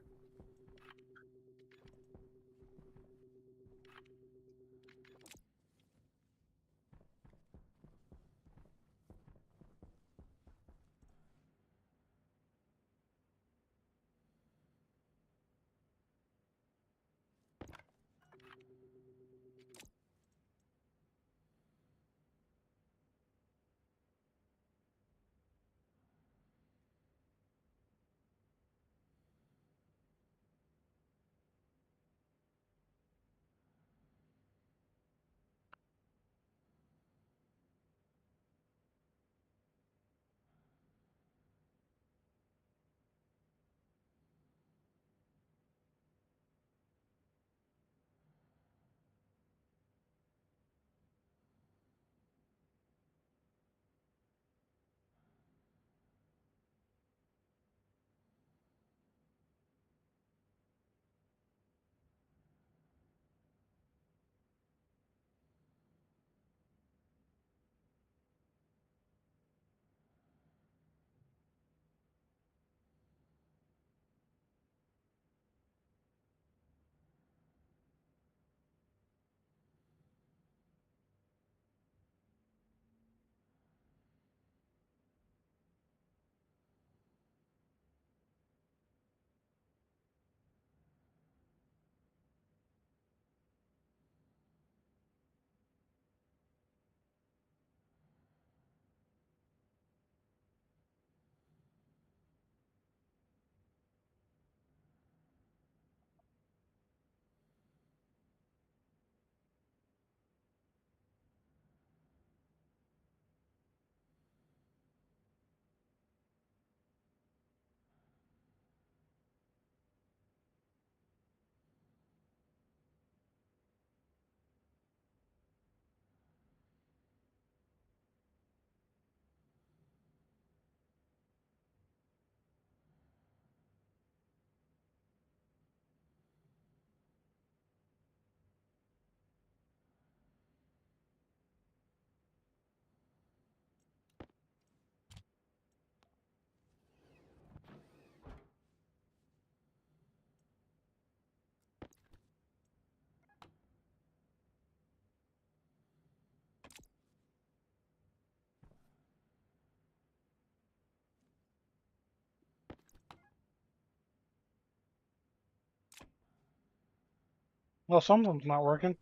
Well, something's not working.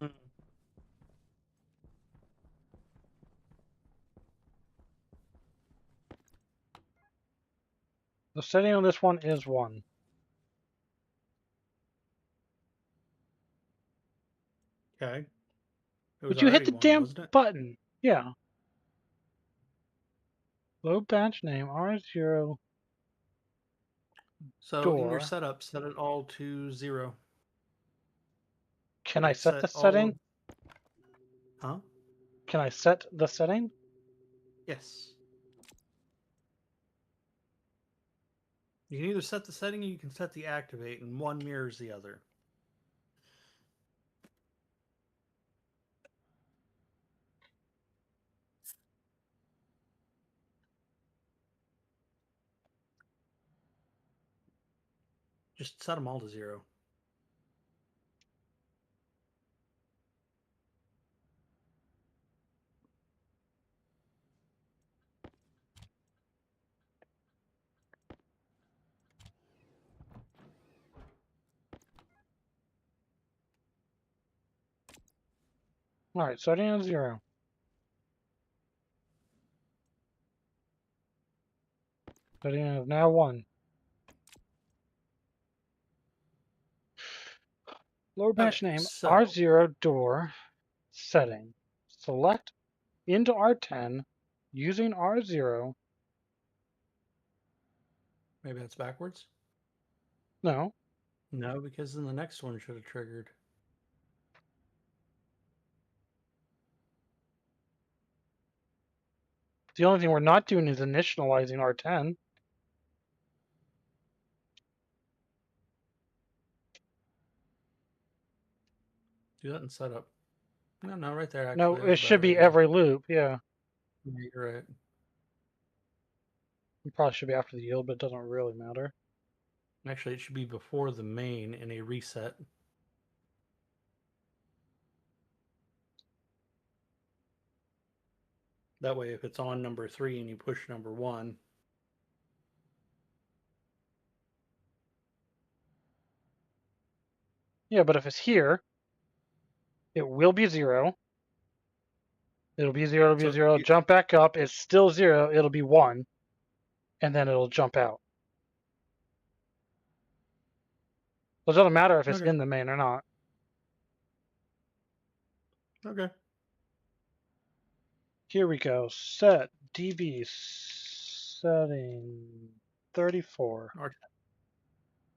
Mm. The setting on this one is 1. Okay. It was But you hit already the 1, damn wasn't it? button. Yeah. Load batch name R0 So in your door. setup, set it all to 0. Can I Like set the set all of... setting? Huh? Can I set the setting? Yes. You can either set the setting or you can set the activate, and one mirrors the other. Just set them all to 0. Alright, setting on 0. Setting is now 1. Load batch Okay, name so R0 door setting. Select into R10 using R0. maybe that's backwards. No. No, because then the next one should have triggered. The only thing we're not doing is initializing R10. Do that in setup. No, right there No, actually. it That's a should better be idea. every loop, yeah. Yeah, you're right. It probably should be after the yield, but it doesn't really matter. Actually, it should be before the main in a reset. That way, if it's on number 3 and you push number 1, Yeah, but if it's here, it will be 0. It'll be 0, it'll be so 0, jump back up, it's still 0, it'll be 1, and then it'll jump out. So it doesn't matter if it's okay, in the main or not. okay. Here we go. Set DB setting 34. R10.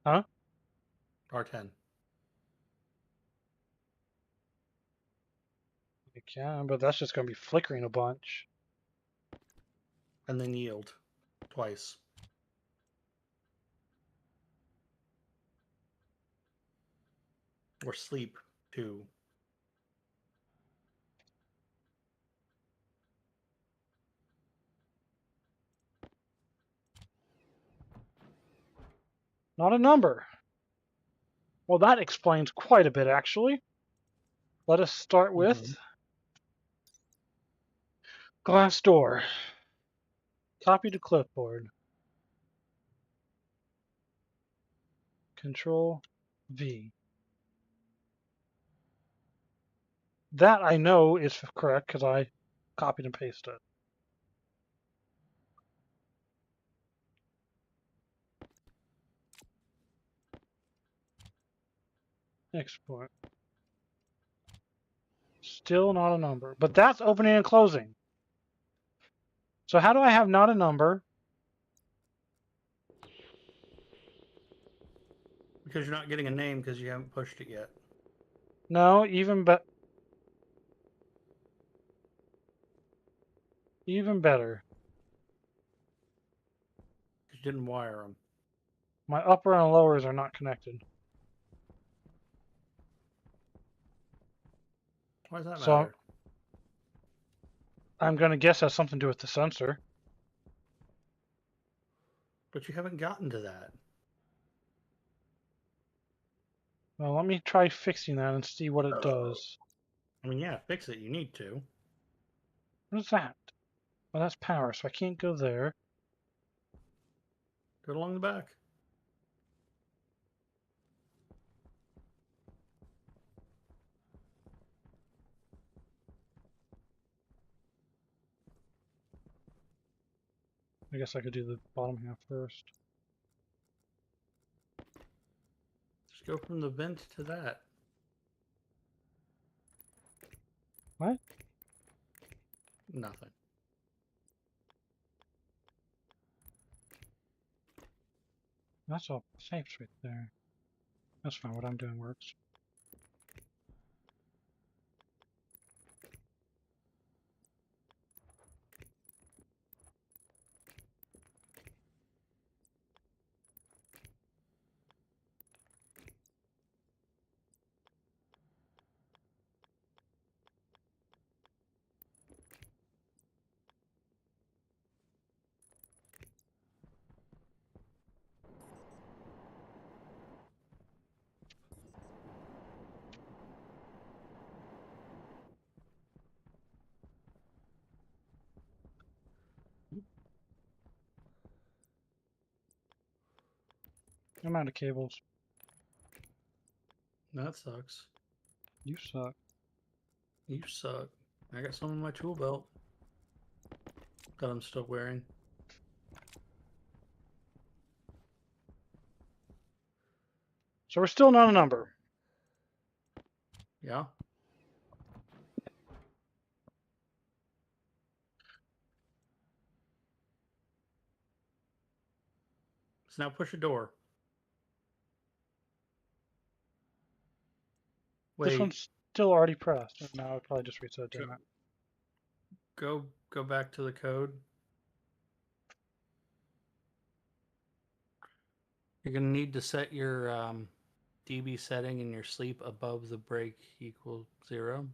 Huh? R10. You can, but that's just going to be flickering a bunch. And then yield twice. Or sleep 2. Not a number. Well, that explains quite a bit, actually. Let us start with glass door. Copy to clipboard. Control V. That I know is correct because I copied and pasted it. Export. Still not a number, but that's opening and closing. So how do I have not a number? Because you're not getting a name because you haven't pushed it yet. No, even better. Because you didn't wire them. My upper and lowers are not connected. Why does that So matter? I'm going to guess has something to do with the sensor. But you haven't gotten to that. Well, let me try fixing that and see what it does. I mean, yeah, fix it. You need to. What is that? Well, that's power, so I can't go there. Do it along the back. I guess I could do the bottom half first. Just go from the vent to that. What? Nothing. That's all pipes right there. That's fine. What I'm doing works. I'm out of cables. That sucks. You suck. You suck. I got some in my tool belt that I'm still wearing. So we're still not a number. Yeah. So now push a door. This Wait. one's still already pressed. And now I probably just reset doing that. Go back to the code. You're gonna need to set your DB setting in your sleep above the break equal 0.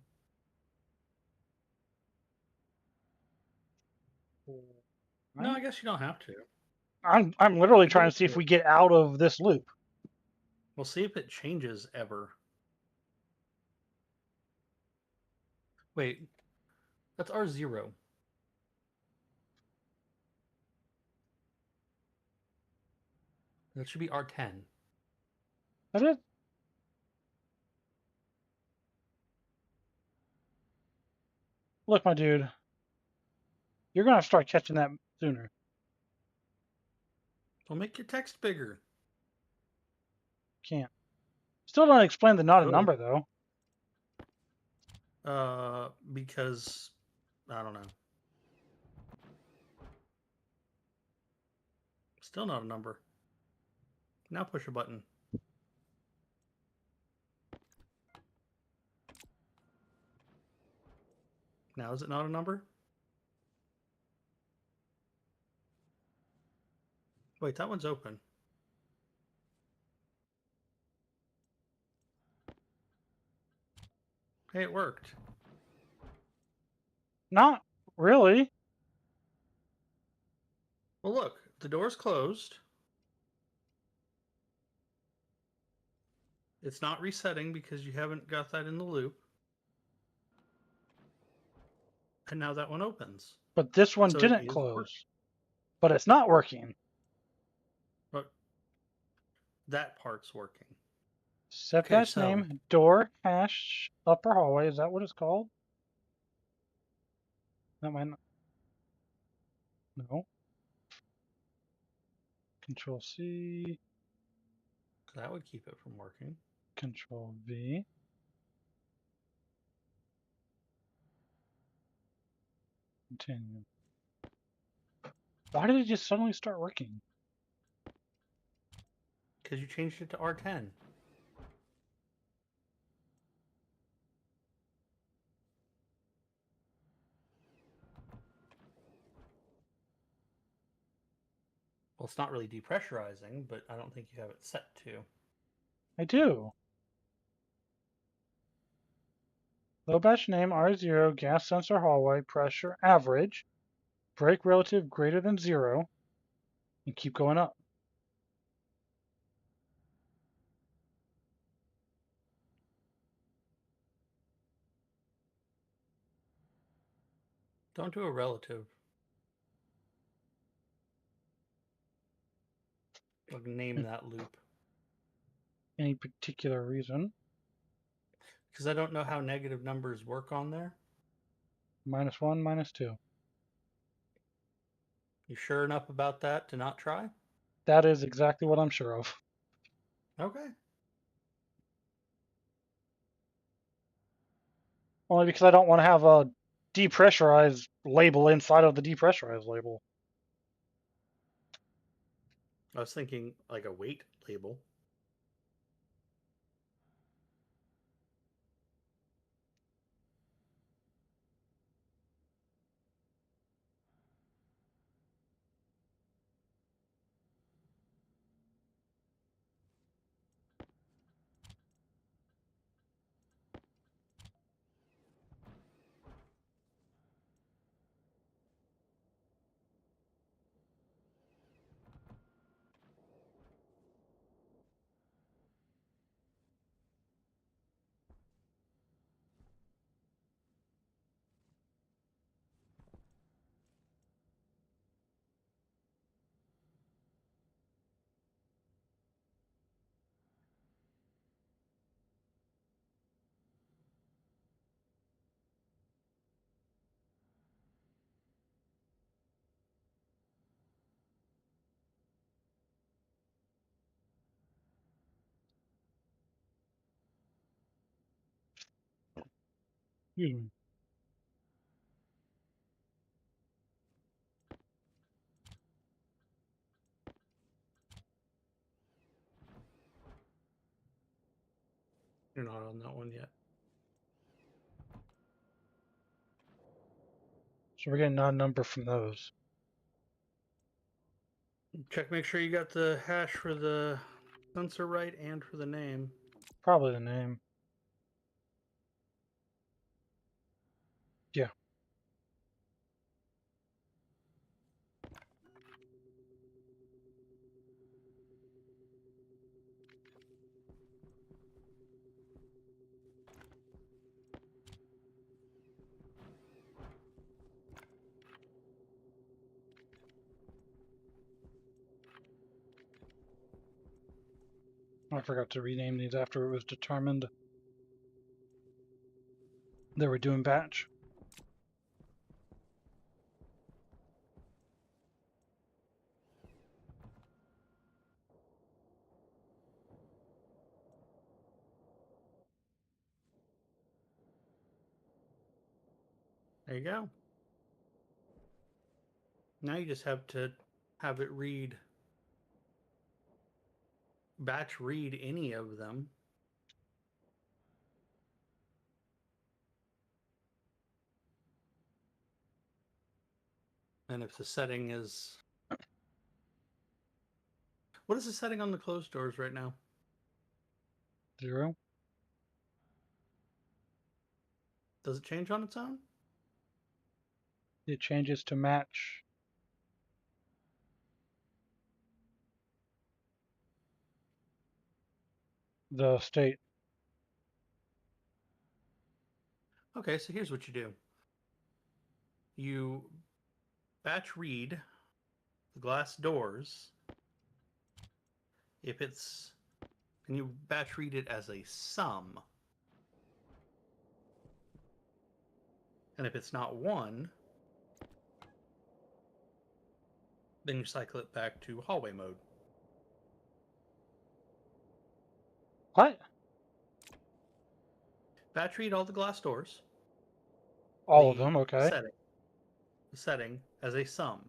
No, I guess you don't have to. I'm literally trying to see if we get out of this loop. We'll see if it changes ever. Wait, that's R0. That should be R10. That it? Look, my dude. You're gonna have to start catching that sooner. Well, make your text bigger. Can't. Still don't explain the not a Good. number though. Because I don't know. Still not a number. Now push a button. Now is it not a number? Wait, that one's open. Hey, it worked. Not really. Well, look, the door's closed. It's not resetting because you haven't got that in the loop. And now that one opens. But this one So it didn't is close. But it's not working. But that part's working. Set Okay, batch so- name, door, hash, upper hallway. Is that what it's called? That might not. No. Control C, That would keep it from working. Control V. Continue. Why did it just suddenly start working? Because you changed it to R10. Well, it's not really depressurizing, but I don't think you have it set to. I do. Low batch name R0, gas sensor hallway, pressure average, brake relative greater than 0, and keep going up. Don't do a relative. Like name that loop. Any particular reason? Because I don't know how negative numbers work on there. -1, -2. You sure enough about that to not try? That is exactly what I'm sure of. Okay. Only because I don't want to have a depressurized label inside of the depressurized label. I was thinking like a weight label. Hmm. You're not on that one yet. So we're getting odd number from those. Check, make sure you got the hash for the sensor right and for the name. Probably the name. Yeah. I forgot to rename these after it was determined they were doing batch. There you go. Now you just have to have it read, batch read any of them. And if the setting is... What is the setting on the closed doors right now? 0. Does it change on its own? It changes to match the state. Okay, so here's what you do. You batch read the glass doors. If it's... And you batch read it as a sum. And if it's not 1, then you cycle it back to hallway mode. What? Batch read all the glass doors. All of them, okay. Setting as a sum.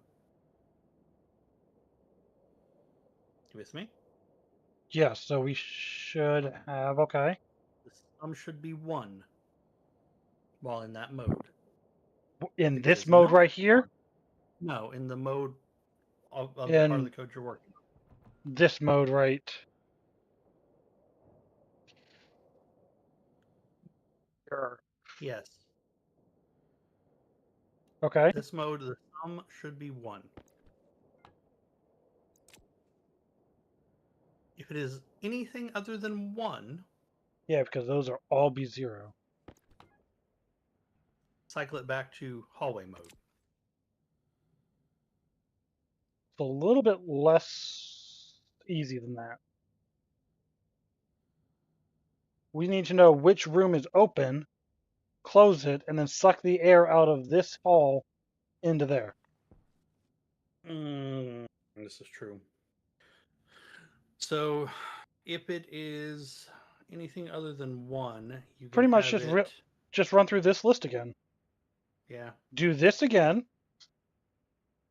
You with me? Yes, so we should have, okay. The sum should be 1 while in that mode. In If it this is mode not right here? 1, no, in the mode of the part of In the code you're working on. this mode right here. Yes. Okay. This mode, the sum should be 1. If it is anything other than 1, Yeah, because those are all be 0. cycle it back to hallway mode. It's a little bit less easy than that. We need to know which room is open, close it, and then suck the air out of this hall into there. This is true. So, if it is anything other than one, you can Pretty much have just run through this list again. Yeah. Do this again.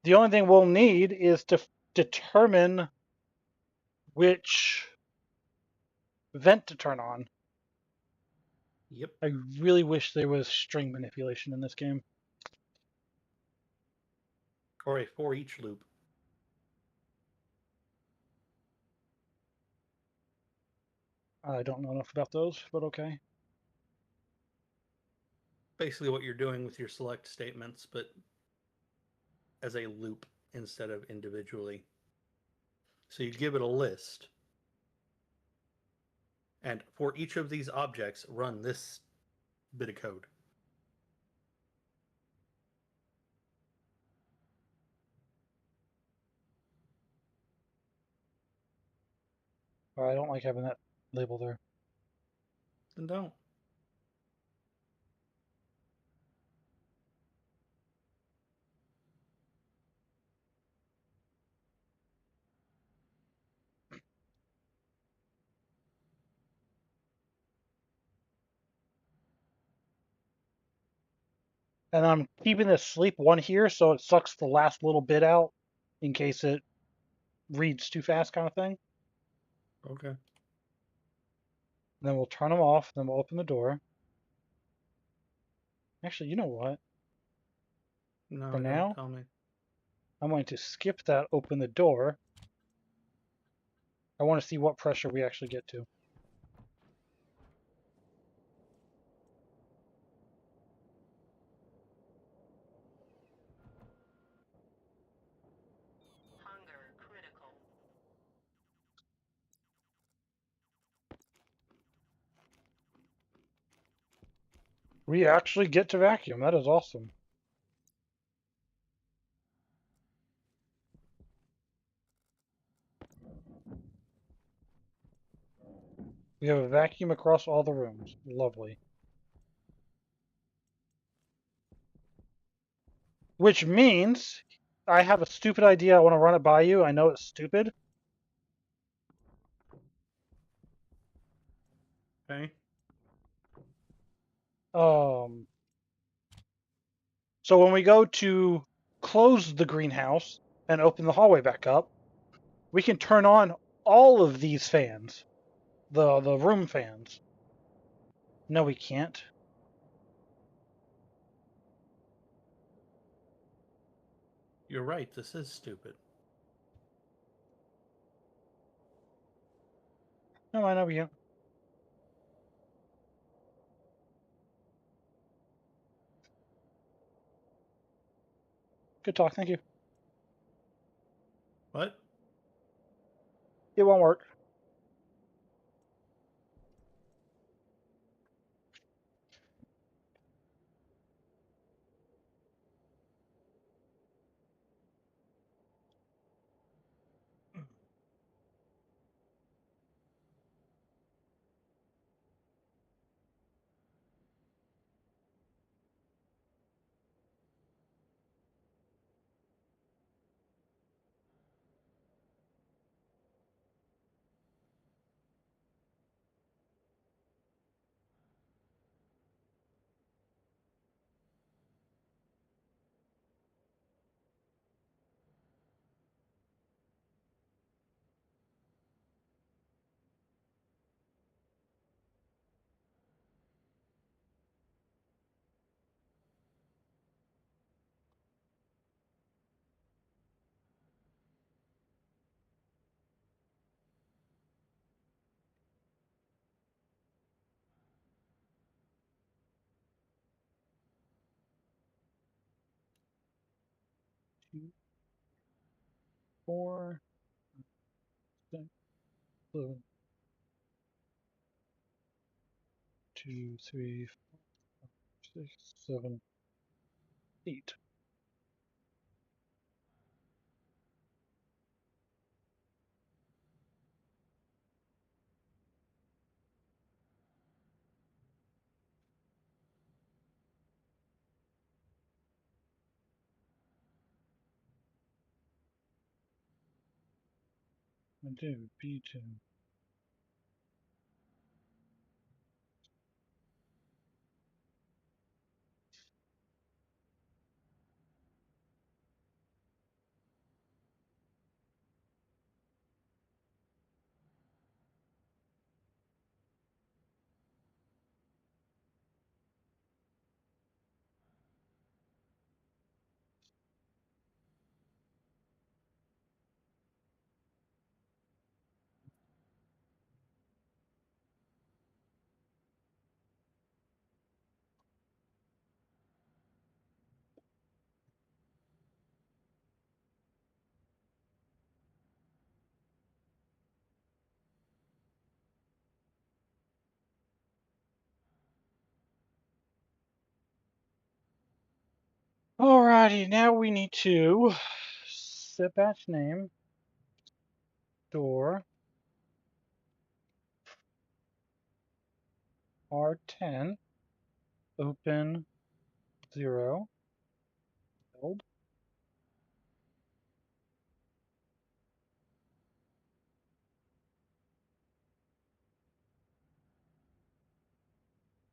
The only thing we'll need is to determine which vent to turn on. Yep. I really wish there was string manipulation in this game. Or a for each loop. I don't know enough about those, but okay. Basically, what you're doing with your select statements, but as a loop instead of individually. So you give it a list. And for each of these objects, run this bit of code. I don't like having that label there. Then don't. And I'm keeping this sleep one here so it sucks the last little bit out in case it reads too fast kind of thing. Okay. And then we'll turn them off, then we'll open the door. Actually, you know what? No, For don't now, tell me. I'm going to skip that open the door. I want to see what pressure we actually get to. Hunger critical. We actually get to vacuum. That is awesome. We have a vacuum across all the rooms. Lovely. Which means I have a stupid idea. I want to run it by you. I know it's stupid. Okay. So when we go to close the greenhouse and open the hallway back up, we can turn on all of these fans, the room fans. No, we can't. You're right. This is stupid. No, I know we can't. Good talk. Thank you. What? It won't work. Two, 4, 6, 7, 2, 3, 4, 6, 7, 8. I do, B2. Alrighty, now we need to set batch name, door, R10, open 0, build.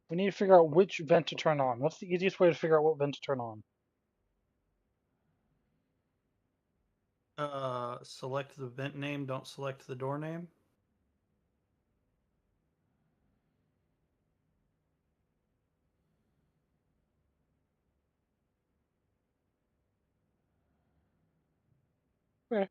We need to figure out which vent to turn on. What's the easiest way to figure out what vent to turn on? Select the vent name, don't select the door name. Okay.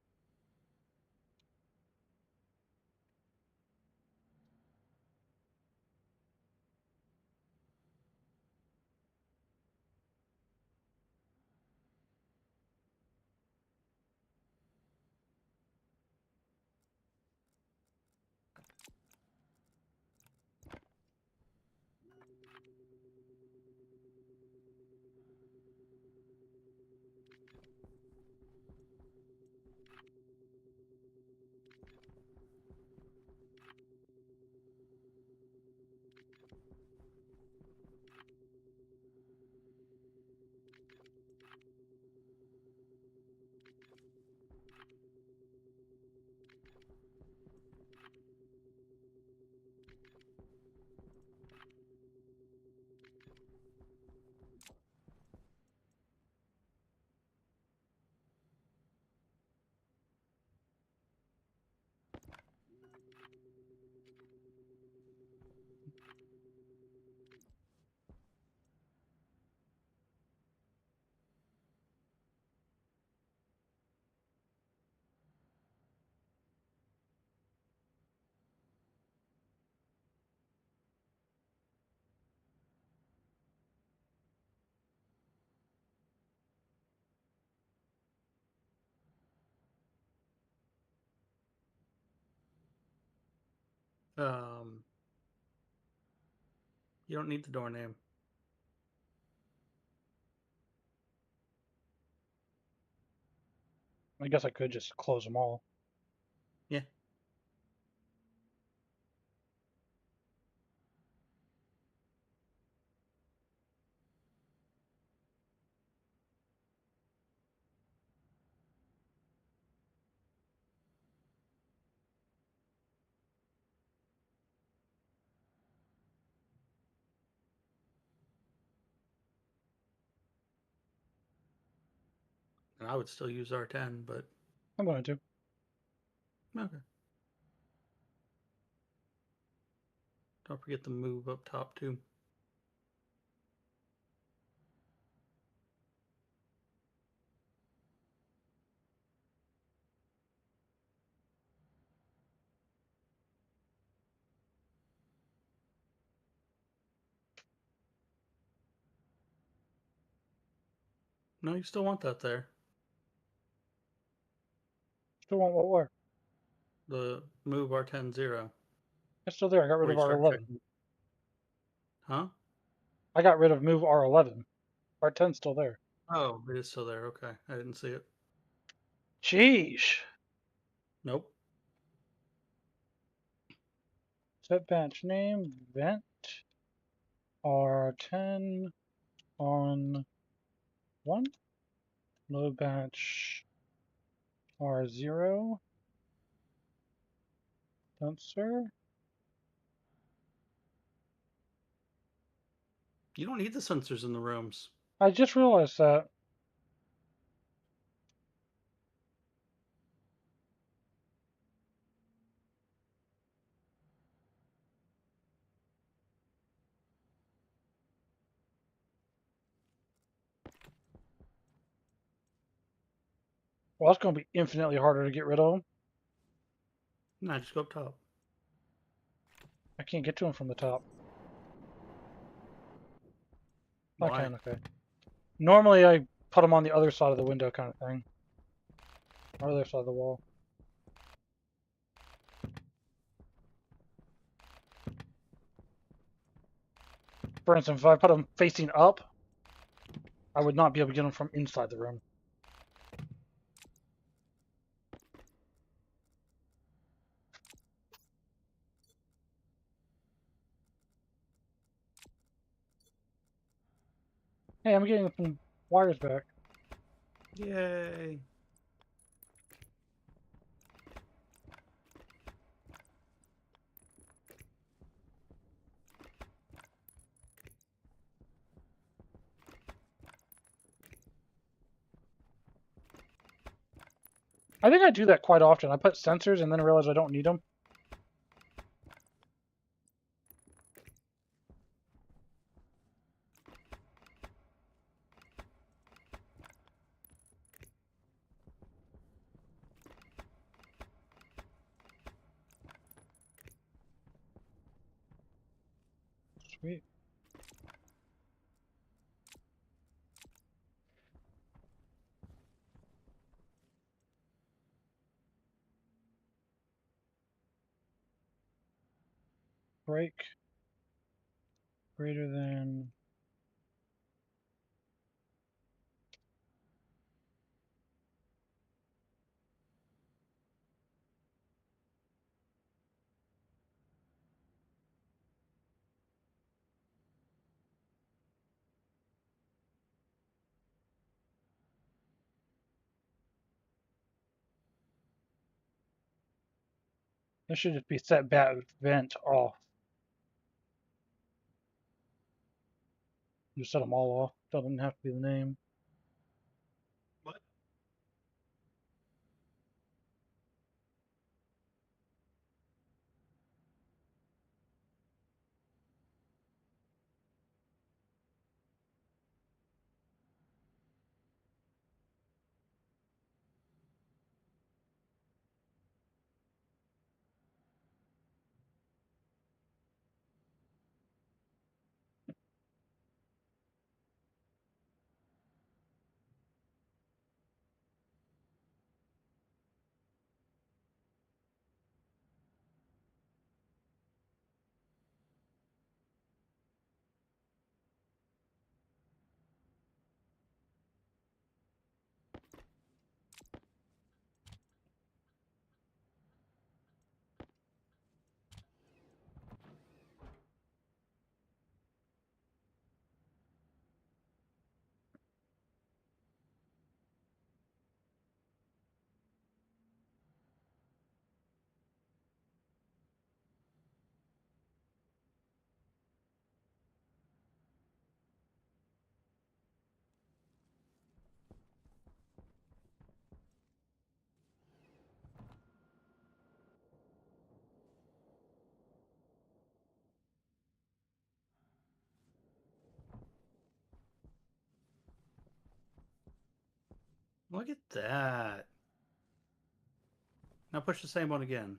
You don't need the door name. I guess I could just close them all. Yeah. And I would still use R10, but I'm going to. okay. Don't forget the move up top too. No, you still want that there. Still want what where? The move R10 0. It's still there. I got rid Before of you start R11. checking. Huh? I got rid of move R11. R10's still there. Oh, it is still there. Okay. I didn't see it. Sheesh. Nope. Set batch name, vent, R10 on 1. Load batch R0. Sensor. You don't need the sensors in the rooms. I just realized that. Well, that's going to be infinitely harder to get rid of them. Nah, just go up top. I can't get to them from the top. I Why? can, okay. Normally, I put them on the other side of the window kind of thing. Or other side of the wall. For instance, if I put them facing up, I would not be able to get them from inside the room. Hey, I'm getting some wires back. Yay. I think I do that quite often. I put sensors and then I realize I don't need them. Sweet. Break greater than this should just be set bat vent off. You set them all off. Doesn't have to be the name. What? Look at that. Now push the same one again.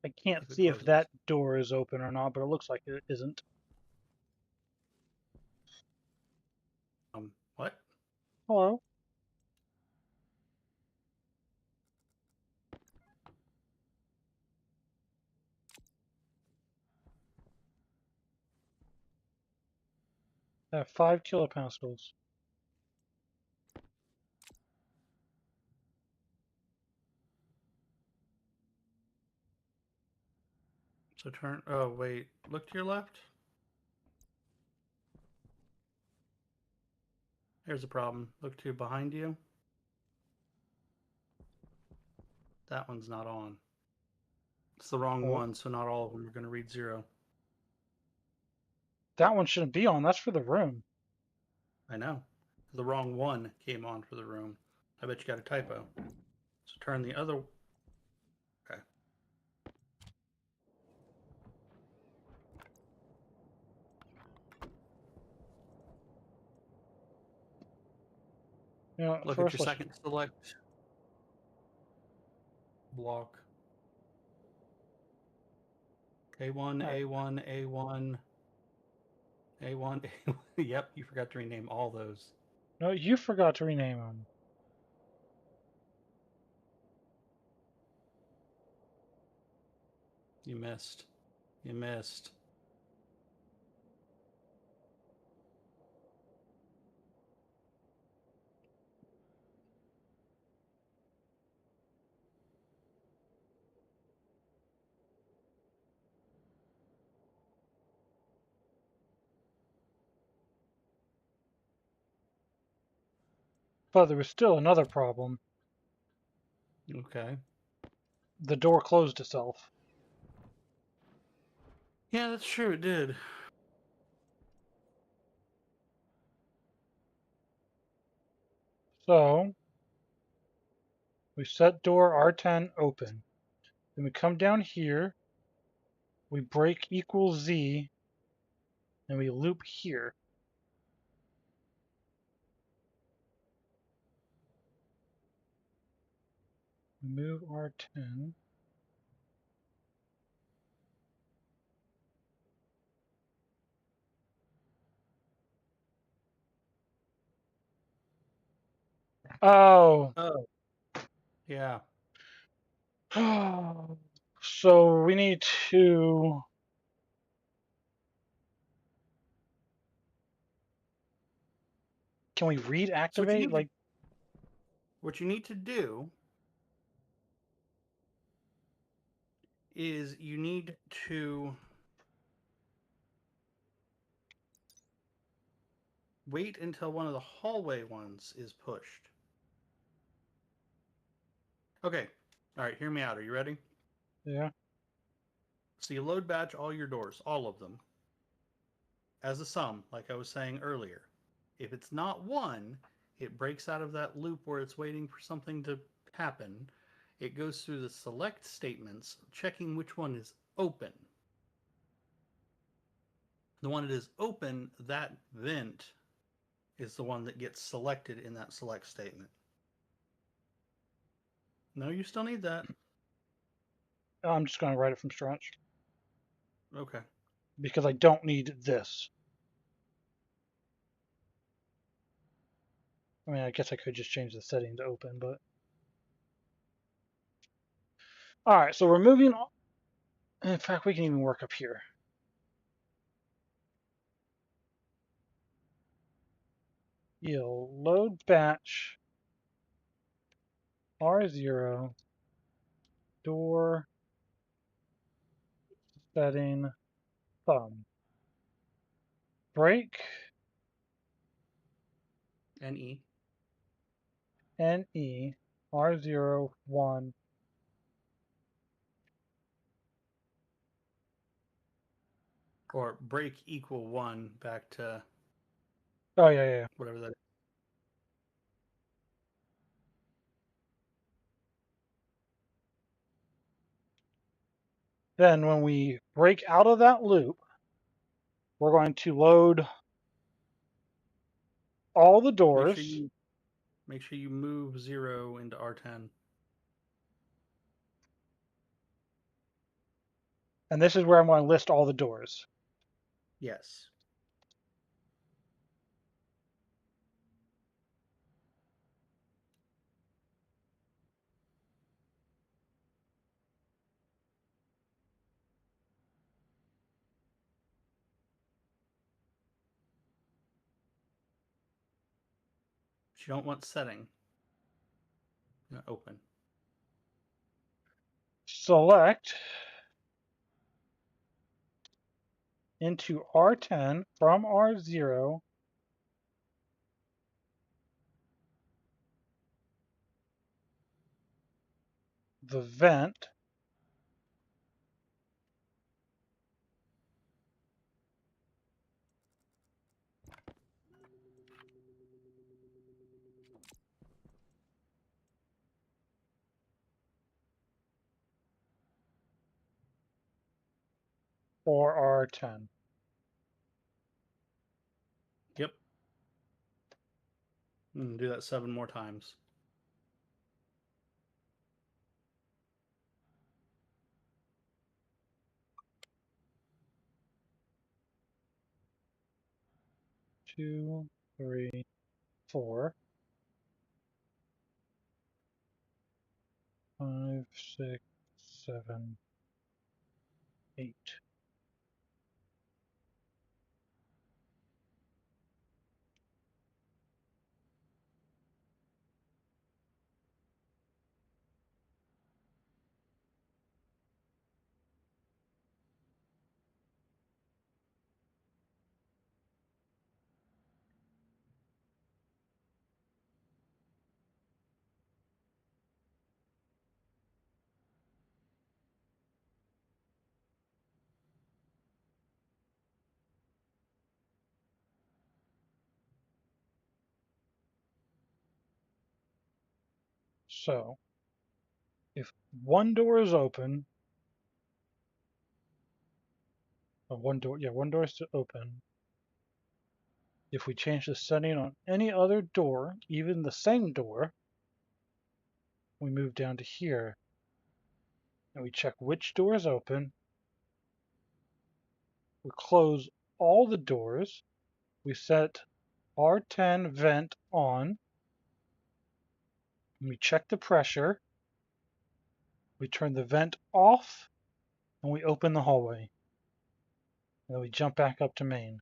I can't If it see if closes. that door is open or not, but it looks like it isn't. What? Hello. I have 5 kilopascals. So turn. Oh, wait. Look to your left. Here's the problem. Look to behind you. That one's not on. It's the wrong Oh. one, so not all of them are going to read 0. That one shouldn't be on. That's for the room. I know. The wrong one came on for the room. I bet you got a typo. So turn the other. Okay. Yeah, Look at first your let's second select block. A1, Alright. A1, A1, A1, A1. Yep, you forgot to rename all those. No, you forgot to rename them. You missed. You missed. But there was still another problem. Okay. The door closed itself. Yeah, that's true. It did. So we set door R10 open. Then we come down here. We break equals Z. And we loop here. Move R10. Oh. Oh. Yeah. So we need to. Can we read So activate? Like, what you need to do is you need to wait until one of the hallway ones is pushed. Okay. All right, hear me out. Are you ready? yeah. So you load batch all your doors, all of them, as a sum, like I was saying earlier. If it's not 1, it breaks out of that loop where it's waiting for something to happen. It goes through the select statements, checking which one is open. The one that is open, that vent is the one that gets selected in that select statement. No, you still need that. I'm just going to write it from scratch. Okay. Because I don't need this. I mean, I guess I could just change the setting to open, but. Alright, so we're moving on. In fact, we can even work up here. You'll load batch R0 door setting thumb. Break NE. NE R0 1. Or break equal 1 back to Oh, yeah. whatever that is. Then when we break out of that loop, we're going to load all the doors. Make sure you move 0 into R10. And this is where I'm going to list all the doors. Yes. But you don't want setting. Open. Select into R10 from R0 the vent or R10. Yep. Do that 7 more times. Two, three, 4, 5, 6, 7, 8. So, if one door is open, one door is to open. If we change the setting on any other door, even the same door, we move down to here and we check which door is open. We close all the doors. We set R10 vent on. And we check the pressure. We turn the vent off and we open the hallway. And then we jump back up to main.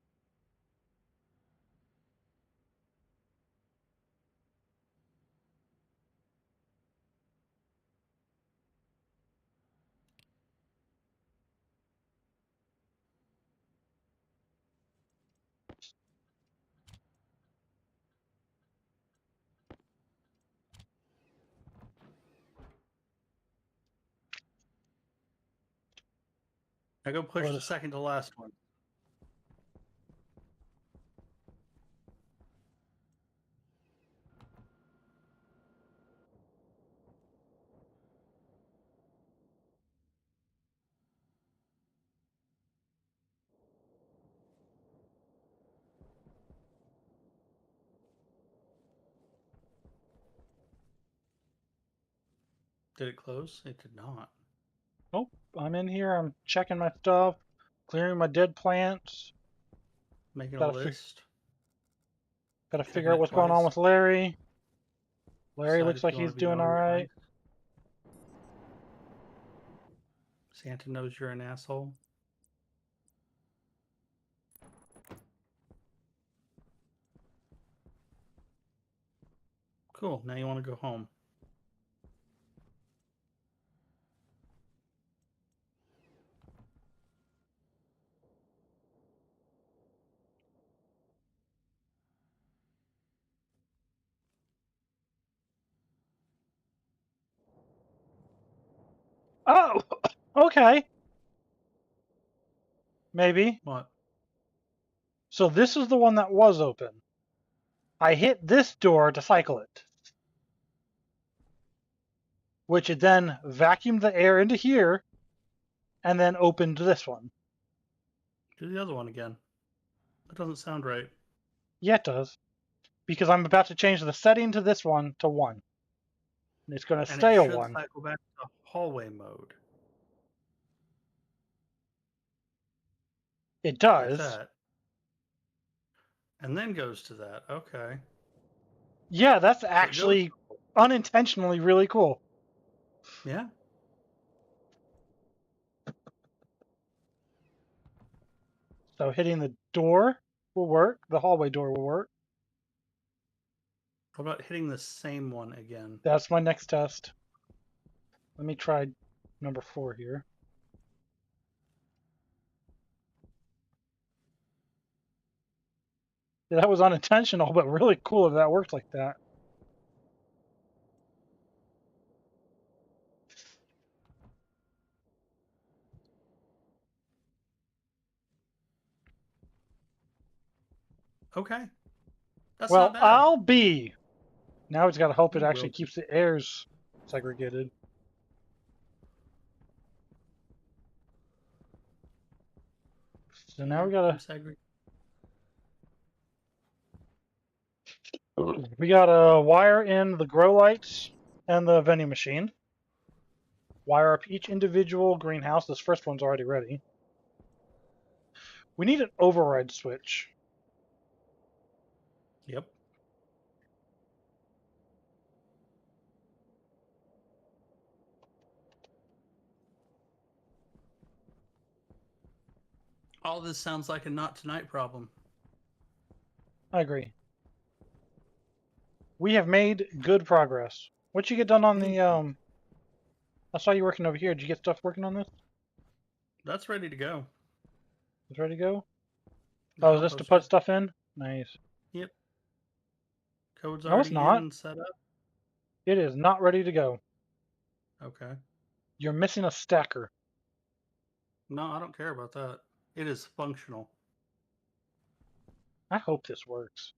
Now go push What the is- second to last one. Did it close? It did not. Oh, I'm in here. I'm checking my stuff, clearing my dead plants. Making a Gotta list. Gotta Checking figure out it what's going on twice. with Larry. Larry Decide looks if like you want he's to be doing all right. organized. Santa knows you're an asshole. Cool. Now you want to go home. Oh, okay. Maybe. What? So this is the one that was open. I hit this door to cycle it, which it then vacuumed the air into here and then opened this one. Do the other one again. That doesn't sound right. Yeah, it does. Because I'm about to change the setting to this one to 1. And it's going to And stay it a should 1. cycle back to hallway mode. It Like does. that. And then goes to that. Okay. Yeah, that's So it actually goes. unintentionally really cool. Yeah. So hitting the door will work. The hallway door will work. How about hitting the same one again? That's my next test. Let me try number 4 here. Yeah, that was unintentional, but really cool if that worked like that. Okay. That's Well, not bad. I'll be. Now it's got to hope it You actually will be. keeps the airs segregated. So now we I'm gotta segregating. wire in the grow lights and the vending machine. Wire up each individual greenhouse. This first one's already ready. We need an override switch. Yep. All this sounds like a not tonight problem. I agree. We have made good progress. What'd you get done on the I saw you working over here. Did you get stuff working on this? That's ready to go. It's ready to go? The Oh, is this to put composter. stuff in? Nice. Yep. Code's No, it's already not. in set up. It is not ready to go. Okay. You're missing a stacker. No, I don't care about that. It is functional. I hope this works.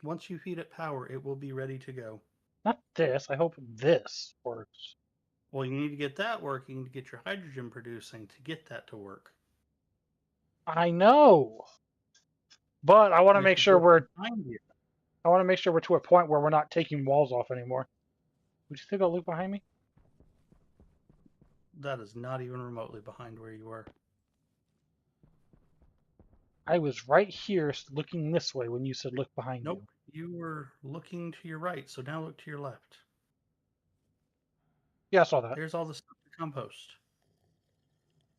Once you feed it power, it will be ready to go. Not this. I hope this works. Well, you need to get that working to get your hydrogen producing to get that to work. I know. But I want to And if make you sure go we're behind you, to a point where we're not taking walls off anymore. Would you say about Luke behind me? that is not even remotely behind where you were. I was right here looking this way when you said look behind Nope. You were looking to your right, so now look to your left. you. Yeah, I saw that. There's all the stuff to compost.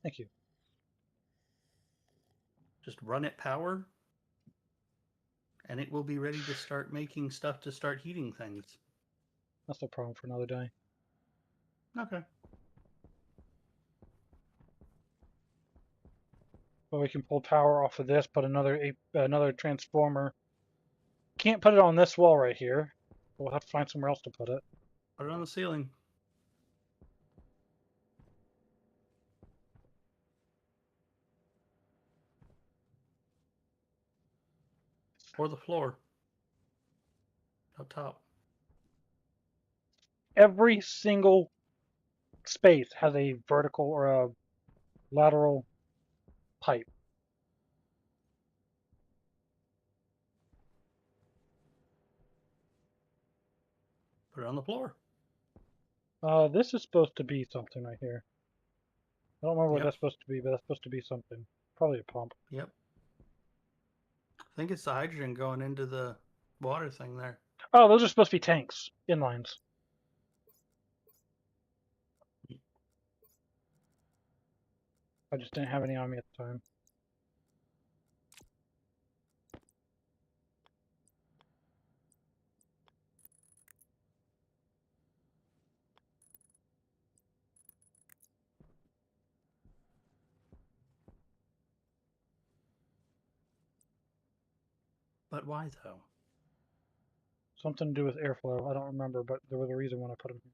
Thank you. Just run it power, and it will be ready to start making stuff to start heating things. That's no problem for another day. Okay. But we can pull power off of this, put another transformer. Can't put it on this wall right here. We'll have to find somewhere else to put it. Put it on the ceiling. Or the floor. Up top. Every single space has a vertical or a lateral pipe. Put it on the floor. This is supposed to be something right here. I don't remember what Yep. that's supposed to be, but that's supposed to be something. Probably a pump. Yep. I think it's the hydrogen going into the water thing there. Oh, those are supposed to be tanks, inlines. I just didn't have any on me at the time. But why though? Something to do with airflow. I don't remember, but there was a reason when I put them here.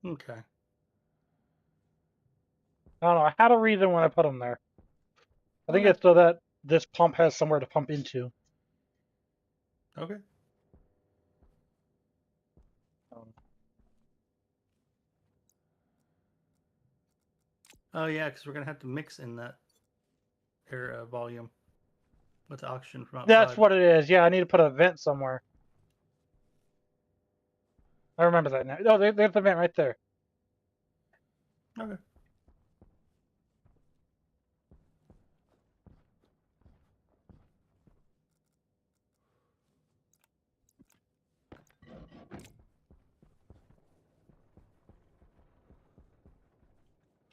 Okay. I don't know. I had a reason when I put them there. I think Okay. it's so that this pump has somewhere to pump into. Okay. Oh yeah, because we're gonna have to mix in that air volume with the oxygen from outside. That's what it is. Yeah, I need to put a vent somewhere. I remember that now. Oh, they have the vent right there. Okay.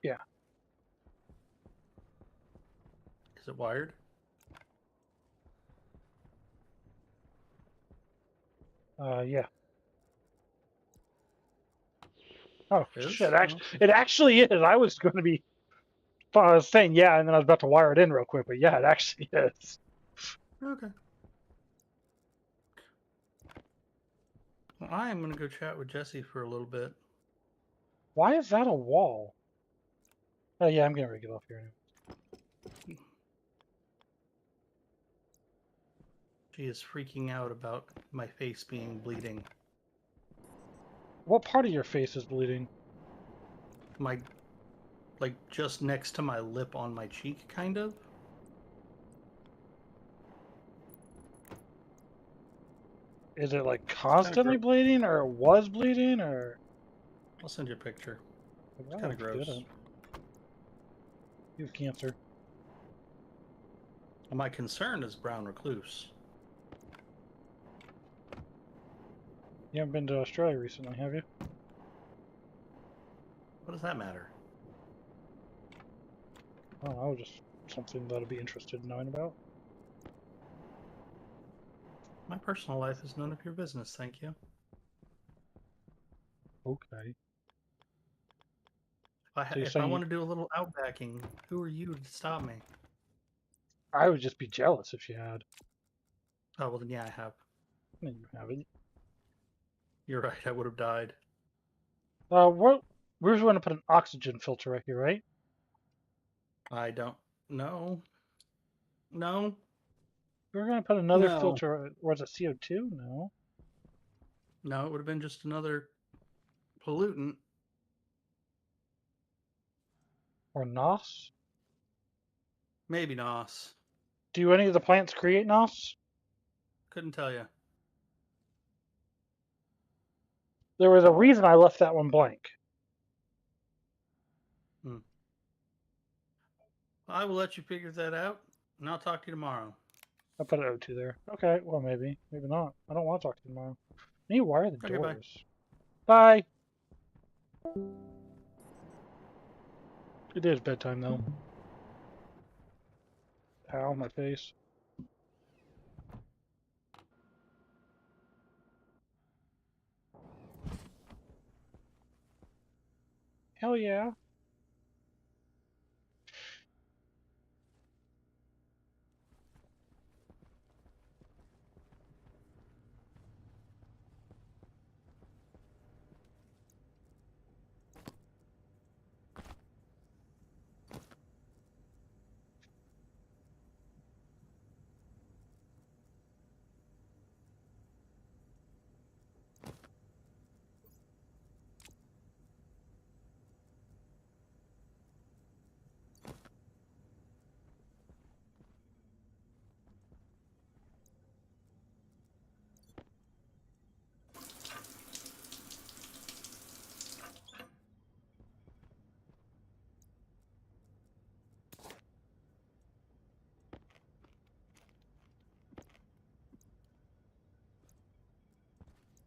Yeah. Is it wired? Yeah. Oh Is? shit! Oh. It actually is. I was going to be saying yeah, and then I was about to wire it in real quick, but yeah, it actually is. Okay. Well, I am gonna go chat with Jesse for a little bit. Why is that a wall? Oh yeah, I'm getting ready to get off here. Anyway. She is freaking out about my face being bleeding. What part of your face is bleeding? My, like, just next to my lip on my cheek, kind of. Is it like kinda constantly gro- bleeding, or it was bleeding, or? I'll send you a picture. It's Kind of gross. You have cancer. And my concern is brown recluse. You haven't been to Australia recently, have you? What does that matter? I don't know, just something that I'd be interested in knowing about. My personal life is none of your business, thank you. Okay. If So you're I saying want to do a little outbacking, who are you to stop me? I would just be jealous if you had. Oh, well then yeah, I have. No, you haven't. You're right, I would have died. We're just going to put an oxygen filter right here, right? I don't know. No. We're going to put another No. filter. Was it CO2? No. No, it would have been just another pollutant. Or NOS? Maybe NOS. Do any of the plants create NOS? Couldn't tell you. There was a reason I left that one blank. I will let you figure that out, and I'll talk to you tomorrow. I put an O2 there. Okay, well maybe. Maybe not. I don't want to talk to you tomorrow. I need to wire the Okay, bye. doors. Bye. It is bedtime though. Ow, my face. Hell yeah.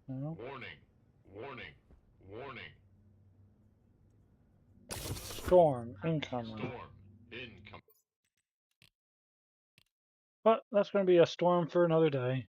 No. Warning. Warning. Warning. Storm incoming. Storm incoming. But that's going to be a storm for another day.